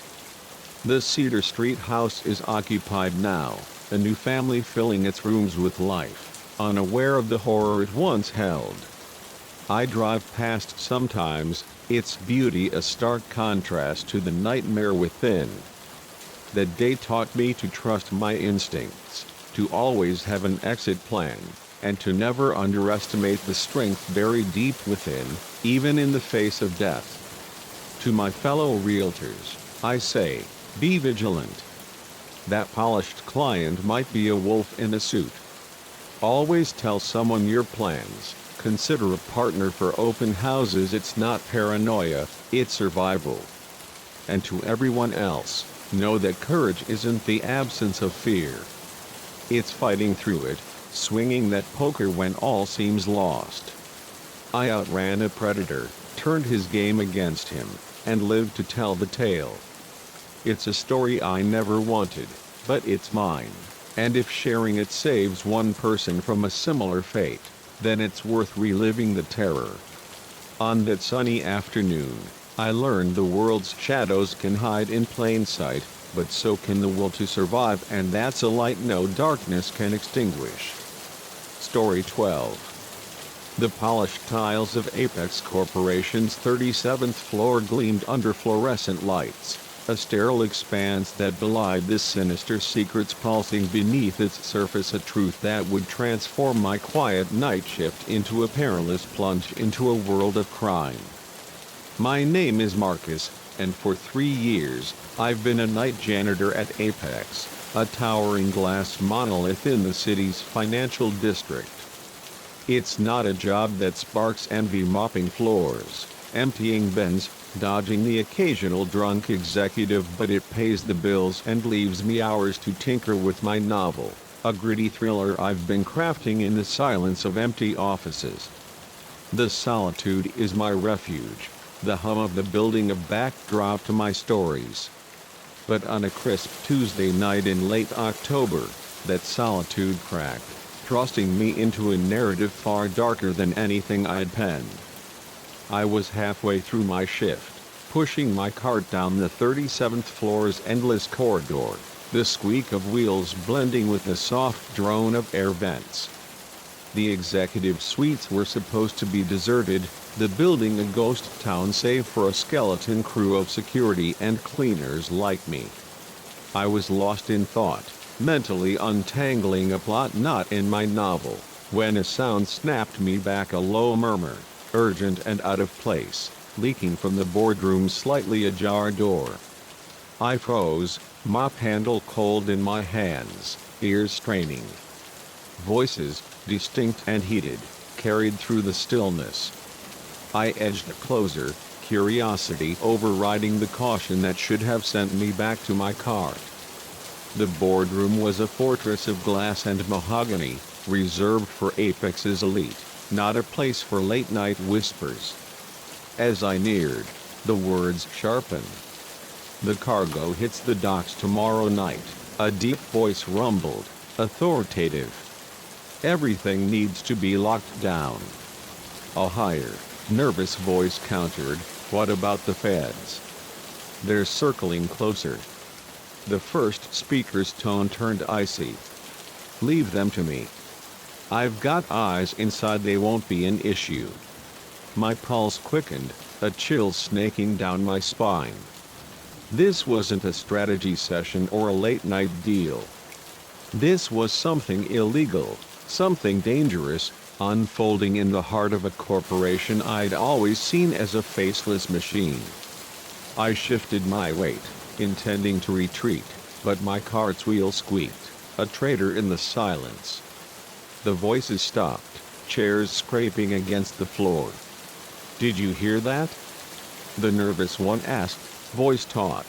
Speaker 1: The Cedar Street house is occupied now, a new family filling its rooms with life, unaware of the horror it once held. I drive past sometimes, its beauty a stark contrast to the nightmare within. That day taught me to trust my instincts, to always have an exit plan, and to never underestimate the strength buried deep within, even in the face of death. To my fellow realtors, I say, be vigilant. That polished client might be a wolf in a suit. Always tell someone your plans. Consider a partner for open houses. It's not paranoia, it's survival. And to everyone else, know that courage isn't the absence of fear. It's fighting through it, swinging that poker when all seems lost. I outran a predator, turned his game against him, and lived to tell the tale. It's a story I never wanted, but it's mine, and if sharing it saves one person from a similar fate, then it's worth reliving the terror. On that sunny afternoon, I learned the world's shadows can hide in plain sight, but so can the will to survive, and that's a light no darkness can extinguish. Story 12. The polished tiles of Apex Corporation's 37th floor gleamed under fluorescent lights, a sterile expanse that belied the sinister secrets pulsing beneath its surface, a truth that would transform my quiet night shift into a perilous plunge into a world of crime. My name is Marcus, and for 3 years, I've been a night janitor at Apex, a towering glass monolith in the city's financial district. It's not a job that sparks envy, mopping floors, emptying bins, dodging the occasional drunk executive, but it pays the bills and leaves me hours to tinker with my novel, a gritty thriller I've been crafting in the silence of empty offices. The solitude is my refuge, the hum of the building a backdrop to my stories. But on a crisp Tuesday night in late October, that solitude cracked, thrusting me into a narrative far darker than anything I'd penned. I was halfway through my shift, pushing my cart down the 37th floor's endless corridor, the squeak of wheels blending with the soft drone of air vents. The executive suites were supposed to be deserted, the building a ghost town save for a skeleton crew of security and cleaners like me. I was lost in thought, mentally untangling a plot not in my novel, when a sound snapped me back, a low murmur, urgent and out of place, leaking from the boardroom's slightly ajar door. I froze, mop handle cold in my hands, ears straining. Voices, distinct and heated, carried through the stillness. I edged closer, curiosity overriding the caution that should have sent me back to my cart. The boardroom was a fortress of glass and mahogany, reserved for Apex's elite, not a place for late-night whispers. As I neared, the words sharpened. "The cargo hits the docks tomorrow night," a deep voice rumbled, authoritative. "Everything needs to be locked down." A higher, nervous voice countered, "What about the feds? They're circling closer." The first speaker's tone turned icy. "Leave them to me. I've got eyes inside, they won't be an issue." My pulse quickened, a chill snaking down my spine. This wasn't a strategy session or a late-night deal. This was something illegal, something dangerous, unfolding in the heart of a corporation I'd always seen as a faceless machine. I shifted my weight, intending to retreat, but my cart's wheel squeaked, a traitor in the silence. The voices stopped, chairs scraping against the floor. "Did you hear that?" the nervous one asked, voice taut.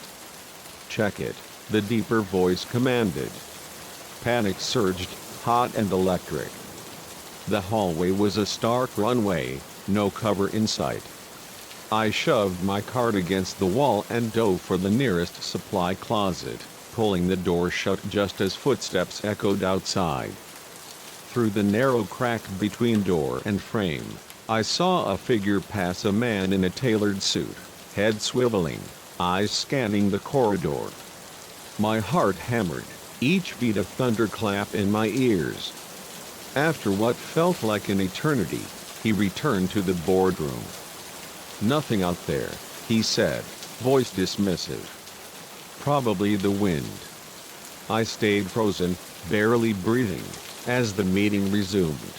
Speaker 1: "Check it," the deeper voice commanded. Panic surged, hot and electric. The hallway was a stark runway, no cover in sight. I shoved my cart against the wall and dove for the nearest supply closet, pulling the door shut just as footsteps echoed outside. Through the narrow crack between door and frame, I saw a figure pass, a man in a tailored suit, head swiveling, eyes scanning the corridor. My heart hammered, each beat a thunderclap in my ears. After what felt like an eternity, he returned to the boardroom. "Nothing out there," he said, voice dismissive. "Probably the wind." I stayed frozen, barely breathing, as the meeting resumed.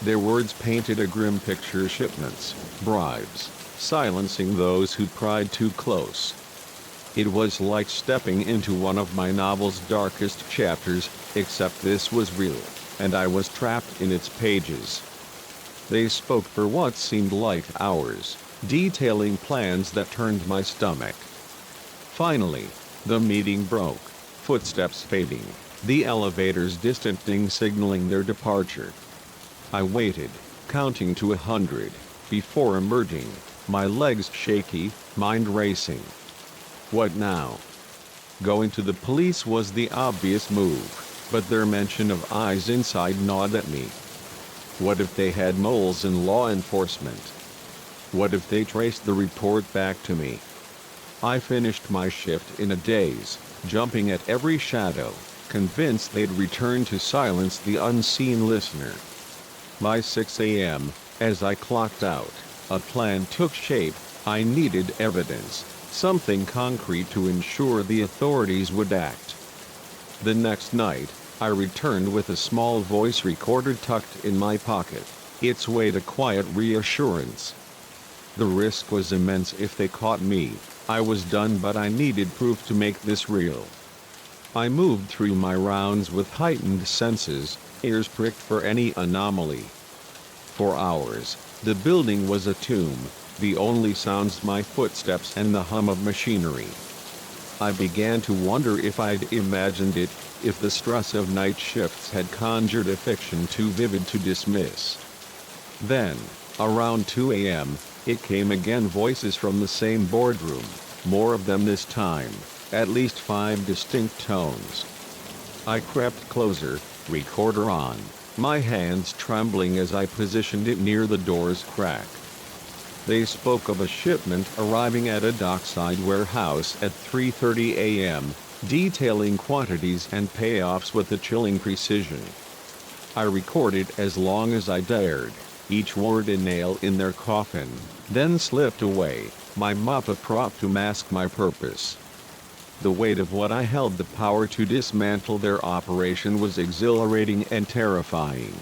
Speaker 1: Their words painted a grim picture: shipments, bribes, silencing those who pried too close. It was like stepping into one of my novel's darkest chapters, except this was real, and I was trapped in its pages. They spoke for what seemed like hours, detailing plans that turned my stomach. Finally, the meeting broke, footsteps fading, the elevators distancing, signaling their departure. I waited, counting to 100, before emerging, my legs shaky, mind racing. What now? Going to the police was the obvious move, but their mention of eyes inside gnawed at me. What if they had moles in law enforcement? What if they traced the report back to me? I finished my shift in a daze, jumping at every shadow, convinced they'd return to silence the unseen listener. By 6 a.m., as I clocked out, a plan took shape. I needed evidence, something concrete to ensure the authorities would act. The next night, I returned with a small voice recorder tucked in my pocket, its weight a quiet reassurance. The risk was immense. If they caught me, I was done, but I needed proof to make this real. I moved through my rounds with heightened senses, ears pricked for any anomaly. For hours, the building was a tomb, the only sounds my footsteps and the hum of machinery. I began to wonder if I'd imagined it, if the stress of night shifts had conjured a fiction too vivid to dismiss. Then, around 2 a.m., it came again, voices from the same boardroom, more of them this time, at least 5 distinct tones. I crept closer, recorder on, my hands trembling as I positioned it near the door's crack. They spoke of a shipment arriving at a dockside warehouse at 3:30 a.m., detailing quantities and payoffs with a chilling precision. I recorded as long as I dared, each word a nail in their coffin, then slipped away, my mop a prop to mask my purpose. The weight of what I held the power to dismantle their operation was exhilarating and terrifying.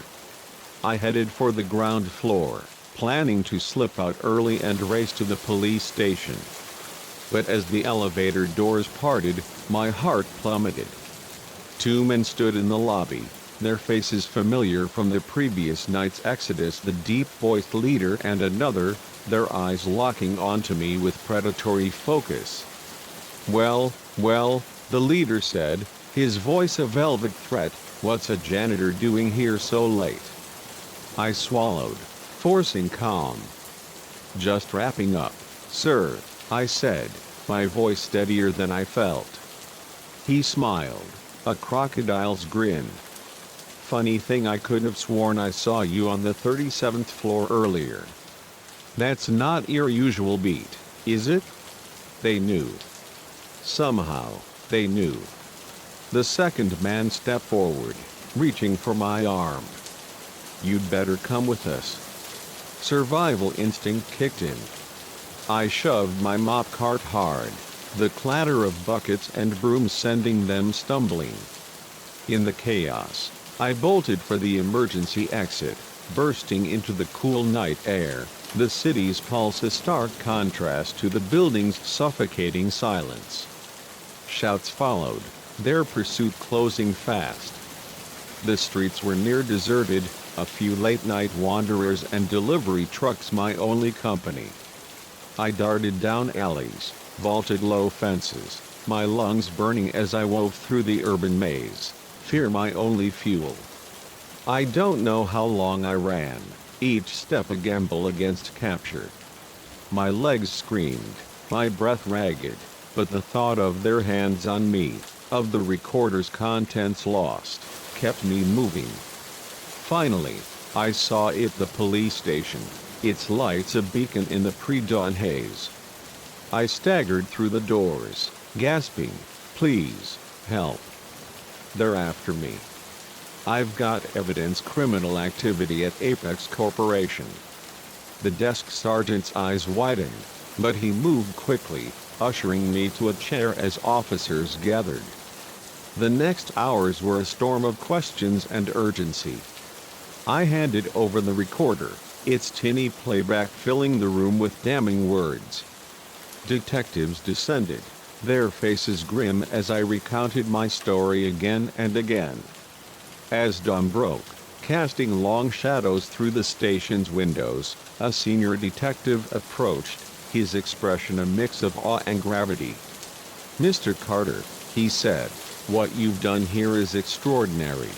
Speaker 1: I headed for the ground floor, planning to slip out early and race to the police station. But as the elevator doors parted, my heart plummeted. 2 men stood in the lobby, their faces familiar from the previous night's exodus, the deep-voiced leader and another, their eyes locking onto me with predatory focus. Well, the leader said, his voice a velvet threat, "What's a janitor doing here so late?" I swallowed, forcing calm. Just wrapping up, sir, I said, my voice steadier than I felt. He smiled, a crocodile's grin. Funny thing, I could have sworn I saw you on the 37th floor earlier. That's not your usual beat, is it? They knew. Somehow, they knew. The second man stepped forward, reaching for my arm. You'd better come with us. Survival instinct kicked in. I shoved my mop cart hard, the clatter of buckets and brooms sending them stumbling. In the chaos, I bolted for the emergency exit, bursting into the cool night air, the city's pulse a stark contrast to the building's suffocating silence. Shouts followed, their pursuit closing fast. The streets were near deserted, a few late-night wanderers and delivery trucks my only company. I darted down alleys, vaulted low fences, my lungs burning as I wove through the urban maze, fear my only fuel. I don't know how long I ran, each step a gamble against capture. My legs screamed, my breath ragged, but the thought of their hands on me, of the recorder's contents lost, kept me moving. Finally, I saw it, the police station, its lights a beacon in the pre-dawn haze. I staggered through the doors, gasping, please, help. They're after me. I've got evidence, criminal activity at Apex Corporation. The desk sergeant's eyes widened, but he moved quickly, ushering me to a chair as officers gathered. The next hours were a storm of questions and urgency. I handed over the recorder, its tinny playback filling the room with damning words. Detectives descended, their faces grim as I recounted my story again and again. As dawn broke, casting long shadows through the station's windows, a senior detective approached, his expression a mix of awe and gravity. Mr. Carter, he said, what you've done here is extraordinary.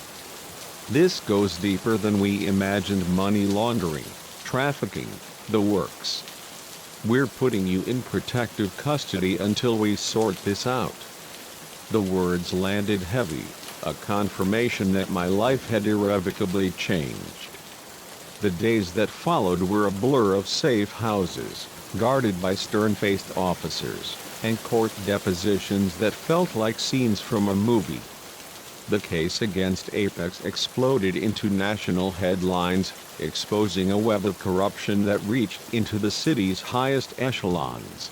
Speaker 1: This goes deeper than we imagined: money laundering, trafficking, the works. We're putting you in protective custody until we sort this out. The words landed heavy, a confirmation that my life had irrevocably changed. The days that followed were a blur of safe houses, guarded by stern-faced officers, and court depositions that felt like scenes from a movie. The case against Apex exploded into national headlines, exposing a web of corruption that reached into the city's highest echelons.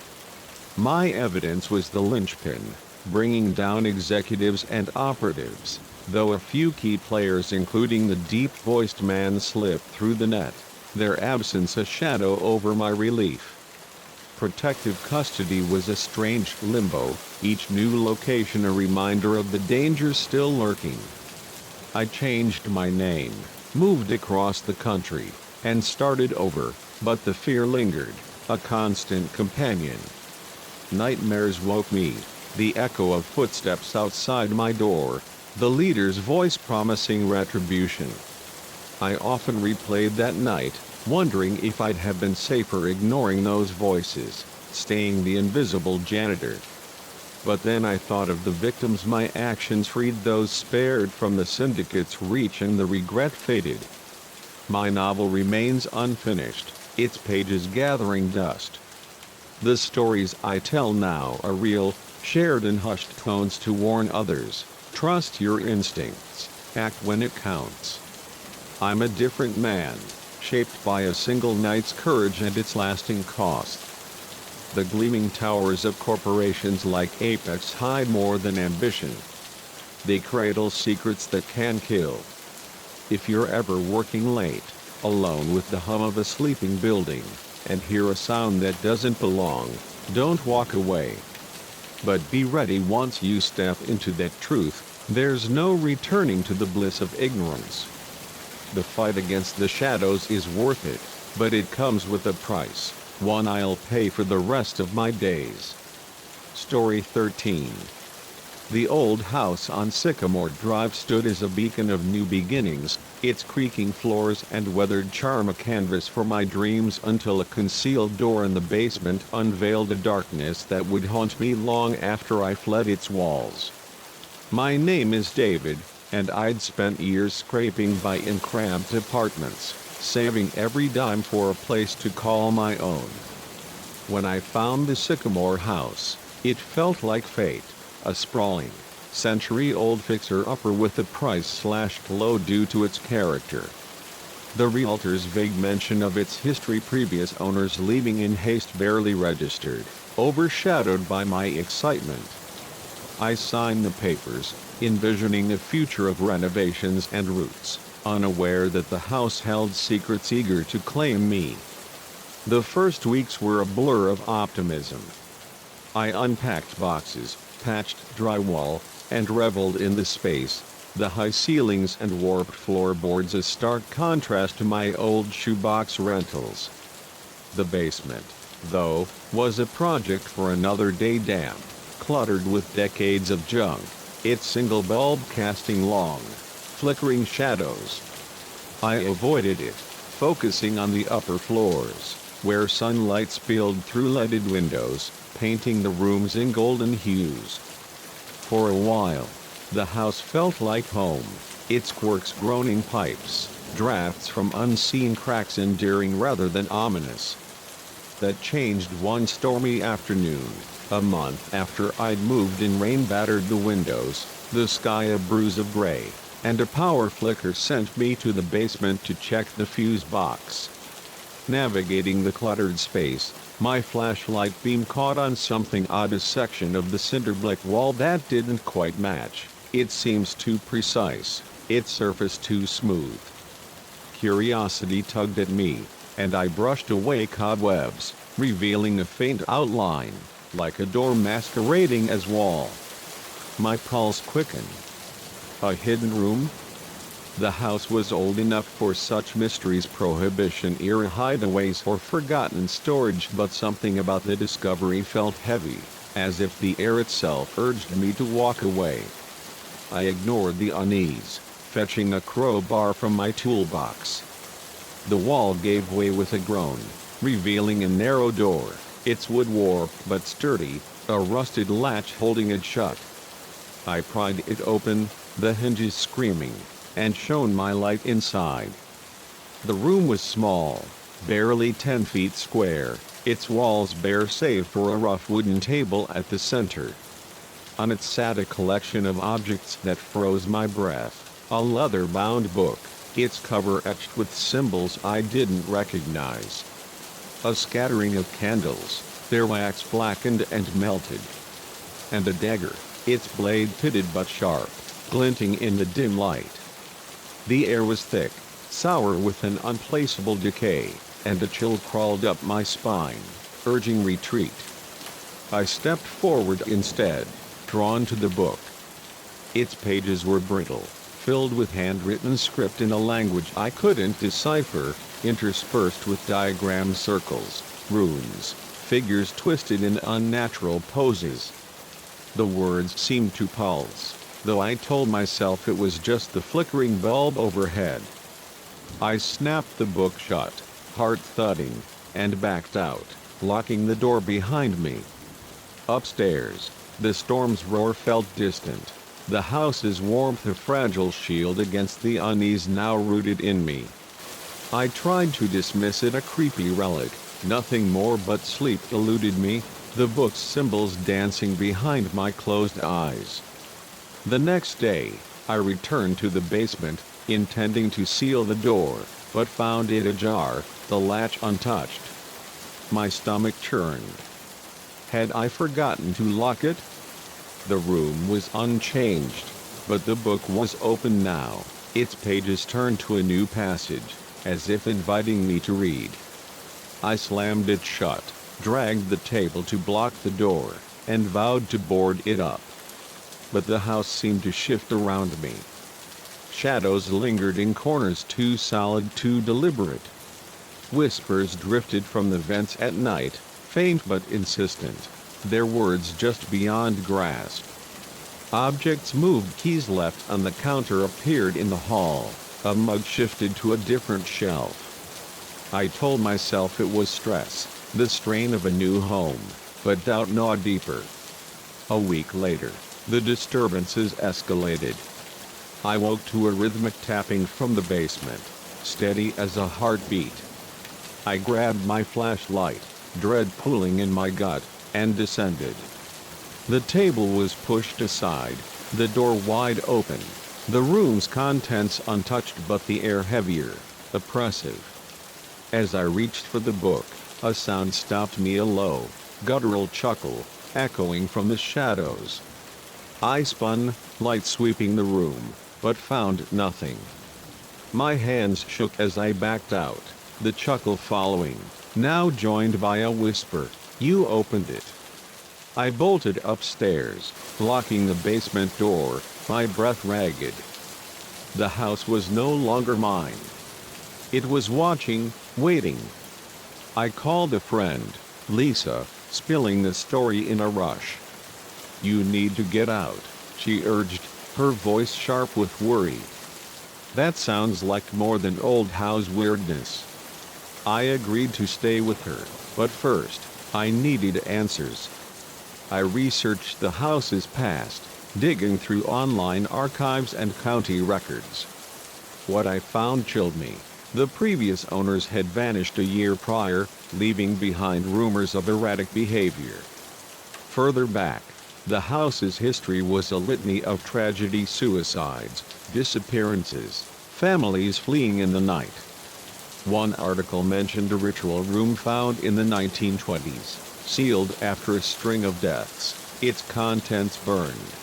Speaker 1: My evidence was the linchpin, bringing down executives and operatives, though a few key players, including the deep-voiced man, slipped through the net, their absence a shadow over my relief. Protective custody was a strange limbo, each new location a reminder of the dangers still lurking. I changed my name, moved across the country, and started over, but the fear lingered, a constant companion. Nightmares woke me, the echo of footsteps outside my door, the leader's voice promising retribution. I often replayed that night, wondering if I'd have been safer ignoring those voices, staying the invisible janitor. But then I thought of the victims my actions freed, those spared from the syndicate's reach, and the regret faded. My novel remains unfinished, its pages gathering dust. The stories I tell now are real, shared in hushed tones to warn others: trust your instincts, act when it counts. I'm a different man, shaped by a single night's courage and its lasting cost. The gleaming towers of corporations like Apex hide more than ambition. They cradle secrets that can kill. If you're ever working late, alone with the hum of a sleeping building, and hear a sound that doesn't belong, don't walk away. But be ready: once you step into that truth, there's no returning to the bliss of ignorance. The fight against the shadows is worth it, but it comes with a price, one I'll pay for the rest of my days. Story 13. The old house on Sycamore Drive stood as a beacon of new beginnings, its creaking floors and weathered charm a canvas for my dreams until a concealed door in the basement unveiled a darkness that would haunt me long after I fled its walls. My name is David, and I'd spent years scraping by in cramped apartments, saving every dime for a place to call my own. When I found the Sycamore house, it felt like fate, a sprawling, century-old fixer-upper with the price slashed low due to its character. The realtor's vague mention of its history, previous owners leaving in haste, barely registered, overshadowed by my excitement. I signed the papers, envisioning a future of renovations and roots, unaware that the house held secrets eager to claim me. The first weeks were a blur of optimism. I unpacked boxes, patched drywall, and reveled in the space, the high ceilings and warped floorboards a stark contrast to my old shoebox rentals. The basement, though, was a project for another day, damp, cluttered with decades of junk, its single bulb casting long, flickering shadows. I avoided it, focusing on the upper floors, where sunlight spilled through leaded windows, painting the rooms in golden hues. For a while, the house felt like home, its quirks groaning pipes, drafts from unseen cracks endearing rather than ominous. That changed one stormy afternoon, a month after I'd moved in. Rain battered the windows, the sky a bruise of gray, and a power flicker sent me to the basement to check the fuse box. Navigating the cluttered space, my flashlight beam caught on something odd, a section of the cinder block wall that didn't quite match. It seems too precise, its surface too smooth. Curiosity tugged at me, and I brushed away cobwebs, revealing a faint outline, like a door masquerading as wall. My pulse quickened. A hidden room? The house was old enough for such mysteries, Prohibition-era hideaways or forgotten storage, but something about the discovery felt heavy, as if the air itself urged me to walk away. I ignored the unease, fetching a crowbar from my toolbox. The wall gave way with a groan, revealing a narrow door, its wood warped but sturdy, a rusted latch holding it shut. I pried it open, the hinges screaming, and shone my light inside. The room was small, barely 10 feet square, its walls bare save for a rough wooden table at the center. On it sat a collection of objects that froze my breath, a leather-bound book, its cover etched with symbols I didn't recognize. A scattering of candles, their wax blackened and melted. And a dagger, its blade pitted but sharp, glinting in the dim light. The air was thick, sour with an unplaceable decay, and a chill crawled up my spine, urging retreat. I stepped forward instead, drawn to the book. Its pages were brittle, filled with handwritten script in a language I couldn't decipher, interspersed with diagram circles, runes, figures twisted in unnatural poses. The words seemed to pulse, though I told myself it was just the flickering bulb overhead. I snapped the book shut, heart thudding, and backed out, locking the door behind me. Upstairs, the storm's roar felt distant, the house's warmth a fragile shield against the unease now rooted in me. I tried to dismiss it, a creepy relic, nothing more but sleep eluded me, the book's symbols dancing behind my closed eyes. The next day, I returned to the basement, intending to seal the door, but found it ajar, the latch untouched. My stomach churned. Had I forgotten to lock it? The room was unchanged, but the book was open now, its pages turned to a new passage, as if inviting me to read. I slammed it shut, dragged the table to block the door, and vowed to board it up. But the house seemed to shift around me. Shadows lingered in corners, too solid, too deliberate. Whispers drifted from the vents at night, faint but insistent, their words just beyond grasp. Objects moved, keys left on the counter appeared in the hall, A mug shifted to a different shelf. I told myself it was stress, the strain of a new home, but doubt gnawed deeper. A week later, the disturbances escalated. I woke to a rhythmic tapping from the basement, steady as a heartbeat. I grabbed my flashlight, dread pulling in my gut, and descended. The table was pushed aside, the door wide open, the room's contents untouched but the air heavier, oppressive. As I reached for the book, a sound stopped me, a low, guttural chuckle, echoing from the shadows. I spun, light sweeping the room, but found nothing. My hands shook as I backed out, the chuckle following, now joined by a whisper, "You opened it." I bolted upstairs, locking the basement door, my breath ragged. The house was no longer mine. It was watching, waiting. I called a friend, Lisa, spilling the story in a rush. "You need to get out," she urged, her voice sharp with worry. "That sounds like more than old house weirdness." I agreed to stay with her, but first, I needed answers. I researched the house's past, digging through online archives and county records. What I found chilled me. The previous owners had vanished a year prior, leaving behind rumors of erratic behavior. Further back, the house's history was a litany of tragedy, suicides, disappearances, families fleeing in the night. One article mentioned a ritual room found in the 1920s, sealed after a string of deaths, its contents burned.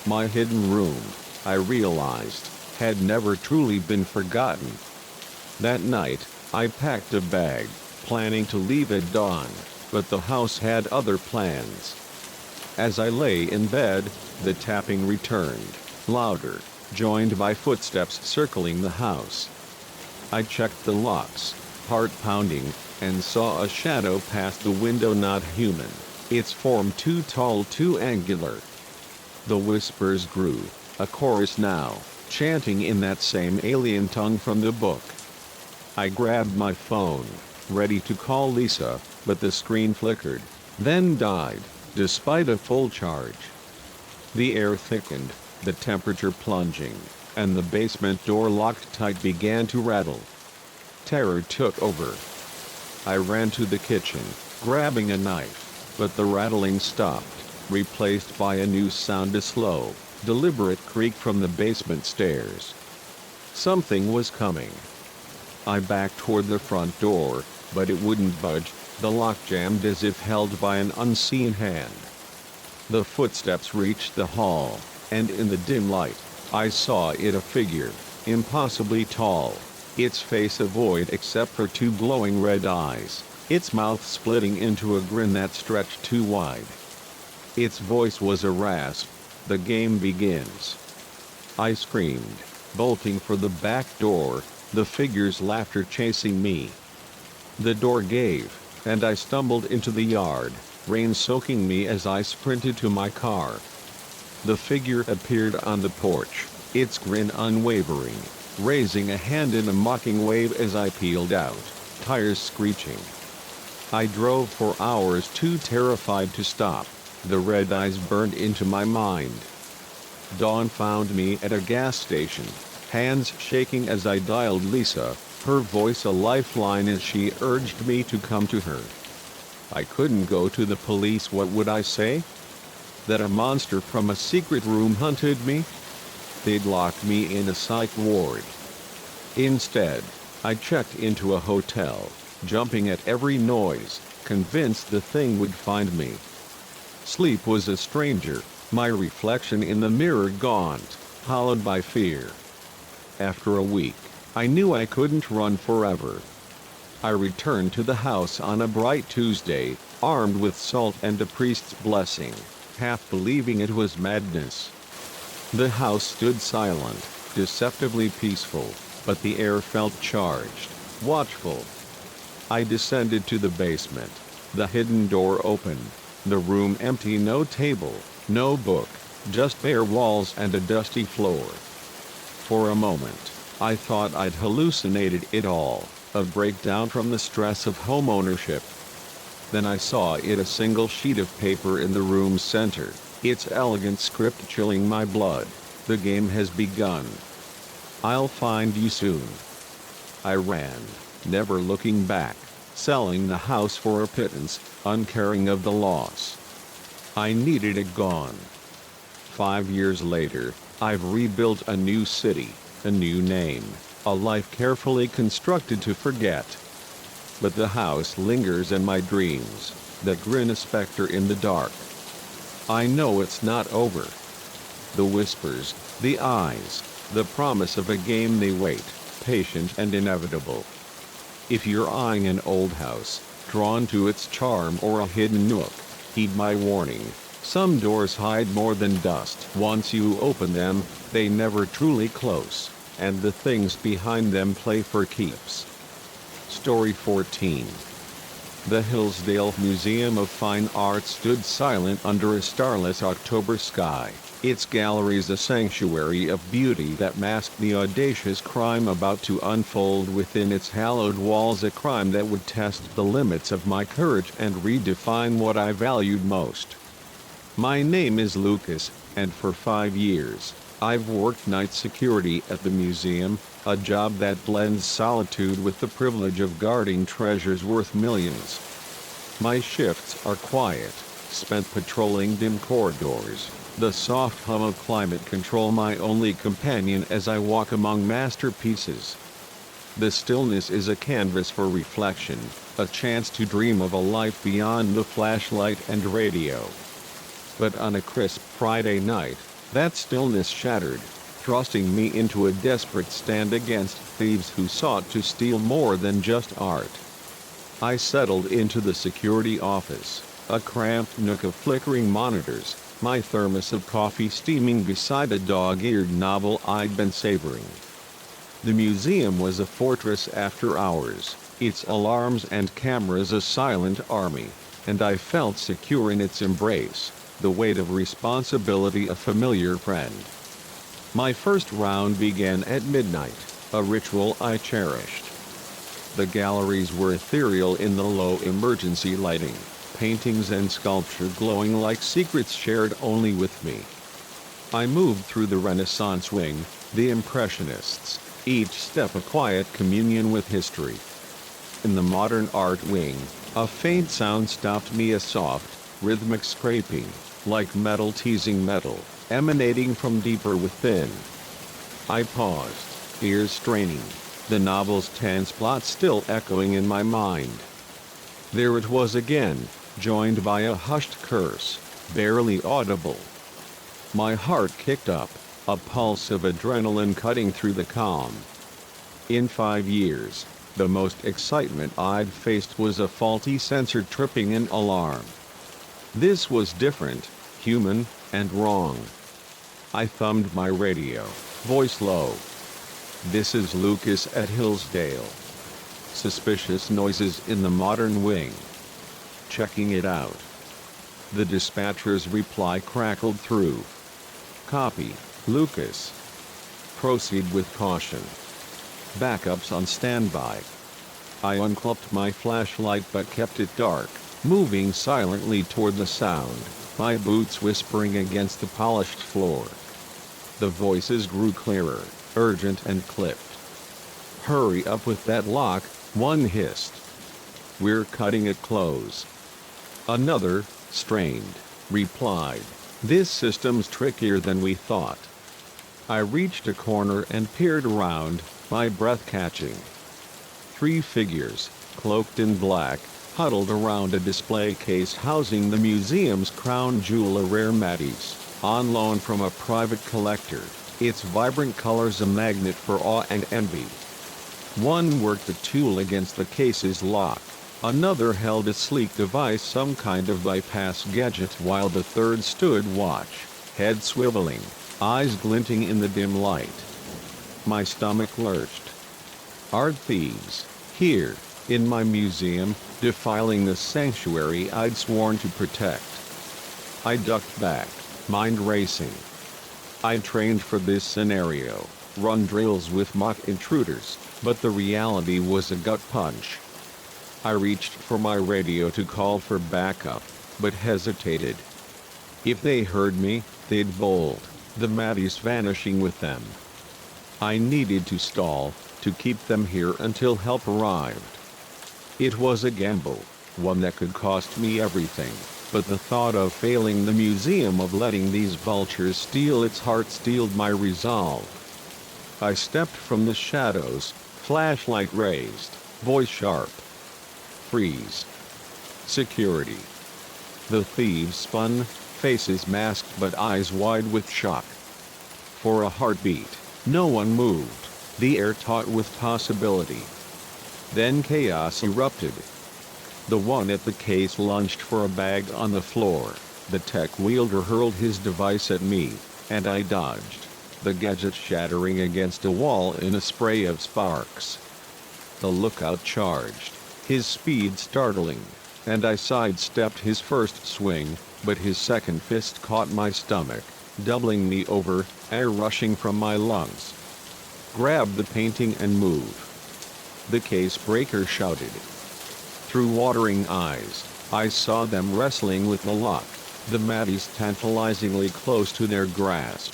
Speaker 1: My hidden room, I realized, had never truly been forgotten. That night, I packed a bag, planning to leave at dawn, but the house had other plans. As I lay in bed, the tapping returned, louder, joined by footsteps circling the house. I checked the locks, heart pounding, and saw a shadow past the window, not human, its form too tall, too angular. The whispers grew, a chorus now, chanting in that same alien tongue from the book. I grabbed my phone, ready to call Lisa, but the screen flickered, then died, despite a full charge. The air thickened, the temperature plunging, and the basement door, locked tight, began to rattle. Terror took over. I ran to the kitchen, grabbing a knife, but the rattling stopped, replaced by a new sound, a slow, deliberate creak from the basement stairs. Something was coming. I backed toward the front door, but it wouldn't budge, the lock jammed as if held by an unseen hand. The footsteps reached the hall, and in the dim light, I saw it, a figure, impossibly tall, its face a void except for two glowing red eyes, its mouth splitting into a grin that stretched too wide. Its voice was a rasp, "The game begins." I screamed, bolting for the back door, the figure's laughter chasing me. The door gave, and I stumbled into the yard, rain soaking me as I sprinted to my car. The figure appeared on the porch, its grin unwavering, raising a hand in a mocking wave as I peeled out, tires screeching. I drove for hours, too terrified to stop. The red eyes burned into my mind. Dawn found me at a gas station, hands shaking as I dialed Lisa, her voice a lifeline as she urged me to come to her. I couldn't go to the police. What would I say? That a monster from a secret room hunted me? They'd lock me in a psych ward. Instead, I checked into a hotel, jumping at every noise, convinced the thing would find me. Sleep was a stranger, my reflection in the mirror gaunt, hollowed by fear. After a week, I knew I couldn't run forever. I returned to the house on a bright Tuesday, armed with salt and a priest's blessing, half believing it was madness. The house stood silent, deceptively peaceful, but the air felt charged, watchful. I descended to the basement, the hidden door open, the room empty, no table, no book, just bare walls and a dusty floor. For a moment, I thought I'd hallucinated it all, a breakdown from the stress of homeownership. Then I saw it, a single sheet of paper in the room's center, its elegant script chilling my blood. The game has begun. I'll find you soon. I ran, never looking back, selling the house for a pittance, uncaring of the loss. I needed it gone. 5 years later, I've rebuilt a new city, a new name, a life carefully constructed to forget. But the house lingers in my dreams, that grin a specter in the dark. I know it's not over. The whispers, the eyes, the promise of a game they wait, patient and inevitable. If you're eyeing an old house, drawn to its charm or a hidden nook, heed my warning. Some doors hide more than dust. Once you open them, they never truly close, and the things behind them play for keeps. Story 14. The Hillsdale Museum of Fine Arts stood silent under a starless October sky, its galleries a sanctuary of beauty that masked the audacious crime about to unfold within its hallowed walls, a crime that would test the limits of my courage and redefine what I valued most. My name is Lucas, and for 5 years, I've worked night security at the museum, a job that blends solitude with the privilege of guarding treasures worth millions. My shifts are quiet, spent patrolling dim corridors, the soft hum of climate control my only companion as I walk among masterpieces. The stillness is a canvas for reflection, a chance to dream of a life beyond the flashlight and radio. But on a crisp Friday night, that stillness shattered, thrusting me into a desperate stand against thieves who sought to steal more than just art. I settled into the security office, a cramped nook of flickering monitors, my thermos of coffee steaming beside a dog-eared novel I'd been savoring. The museum was a fortress after hours, its alarms and cameras a silent army, and I felt secure in its embrace, the weight of responsibility a familiar friend. My first round began at midnight, a ritual I cherished. The galleries were ethereal in the low emergency lighting, paintings and sculpture glowing like secrets shared only with me. I moved through the Renaissance wing, the Impressionists, each step a quiet communion with history. In the modern art wing, a faint sound stopped me, a soft, rhythmic scraping, like metal teasing metal, emanating from deeper within. I paused, ears straining, the novel's tense plot still echoing in my mind. There it was again, joined by a hushed curse, barely audible. My heart kicked up, a pulse of adrenaline cutting through the calm. In 5 years, the most excitement I'd faced was a faulty sensor tripping an alarm. This was different, human, and wrong. I thumbed my radio, voice low. This is Lucas at Hillsdale. Suspicious noises in the modern wing. Checking it out. The dispatcher's reply crackled through. Copy, Lucas. Proceed with caution. Backups on standby. I unclipped my flashlight but kept it dark, moving silently toward the sound, my boots whispering against the polished floor. The voices grew clearer, urgent and clipped. Hurry up with that lock, one hissed. We're cutting it close. Another, strained, replied, this system's trickier than we thought. I reached a corner and peered around, my breath catching. 3 figures, cloaked in black, huddled around a display case housing the museum's crown jewel, a rare Matisse, on loan from a private collector, its vibrant colors a magnet for awe and envy. One worked the tool against the case's lock, another held a sleek device, some kind of bypass gadget, while the third stood watch, head swiveling, eyes glinting in the dim light. My stomach lurched. Art thieves, here, in my museum, defiling the sanctuary I'd sworn to protect. I ducked back, mind racing. I'd trained for this scenario, run drills with mock intruders, but the reality was a gut punch. I reached for my radio to call for backup, but hesitated. If they heard me, they'd bolt, the Maddies vanishing with them. I needed to stall, to keep them here until help arrived. It was a gamble, one that could cost me everything, but the thought of failing the museum, of letting these vultures steal its heart, steeled my resolve. I stepped from the shadows, flashlight raised, voice sharp. Freeze. Security. The thieves spun, faces masked but eyes wide with shock. For a heartbeat, no one moved, the air taut with possibility. Then chaos erupted. The one at the case lunged for a bag on the floor, the tech wielder hurled his device at me, and I dodged, the gadget shattering against a wall in a spray of sparks. The lookout charged, his speed startling, and I sidestepped his first swing, but his second fist caught my stomach, doubling me over, air rushing from my lungs. Grab the painting and move. The case breaker shouted. Through watering eyes, I saw them wrestling with the lock, the Maddies tantalizingly close to their grasp.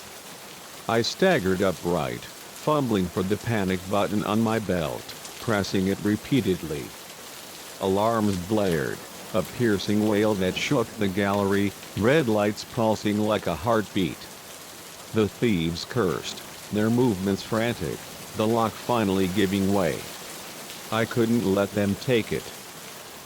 Speaker 1: I staggered upright, fumbling for the panic button on my belt, pressing it repeatedly. Alarms blared, a piercing wail that shook the gallery, red lights pulsing like a heartbeat. The thieves cursed, their movements frantic, the lock finally giving way. I couldn't let them take it.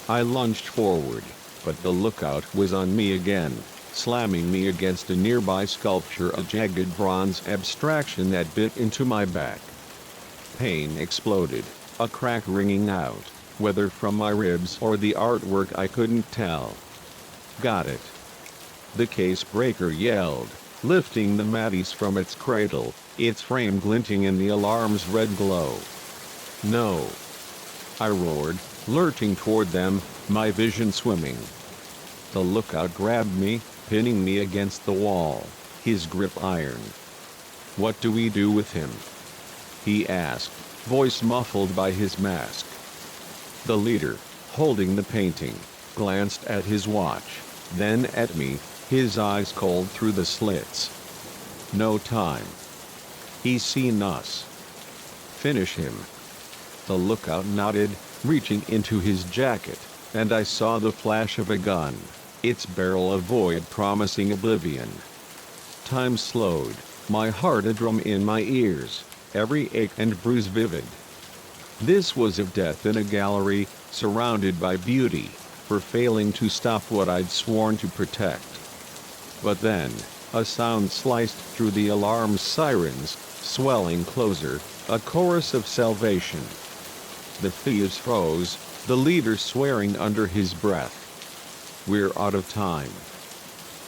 Speaker 1: I lunged forward, but the lookout was on me again, slamming me against a nearby sculpture, a jagged bronze abstraction that bit into my back. Pain exploded, a crack ringing out, whether from my ribs or the artwork I couldn't tell. Got it. The case breaker yelled, lifting the Maddies from its cradle, its frame glinting in the alarm's red glow. No. I roared, lurching toward them, my vision swimming. The lookout grabbed me, pinning me against the wall, his grip iron. What do we do with him? He asked, voice muffled by his mask. The leader, holding the painting, glanced at his watch, then at me, his eyes cold through the slits. No time. He's seen us. Finish him. The lookout nodded, reaching into his jacket, and I saw the flash of a gun, its barrel a void promising oblivion. Time slowed, my heart a drum in my ears, every ache and bruise vivid. This was of death in a gallery, surrounded by beauty, for failing to stop what I'd sworn to protect. But then, a sound sliced through the alarm's sirens, swelling closer, a chorus of salvation. The thieves froze, the leader swearing under his breath. We're out of time.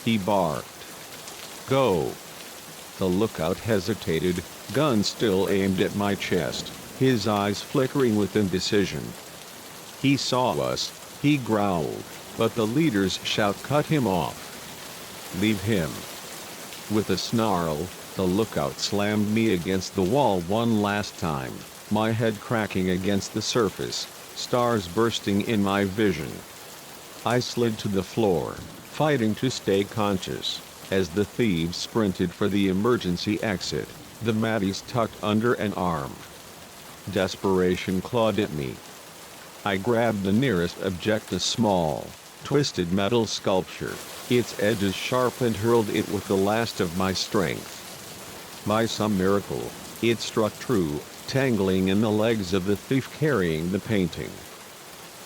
Speaker 1: He barked. Go. The lookout hesitated, gun still aimed at my chest, his eyes flickering with indecision. He saw us, he growled, but the leader's shout cut him off. Leave him. With a snarl, the lookout slammed me against the wall one last time, my head cracking against the surface, stars bursting in my vision. I slid to the floor, fighting to stay conscious, as the thieves sprinted for the emergency exit, the Maddies tucked under an arm. Desperation clawed at me. I grabbed the nearest object, a small, twisted metal sculpture, its edges sharp, and hurled it with the last of my strength. By some miracle, it struck true, tangling in the legs of the thief carrying the painting.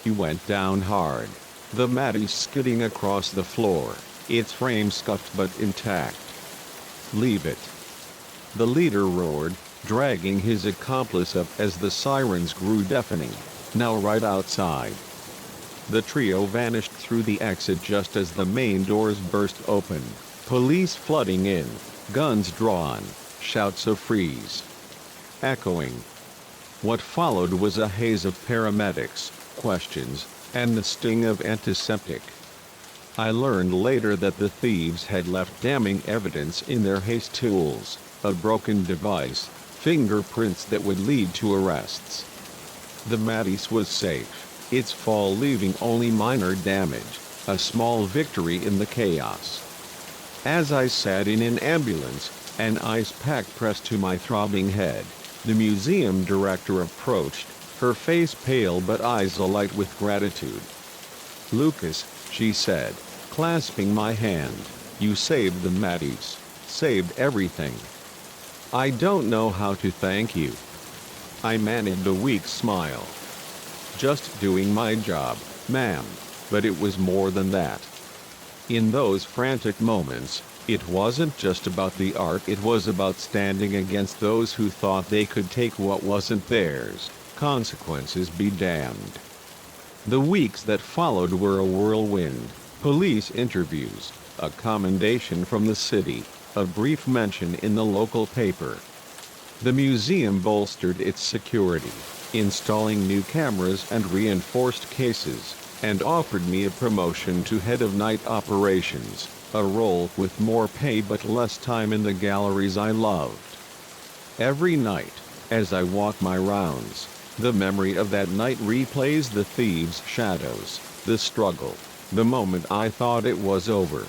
Speaker 1: He went down hard, the Maddies skidding across the floor, its frame scuffed but intact. Leave it. The leader roared, dragging his accomplice up as the sirens grew deafening. Now right outside. The trio vanished through the exit just as the main doors burst open, police flooding in, guns drawn, shouts of freeze echoing. What followed was a haze of paramedics, questions, and the sting of antiseptic. I learned later that the thieves had left damning evidence in their haste tools, a broken device, fingerprints that would lead to arrests. The Matisse was safe, its fall leaving only minor damage, a small victory in the chaos. As I sat in an ambulance, an ice pack pressed to my throbbing head, the museum director approached, her face pale but eyes alight with gratitude. "Lucas," she said, clasping my hand, "you saved the Matisse, saved everything." "I don't know how to thank you." I managed a weak smile. "Just doing my job, ma'am," but it was more than that. In those frantic moments, it wasn't just about the art, it was about standing against those who thought they could take what wasn't theirs. Consequences be damned. The weeks that followed were a whirlwind: police interviews, a commendation from the city, a brief mention in the local paper. The museum bolstered its security, installing new cameras and reinforced cases, and offered me a promotion to head of night operations, a role with more pay but less time in the galleries I loved. Every night, as I walk my rounds, the memory of that night replays the thieves' shadows, the struggle, the moment I thought it was over.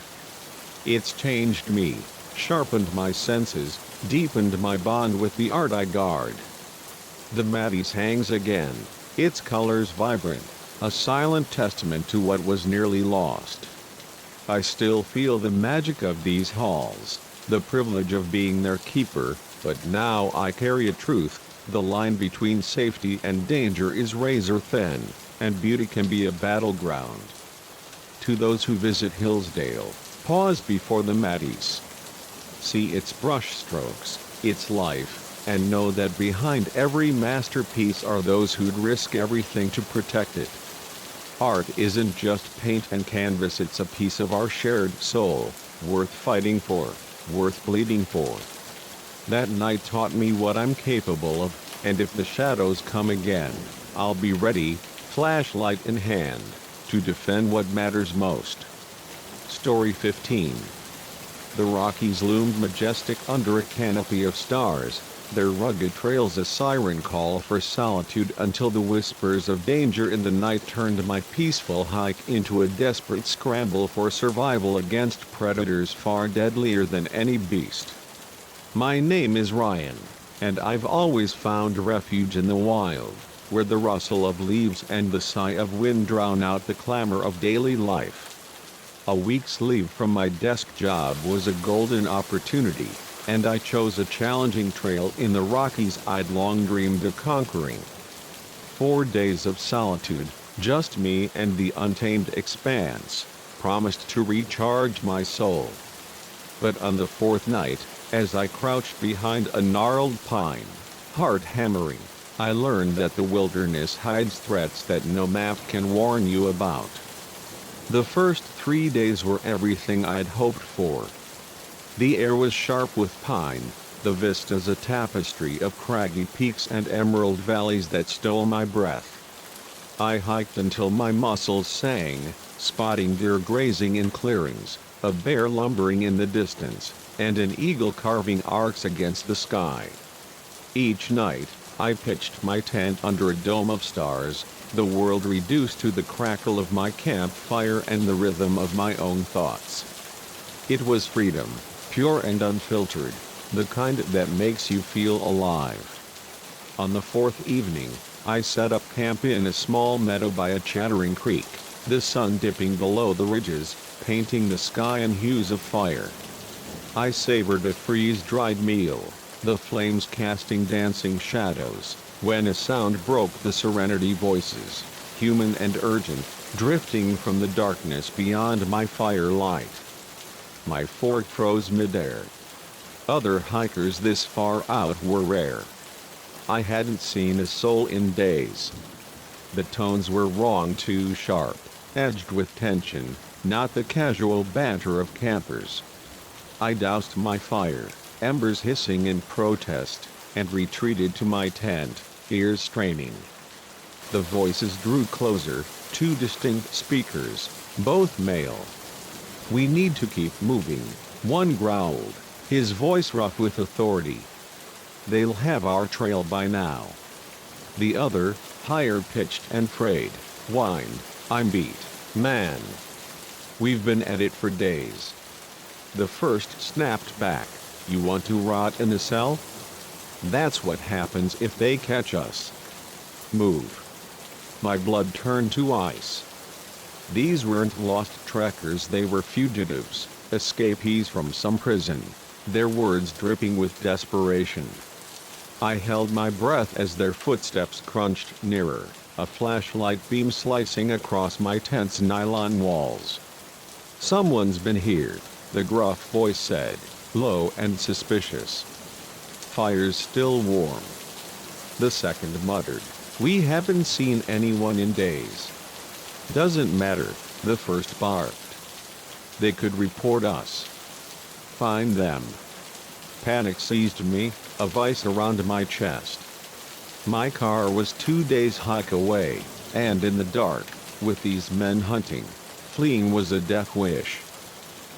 Speaker 1: It's changed me, sharpened my senses, deepened my bond with the art I guard. The Matisse hangs again, its colors vibrant, a silent testament to what was nearly lost. I still feel the magic of these halls, the privilege of being their keeper, but now I carry a truth: the line between safety and danger is razor thin, and beauty can be a battleground. To those who visit Hillsdale, pause before the Matisse. See its brushstrokes, its life, and know that behind every masterpiece are those who'd risk everything to protect it. Art isn't just paint and canvas, it's a piece of our shared soul, worth fighting for, worth bleeding for. That night taught me what I'm capable of, and if the shadows come again, I'll be ready, flashlight in hand, to defend what matters most. Story 15. The Rockies loomed majestic under a canopy of stars, their rugged trails a siren call for solitude, until the whispers of danger in the night turned my peaceful hike into a desperate scramble for survival against predators far deadlier than any beast. My name is Ryan, and I've always found refuge in the wild, where the rustle of leaves and the sigh of wind drown out the clamor of daily life. A week's leave from my desk job was a golden opportunity, and I chose a challenging trail in the Rockies I'd long dreamed of conquering. 4 days of solitude, just me and the untamed expanse, promised to recharge my soul. But on the fourth night, as I crouched behind a gnarled pine, heart hammering, I learned that the wilderness hides threats that no map can warn you about. The first 3 days were everything I'd hoped for. The air was sharp with pine, the vistas a tapestry of craggy peaks and emerald valleys that stole my breath. I hiked until my muscles sang, spotting deer grazing in clearings, a bear lumbering in the distance, and an eagle carving arcs against the sky. Each night, I pitched my tent under a dome of stars, the world reduced to the crackle of my campfire and the rhythm of my own thoughts. It was freedom, pure and unfiltered, the kind that makes you feel alive. On the fourth evening, I set up camp in a small meadow by a chattering creek, the sun dipping below the ridges, painting the sky in hues of fire. I savored a freeze-dried meal, the flames casting dancing shadows, when a sound broke the serenity: voices, human and urgent, drifting from the darkness beyond my firelight. My fork froze midair. Other hikers this far out were rare. I hadn't seen a soul in days. The tones were wrong, too sharp, edged with tension, not the casual banter of campers. I doused my fire, embers hissing in protest, and retreated to my tent, ears straining. The voices drew closer, 2 distinct speakers, both male. "We need to keep moving," one growled, his voice rough with authority. They'll have our trail by now. The other, higher pitched and frayed, whined, I'm beat, man. We've been at it for days. The first snapped back, you want to rot in a cell? That's what happens if they catch us. Move. My blood turned to ice. These weren't lost trekkers, they were fugitives, escapees from some prison, their words dripping with desperation. I held my breath as their footsteps crunched nearer, a flashlight beam slicing across my tent's nylon walls. Someone's been here, the gruff voice said, low and suspicious. Fire's still warm. The second muttered, we haven't seen anyone in days. Doesn't matter, the first barked. They could report us. Find them. Panic seized me, a vice around my chest. My car was 2 days' hike away, and in the dark, with these men hunting, fleeing was a death wish.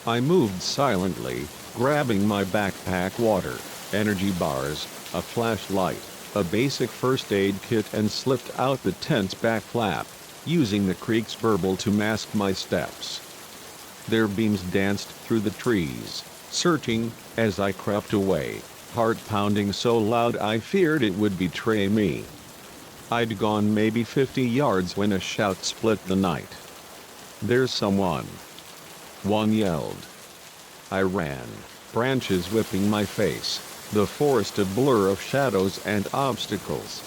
Speaker 1: I moved silently, grabbing my backpack, water, energy bars, a flashlight, a basic first aid kit, and slipped out the tent's back flap, using the creak's burble to mask my steps. Their beams danced through the trees, searching, as I crept away, heart pounding so loud I feared it would betray me. I'd gone maybe 50 yards when a shout split the night. There's someone. One yelled. I ran, branches whipping my face, the forest a blur of shadows and obstacles.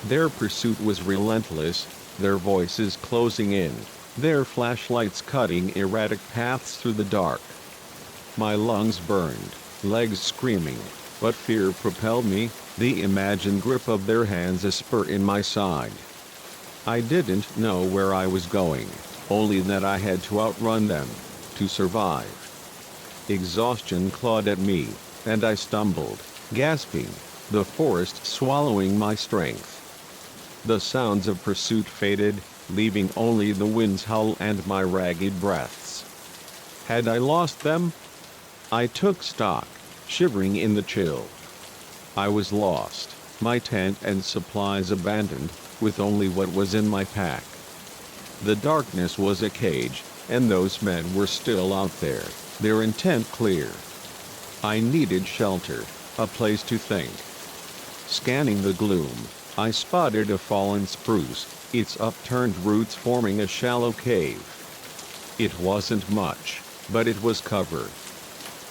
Speaker 1: Their pursuit was relentless, their voices closing in, their flashlights cutting erratic paths through the dark. My lungs burned, legs screaming, but fear propelled me, the imagined grip of their hands a spur in my side. I didn't know where I was going, only that I had to outrun them, to survive. Exhaustion clawed at me, and I stumbled, gasping, the forest swallowing my strength. The sounds of pursuit faded, leaving only the wind's howl and my ragged breaths. Had I lost them? I took stock, shivering in the chill. I was lost, my tent and supplies abandoned, with only what was in my pack. The darkness was a cage, and those men were still out there, their intent clear. I needed shelter, a place to think. Scanning the gloom, I spotted a fallen spruce, its upturned roots forming a shallow cave. It wasn't much, but it was cover.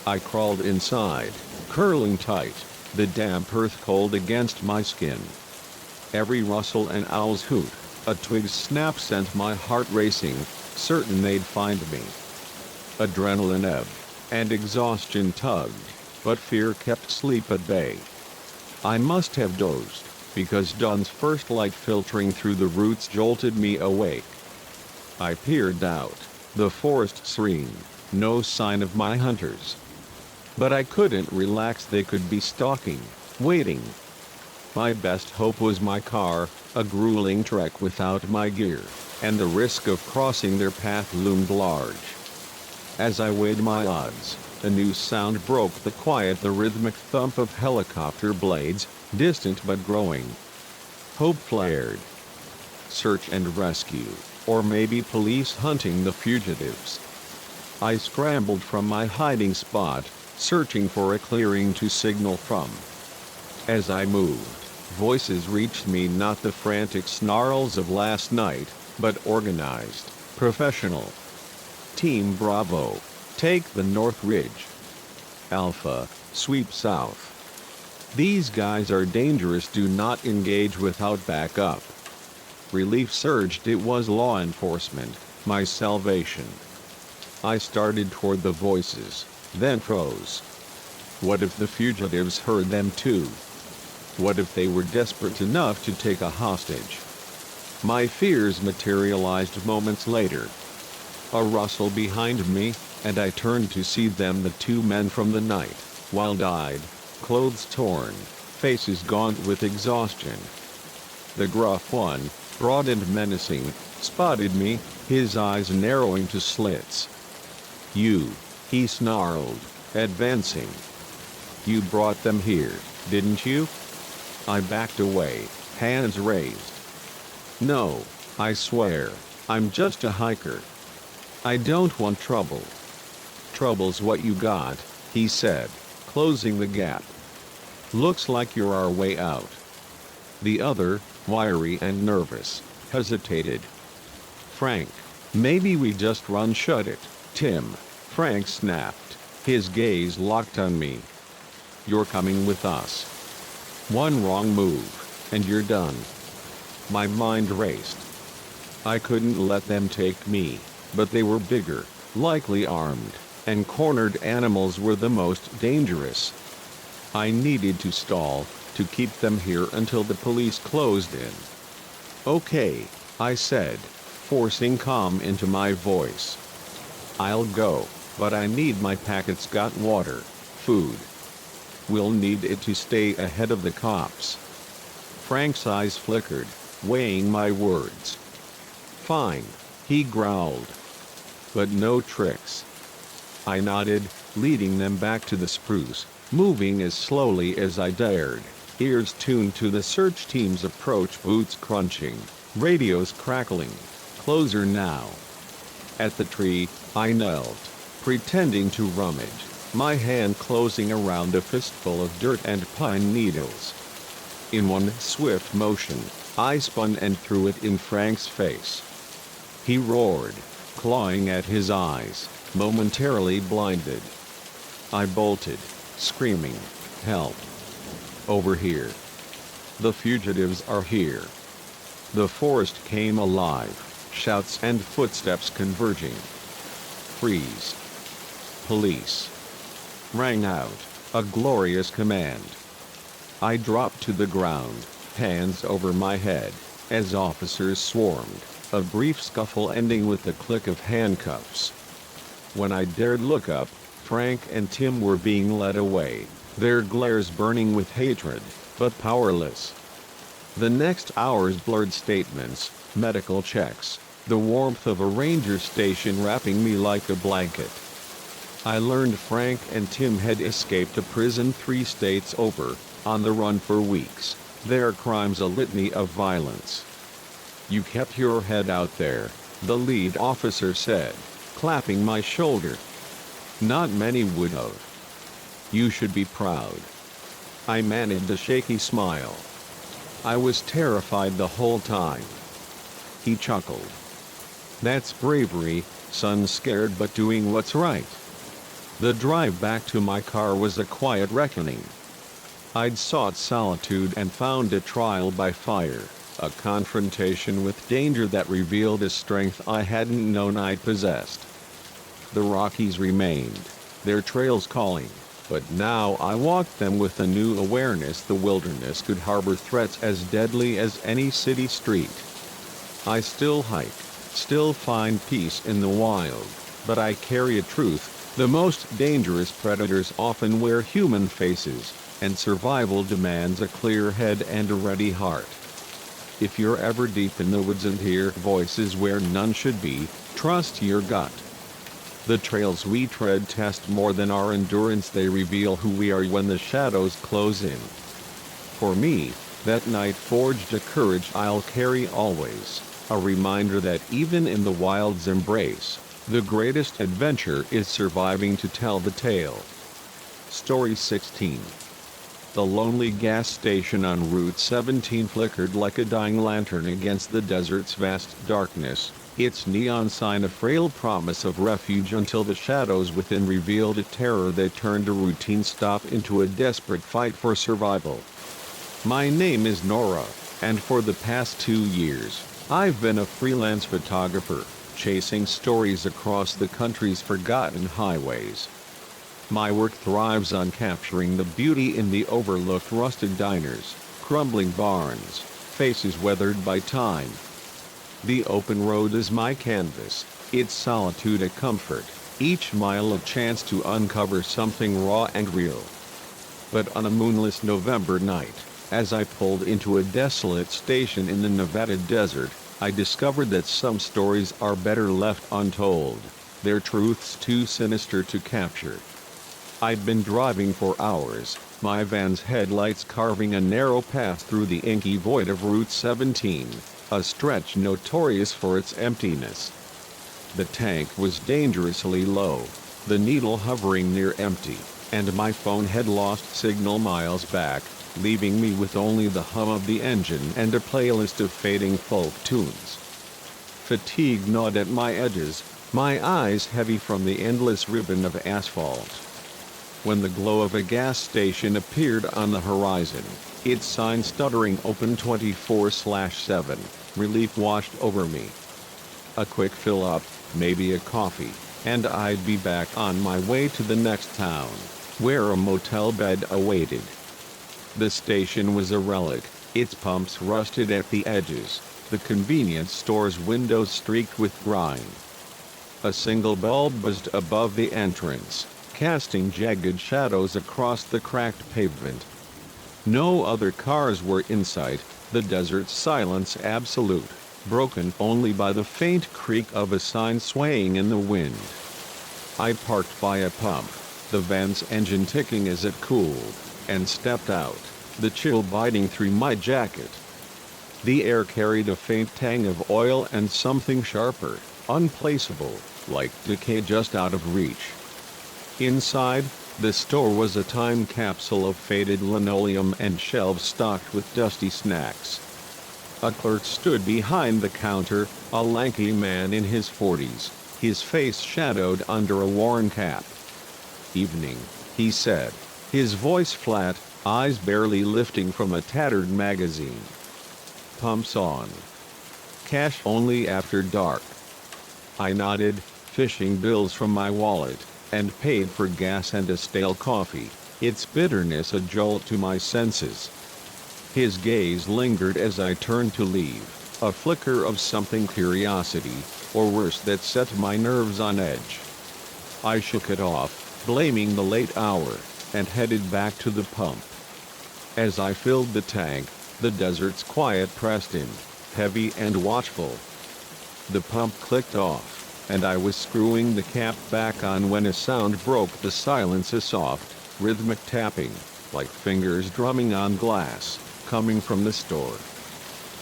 Speaker 1: I crawled inside, curling tight, the damp earth cold against my skin. Every rustle and owl's hoot, a twig's snap sent my heart racing, certain they'd find me. Adrenaline ebbed, and exhaustion tugged, but fear kept sleep at bay. I must have dozed, because dawn's first light filtering through the roots jolted me awake. I peered out, the forest serene, no sign of my hunters. But I couldn't relax, they could be stalking, waiting. My best hope was my car, a grueling trek without my gear, and the risk of crossing their path loomed large. As I weighed my odds, a new sound broke the quiet, the rhythmic thump of helicopter blades, distant but growing. Hope flared. Search and rescue, or maybe police hunting the fugitives. I scrambled from my hiding spot, searching for a clearing to signal from. As I moved, voices reached me, not the frantic snarls of last night, but organized, professional. Team Bravo, take the North Ridge. Alpha, sweep south. These guys are dangerous, do not engage without backup. Relief surged, it was law enforcement, my salvation. I started toward the voices, then froze. What if the fugitives heard them too? What if they were desperate enough to take a hostage? My fears materialized moments later. A rustle behind me, and I turned to see them, the two men from the night, wild-eyed, clothes torn, faces gaunt with exhaustion. The gruff one, broad and menacing, spotted me, his eyes narrowing to slits. You, he snarled, advancing. You brought them here, didn't you? I backed away, hands raised. No, I swear, I'm just a hiker. I don't want trouble. Trouble's what you got, he said, closing the gap. Looks like you're our way out. The other, wiry and nervous, hesitated. Frank, maybe we just run. Shut it, Tim, Frank snapped, his gaze locked on me. You're coming with us. One wrong move, and you're done. My mind raced. I couldn't let them take me, but they were bigger, likely armed, and cornered animals were the most dangerous. I needed to stall, to keep them here until the police closed in. Okay, I said, forcing calm into my voice. I'll go, but I need my packets. Got water, food. We'll need it to stay ahead of the cops. Frank's eyes flickered, weighing my words. Fine, he growled. But no tricks. I nodded, leading them back to the spruce, moving as slowly as I dared, ears tuned to the search team's approach, boots crunching, radios crackling. Closer now. At the tree, I knelt, pretending to rummage, my hand closing around a fistful of dirt and pine needles. In one swift motion, I spun and threw it in Frank's face. He roared, clawing at his eyes, momentarily blinded. I bolted, screaming, "Help! Over here! The fugitives are here!" The forest came alive, shouts and footsteps converging. Freeze! Police! Rang out, a glorious command. I dropped to the ground, hands over my head, as officers swarmed, a brief scuffle ending with the click of handcuffs. When I dared look up, Frank and Tim were being led away, their glares burning with hatred, but powerless. The next hours blurred statements, medical checks, the warmth of a ranger station wrapping me like a blanket. I learned Frank and Tim had escaped a prison 3 states over, on the run for weeks, their crimes a litany of violence. You kept your head out there, the lead officer said, clapping my shoulder. Not many would have. You should be proud. I managed a shaky smile. I was terrified the whole time. He chuckled. That's bravery, son, scared but doing what's right. The drive back to my car was a quiet reckoning. I'd sought solitude and found a trial by fire, a confrontation with danger that revealed a strength I hadn't known I possessed. The Rockies remained, their trails calling, but now I walked them with a new awareness. The wilderness could harbor threats as deadly as any city street. I still hike, still find peace in the wild, but I carry a truth. The most dangerous predators often wear human faces, and survival demands a clear head and a ready heart. If you're ever deep in the woods and hear voices where none should be, trust your gut. The trails we tread test more than our endurance. They reveal who we are when the shadows close in. For me, that night forged a courage I'll carry always, a reminder that even in the wild's embrace, the greatest adventure is surviving to tell the tale. Story 16. The lonely gas station on Route 17 flickered like a dying lantern against the desert's vast darkness, its neon sign a frail promise of refuge until the shadows within revealed a terror that turned a routine stop into a desperate fight for survival. My name is Nora, and for the past 2 years, I've been a freelance photographer, chasing stories across the country's forgotten highways. My work thrives on capturing the beauty in the overlooked rusted diners, crumbling barns, faces weathered by time. The open road is my canvas, its solitude a comfort, each mile a chance to uncover something raw and real. But on a moonless November night, as I pulled into a desolate station in the Nevada desert, I discovered that some stories are better left untold, their truths too sinister to capture. I'd been driving for hours, my van's headlights carving a narrow path through the inky void of Route 17, a stretch notorious for its emptiness. The tank was dangerously low, the needle hovering near empty, and my phone had lost signal miles back, leaving me with only the hum of the engine and a playlist of fading folk tunes. Fatigue gnawed at my edges, my eyes heavy from the endless ribbon of asphalt. When the glow of a gas station appeared on the horizon, its sign stuttering open 24/7, relief washed over me. A quick fill-up, maybe a coffee, and I'd be back on my way to the next town, where a motel bed awaited. The station was a relic, its pumps rusted at the edges, the convenience store's windows streaked with grime. A single bulb buzzed above the entrance, casting jagged shadows across the cracked pavement. No other cars were in sight, the desert's silence absolute, broken only by the faint creak of a sign swaying in the wind. I parked by a pump, the van's engine ticking as it cooled, and stepped out, the chill biting through my jacket. The air carried a faint tang of oil and something sharper, unplaceable, like decay just out of reach. Inside, the store was a time capsule of faded linoleum and shelves stocked with dusty snacks. A clerk stood behind the counter, a lanky man in his 40s, his face shadowed under a worn cap. "Evening," he said, his voice flat, eyes barely lifting from a tattered magazine. "Pumps on. Cash only after dark." I nodded, fishing bills from my wallet, and paid for gas and a stale coffee, its bitterness a jolt to my senses. His gaze lingered as I turned to leave, a flicker of something curiosity, or worse that set my nerves on edge. I shook it off, blaming the late hour, and headed back to the pump. As I filled the tank, the desert's quiet pressed in, heavy and watchful. The pump clicked off, and I was screwing the cap back on when a sound broke the silence, a soft, rhythmic tapping, like fingers drumming on glass, coming from the store.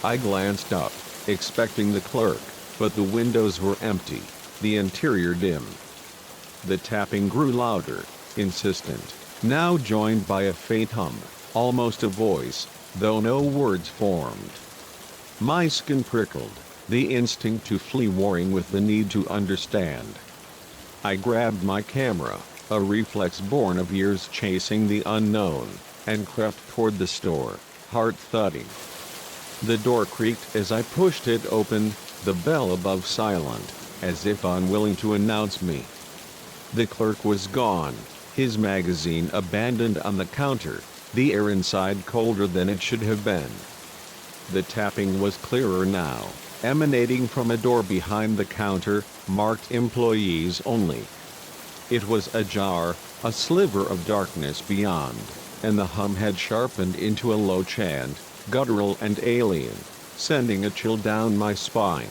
Speaker 1: I glanced up, expecting the clerk, but the windows were empty, the interior dim. The tapping grew louder, insistent, now joined by a faint hum, almost a voice, though no words formed. My skin prickled, the instinct to flee warring with the need to understand. I grabbed my camera, a reflex born of years chasing the unknown, and crept toward the store, heart thudding. The door creaked as I pushed it open, the bell above silent, as if unwilling to announce me. The clerk was gone, his magazine abandoned on the counter, the air inside colder than it should have been. The tapping was clearer now, emanating from a door behind the counter, marked employees only. It was ajar, a sliver of darkness beyond, and the hum had sharpened into a low chant, guttural and alien, sending a chill down my spine.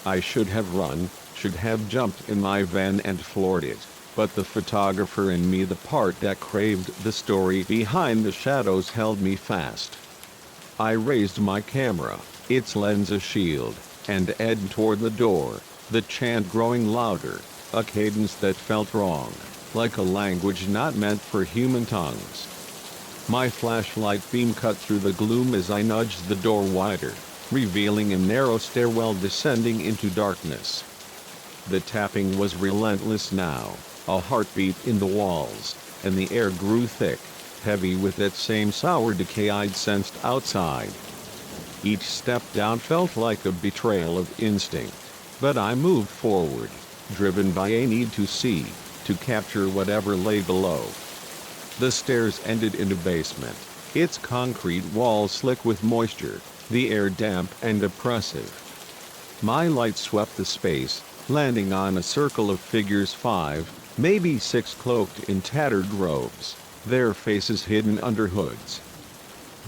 Speaker 1: I should have run, should have jumped in my van and floored it, but the photographer in me, the part that craved the story behind the shadows, held me fast. I raised my camera, its lens a shield, and edged toward the door, the chant growing louder, a cadence that felt wrong, like a language not meant for human tongues. My flashlight beam cut through the gloom as I nudged the door wider, revealing a narrow stairwell descending into darkness. The tapping was relentless now, a heartbeat in the walls, and the air grew thick, heavy with that same sour decay I'd sensed outside. Each step down felt like a betrayal of instinct, but I moved forward, driven by a need to see, to capture whatever lay below. The stairs ended in a basement, its concrete walls slick with moisture, the air damp and oppressive. My light swept the space, landing on a circle of figures, 5, maybe 6, cloaked in tattered robes, their faces hidden under hoods.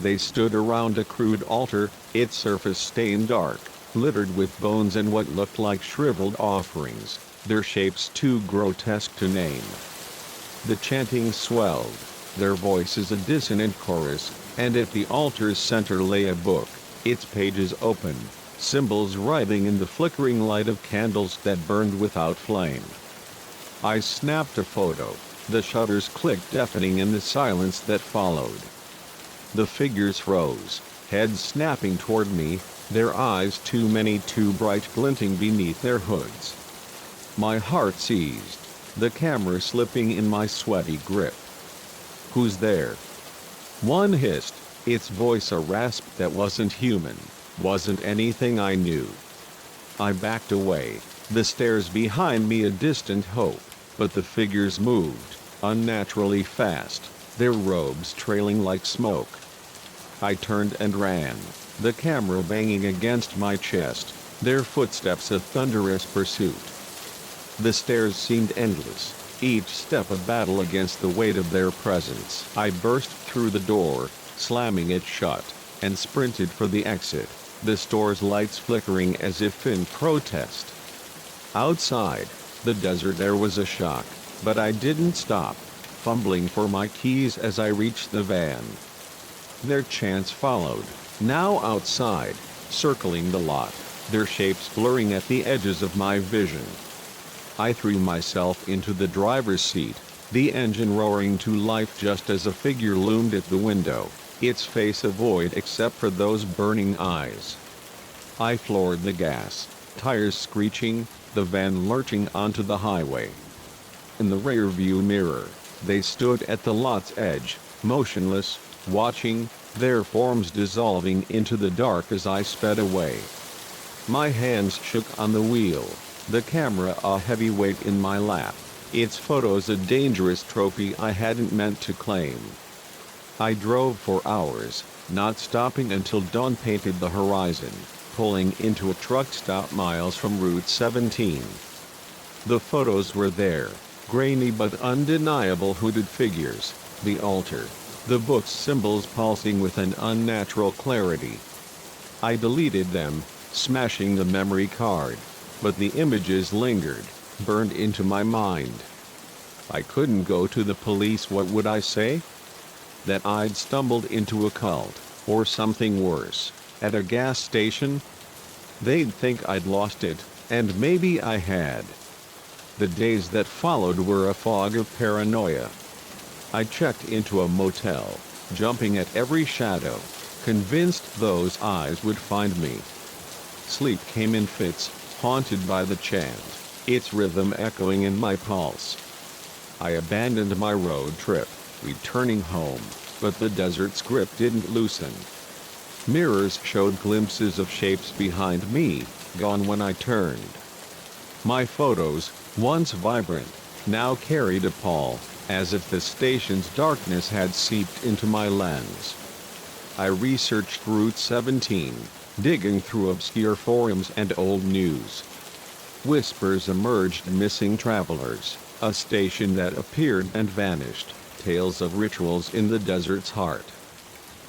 Speaker 1: They stood around a crude altar, its surface stained dark, littered with bones and what looked like shriveled offerings, their shapes too grotesque to name. The chanting swelled, their voices a dissonant chorus, and at the altar's center lay a book, its pages open, symbols writhing in the flickering light of candles that burned without flame. I snapped a photo. The shutters clicked, deafening in the silence that followed. The figures rose, heads snapping toward me, their eyes too many too bright glinting beneath their hoods. My heart seized, the camera slipping in my sweaty grip. "Who's there?" One hissed, its voice a rasp that wasn't human, wasn't anything I knew. I backed away, the stairs behind me a distant hope, but the figures moved, unnaturally fast, their robes trailing like smoke. I turned and ran, the camera banging against my chest, their footsteps a thunderous pursuit. The stairs seemed endless, each step a battle against the weight of their presence. I burst through the door, slamming it shut, and sprinted for the exit, the store's lights flickering as if in protest. Outside, the desert air was a shock, but I didn't stop, fumbling for my keys as I reached the van. Their chants followed, now outside, circling the lot, their shapes blurring at the edges of my vision. I threw myself into the driver's seat, the engine roaring to life just as a figure loomed at the window, its face a void except for those burning eyes. I floored the gas, tires screeching, the van lurching onto the highway. In the rearview mirror, they stood at the lot's edge, motionless, watching, their forms dissolving into the dark as I sped away. My hands shook on the wheel, the camera a heavy weight in my lap, its photos a dangerous trophy I hadn't meant to claim. I drove for hours, not stopping until dawn painted the horizon, pulling into a truck stop miles from Route 17. The photos were there, grainy but undeniable hooded figures, the altar, the book's symbols pulsing with an unnatural clarity. I deleted them, smashing the memory card, but the images lingered, burned into my mind. I couldn't go to the police. What would I say? That I'd stumbled into a cult, or something worse, at a gas station? They'd think I'd lost it, and maybe I had. The days that followed were a fog of paranoia. I checked into a motel, jumping at every shadow, convinced those eyes would find me. Sleep came in fits, haunted by the chant, its rhythm echoing in my pulse. I abandoned my road trip, returning home, but the desert's grip didn't loosen. Mirrors showed glimpses of shapes behind me, gone when I turned. My photos, once vibrant, now carried a pall, as if the station's darkness had seeped into my lens. I researched Route 17, digging through obscure forums and old news. Whispers emerged: missing travelers, a station that appeared and vanished, tales of rituals in the desert's heart.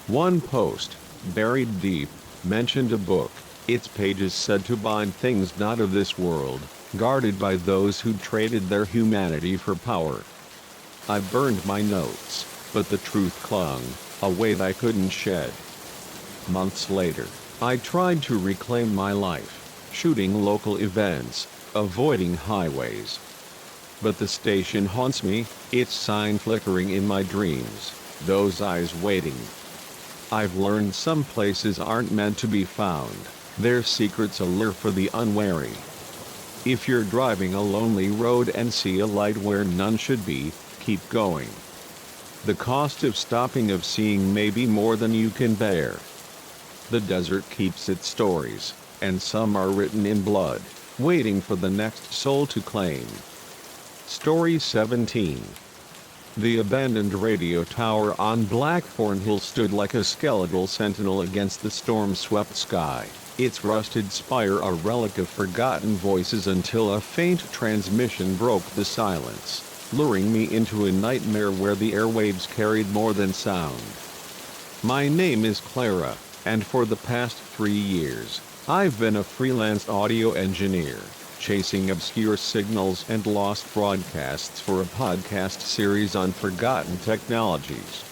Speaker 1: One post, buried deep, mentioned a book, its pages said to bind things not of this world, guarded by those who traded their humanity for power. I burned my notes, but the truth clung, a weight I couldn't shed. Months later, I tried to reclaim my life, shooting local events, avoiding highways. But the station haunts me, its sign flickering in my dreams, those eyes waiting. I've learned some places aren't meant to be found, their secrets a lure for the unwary. If you're driving a lonely road and see a light where none should be, keep going. The cost of stopping, of seeing, may be more than you can bear. The desert keeps its stories, and some are written in blood, waiting for the next soul to claim. Story 17. The abandoned radio tower on Blackthorn Hill stood like a skeletal sentinel against the storm-swept sky, its rusted spire a relic of forgotten voices, until a faint transmission broke the silence, luring me into a nightmare where the airwaves carried more than sound. My name is Clara, and for the past 3 years, I've been a freelance audio engineer, chasing obscure signals and lost broadcasts for a podcast series on forgotten technologies.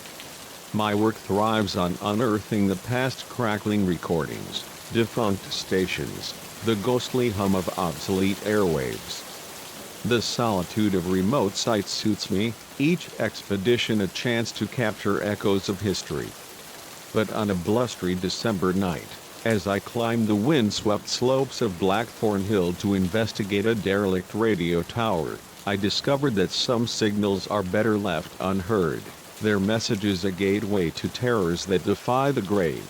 Speaker 1: My work thrives on unearthing the past, crackling recordings, defunct stations, the ghostly hum of obsolete airwaves. The solitude of remote sites suits me, each expedition a chance to capture echoes of history. But on a blustery December night, as I climbed the wind-swept slopes of Blackthorn Hill to investigate a derelict radio tower, I discovered that some signals are better left unheard, their messages a gateway to terrors that defy the grave.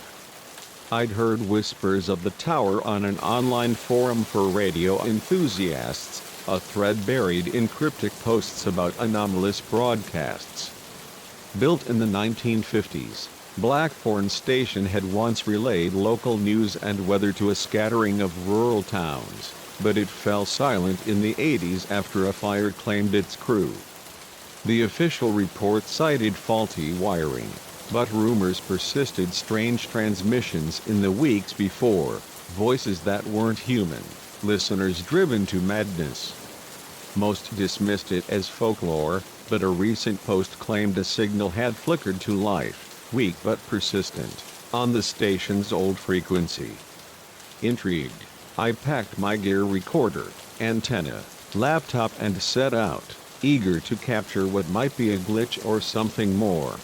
Speaker 1: I'd heard whispers of the tower on an online forum for radio enthusiasts, a thread buried in cryptic posts about anomalous broadcasts. Built in the 1950s, Blackthorn Station had once relayed local news and weather to a scattering of rural towns, but it fell silent in the 80s after a fire claimed its crew. The official report cited faulty wiring, but rumors persisted, strange transmissions in the weeks before, voices that weren't human, listeners driven to madness. Most dismissed it as folklore, but a recent post claimed a signal had flickered to life, weak but persistent, on the station's old frequency. Intrigued, I packed my gear, recorder, antenna, laptop and set out, eager to capture what might be a glitch or something more.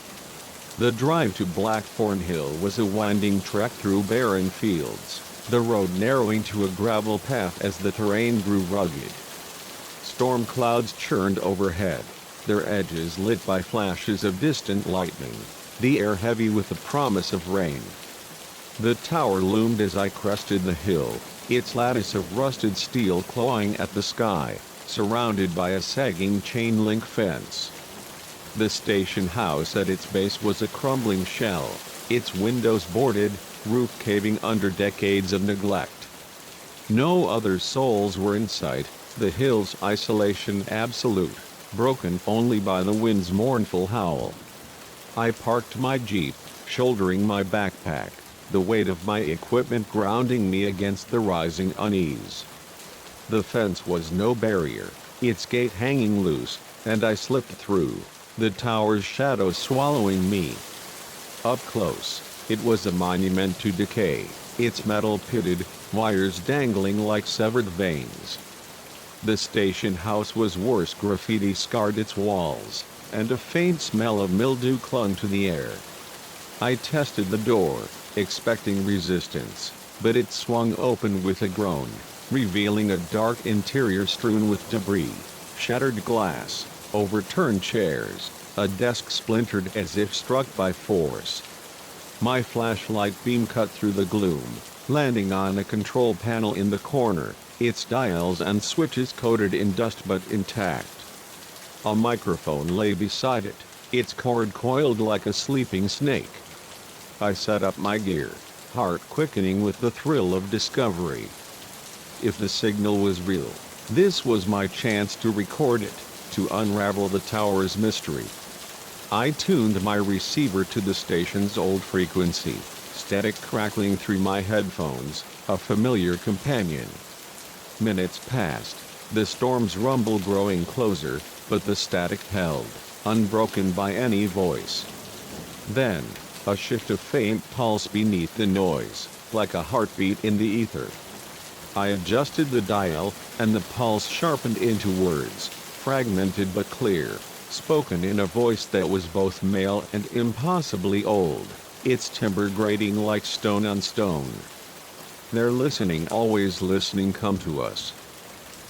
Speaker 1: The drive to Blackthorn Hill was a winding trek through barren fields, the road narrowing to a gravel path as the terrain grew rugged. Storm clouds churned overhead, their edges lit by flashes of distant lightning, the air heavy with the promise of rain. The tower loomed as I crested the hill, its lattice of rusted steel clawing at the sky, surrounded by a sagging chain-link fence. The station house at its base was a crumbling shell, its windows boarded, roof caving under decades of neglect. No other souls were in sight, the hill's isolation absolute, broken only by the wind's mournful howl. I parked my jeep, shouldering my backpack, the weight of my equipment grounding me against the rising unease. The fence was no barrier, its gate hanging loose, and I slipped through, the tower's shadow swallowing me. Up close, it was a monument to decay, its metal pitted, wires dangling like severed veins. The station house was worse, graffiti scarred its walls, and a faint smell of mildew clung to the air. I tested the door, expecting resistance, but it swung open with a groan, revealing a dark interior strewn with debris, shattered glass, overturned chairs, a desk splintered as if struck by force. My flashlight beam cut through the gloom, landing on a control panel in the corner, its dials and switches coated in dust but intact. A microphone lay beside it, its cord coiled like a sleeping snake. I set up my gear, heart quickening with the thrill of discovery. If the signal was real, this was my chance to record it, to unravel the tower's mystery. I tuned my receiver to the station's old frequency, static crackling through my headphones, a familiar companion. Minutes passed, the storm's rumble growing closer, but the static held, unbroken by any voice. Then, a shift of faint pulse beneath the noise, like a heartbeat in the ether. I adjusted the dial, and the pulse sharpened into words, fragmented but clear, spoken in a voice that was both male and impossibly old, its timbre grating like stone on stone. "They're listening, always listening, come to us."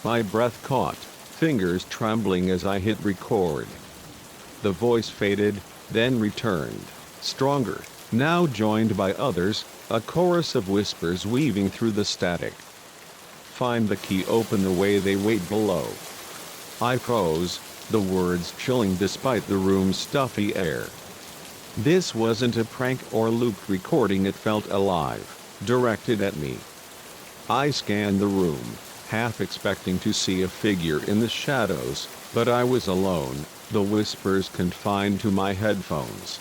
Speaker 1: My breath caught, fingers trembling as I hit record. The voice faded, then returned, stronger, now joined by others, a chorus of whispers weaving through the static. "Find the key, open the way, they wait below." I froze, the words chilling despite the room's stuffy air. This wasn't a prank or looped recording, it felt alive, directed at me. I scanned the room, half expecting to see a figure in the shadows, but I was alone, the whispers confined to my headphones.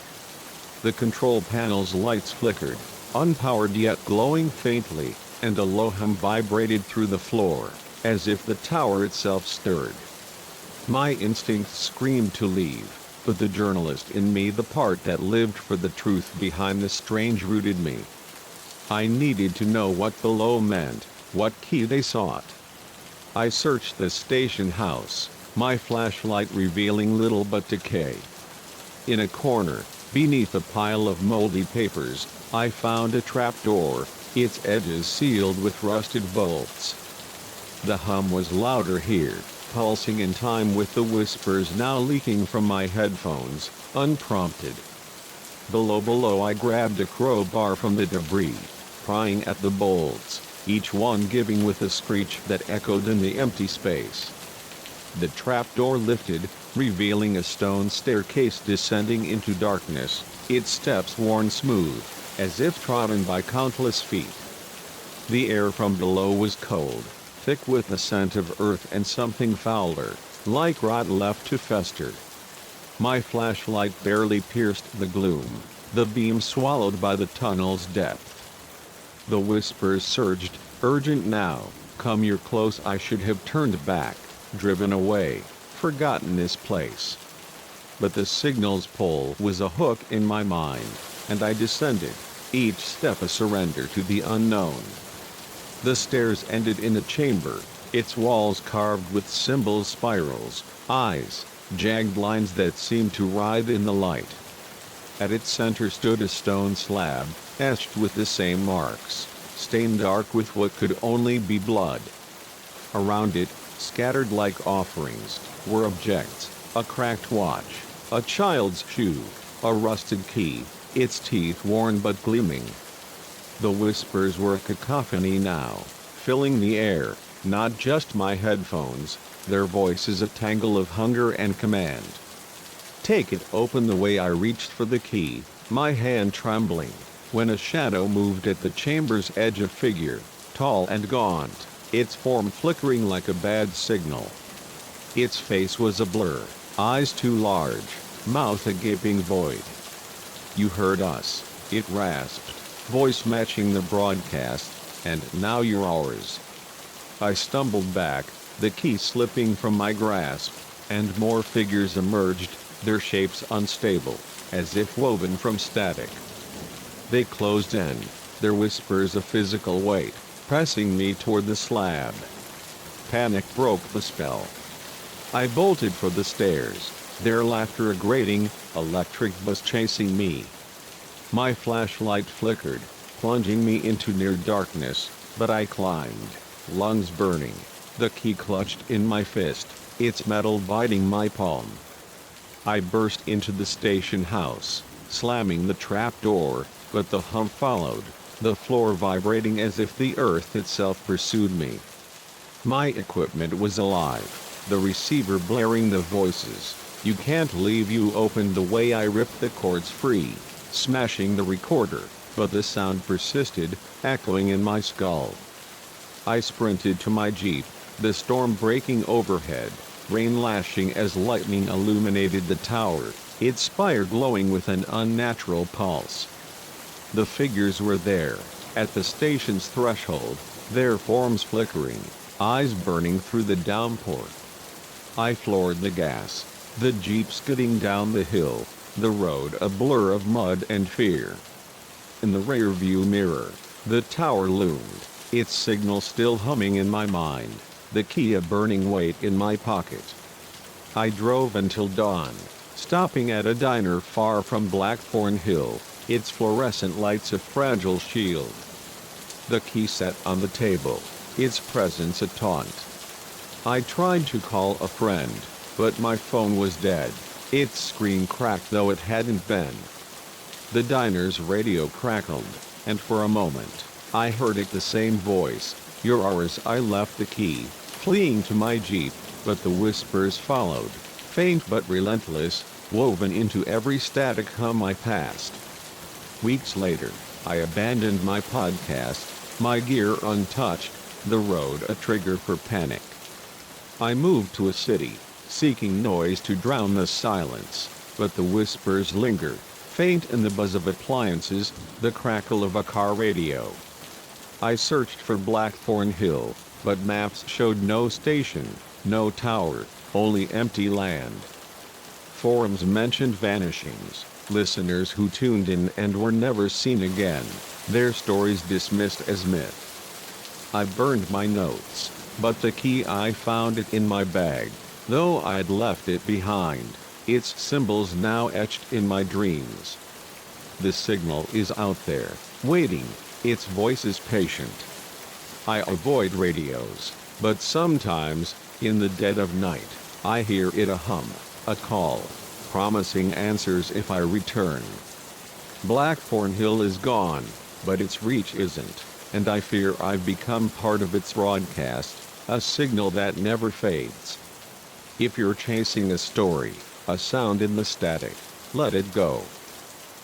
Speaker 1: The control panel's lights flickered, unpowered yet glowing faintly, and a low hum vibrated through the floor. as if the tower itself stirred. My instincts screamed to leave, but the journalist in me, the part that lived for the truth behind the strange, rooted me. I needed to know what below meant, what key they sought. I searched the station house, my flashlight revealing little but decay. In a corner, beneath a pile of moldy papers, I found a trapdoor, its edges sealed with rusted bolts. The hum was louder here, pulsing in time with the whispers now leaking from my headphones, unprompted. Below I grabbed a crowbar from the debris, prying at the bolts, each one giving with a screech that echoed in the empty space. The trapdoor lifted, revealing a stone staircase descending into darkness, its steps worn smooth, as if trodden by countless feet. The air from below was cold, thick with the scent of earth and something fouler, like rot left to fester. My flashlight barely pierced the gloom, the beam swallowed by the tunnel's depth. The whispers surged, urgent now, come you're close. I should have turned back, driven away, forgotten this place. But the signal's pull was a hook in my mind, and I descended, each step a surrender to the unknown. The stairs ended in a chamber, its walls carved with symbols, spirals, eyes, jagged lines that seemed to writhe in the light. At its center stood a stone slab, etched with the same marks, stained dark with what could only be blood. Around it, scattered like offerings, were objects, a cracked watch, a child's shoe, a rusted key, its teeth worn but gleaming. The whispers were a cacophony now, filling the air, not just my headphones, their voices a tangle of hunger and command. Take it open. The way I reached for the key, my hand trembling, when a shadow moved at the chamber's edge, a figure, tall and gaunt, its form flickering like a bad signal. Its face was a blur, eyes too large, mouth a gaping void. You heard us, it rasped, voice matching the broadcast, and now you're ours. I stumbled back, the key slipping from my grasp, and more figures emerged, their shapes unstable, as if woven from static. They closed in, their whispers a physical weight, pressing me toward the slab. Panic broke the spell. I bolted for the stairs, their laughter a grating, electric buzz chasing me. My flashlight flickered, plunging me into near darkness, but I climbed, lungs burning, the key clutched in my fist, its metal biting my palm. I burst into the station house, slamming the trapdoor, but the hum followed, the floor vibrating as if the earth itself pursued me. My equipment was alive, the receiver blaring the voices. You can't leave. You opened the way. I ripped the cords free, smashing the recorder, but the sound persisted, echoing in my skull. I sprinted to my Jeep, the storm breaking overhead, rain lashing as lightning illuminated the tower, its spire glowing with an unnatural pulse. The figures were there, at the station's threshold, their forms flickering, eyes burning through the downpour. I floored the gas, the Jeep skidding down the hill, the road a blur of mud and fear. In the rearview mirror, the tower loomed, its signal still humming in my mind, the key a burning weight in my pocket. I drove until dawn, stopping at a diner far from Blackthorn Hill, its fluorescent lights a fragile shield. The key set on the table, its presence a taunt. I tried to call a friend, but my phone was dead, its screen cracked though it hadn't been. The diner's radio crackled, and for a moment, I heard it, the same voice, "You're ours." I left the key, fleeing to my Jeep, but the whispers followed, faint but relentless, woven into every static hum I passed. Weeks later, I abandoned my podcast, my gear untouched, the road a trigger for panic. I moved to a city, seeking noise to drown the silence, but the whispers lingered, faint in the buzz of appliances, the crackle of a car radio. I searched for Blackthorn Hill, But maps showed no station, no tower, only empty land. Forums mentioned vanishings, listeners who tuned in and were never seen again, their stories dismissed as myth. I burned my notes, but the key I found it in my bag, though I'd left it behind, its symbols now etched in my dreams. The signal is out there, waiting, its voice is patient. I avoid radios, but sometimes, in the dead of night, I hear it a hum, a call, promising answers if I return. Blackthorn Hill is gone, but its reach isn't, and I fear I've become part of its broadcast, a signal that never fades. If you're chasing a story, a sound in the static, let it go.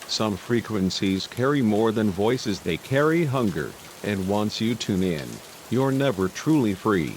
Speaker 1: Some frequencies carry more than voices, they carry hunger, and once you tune in, you're never truly free.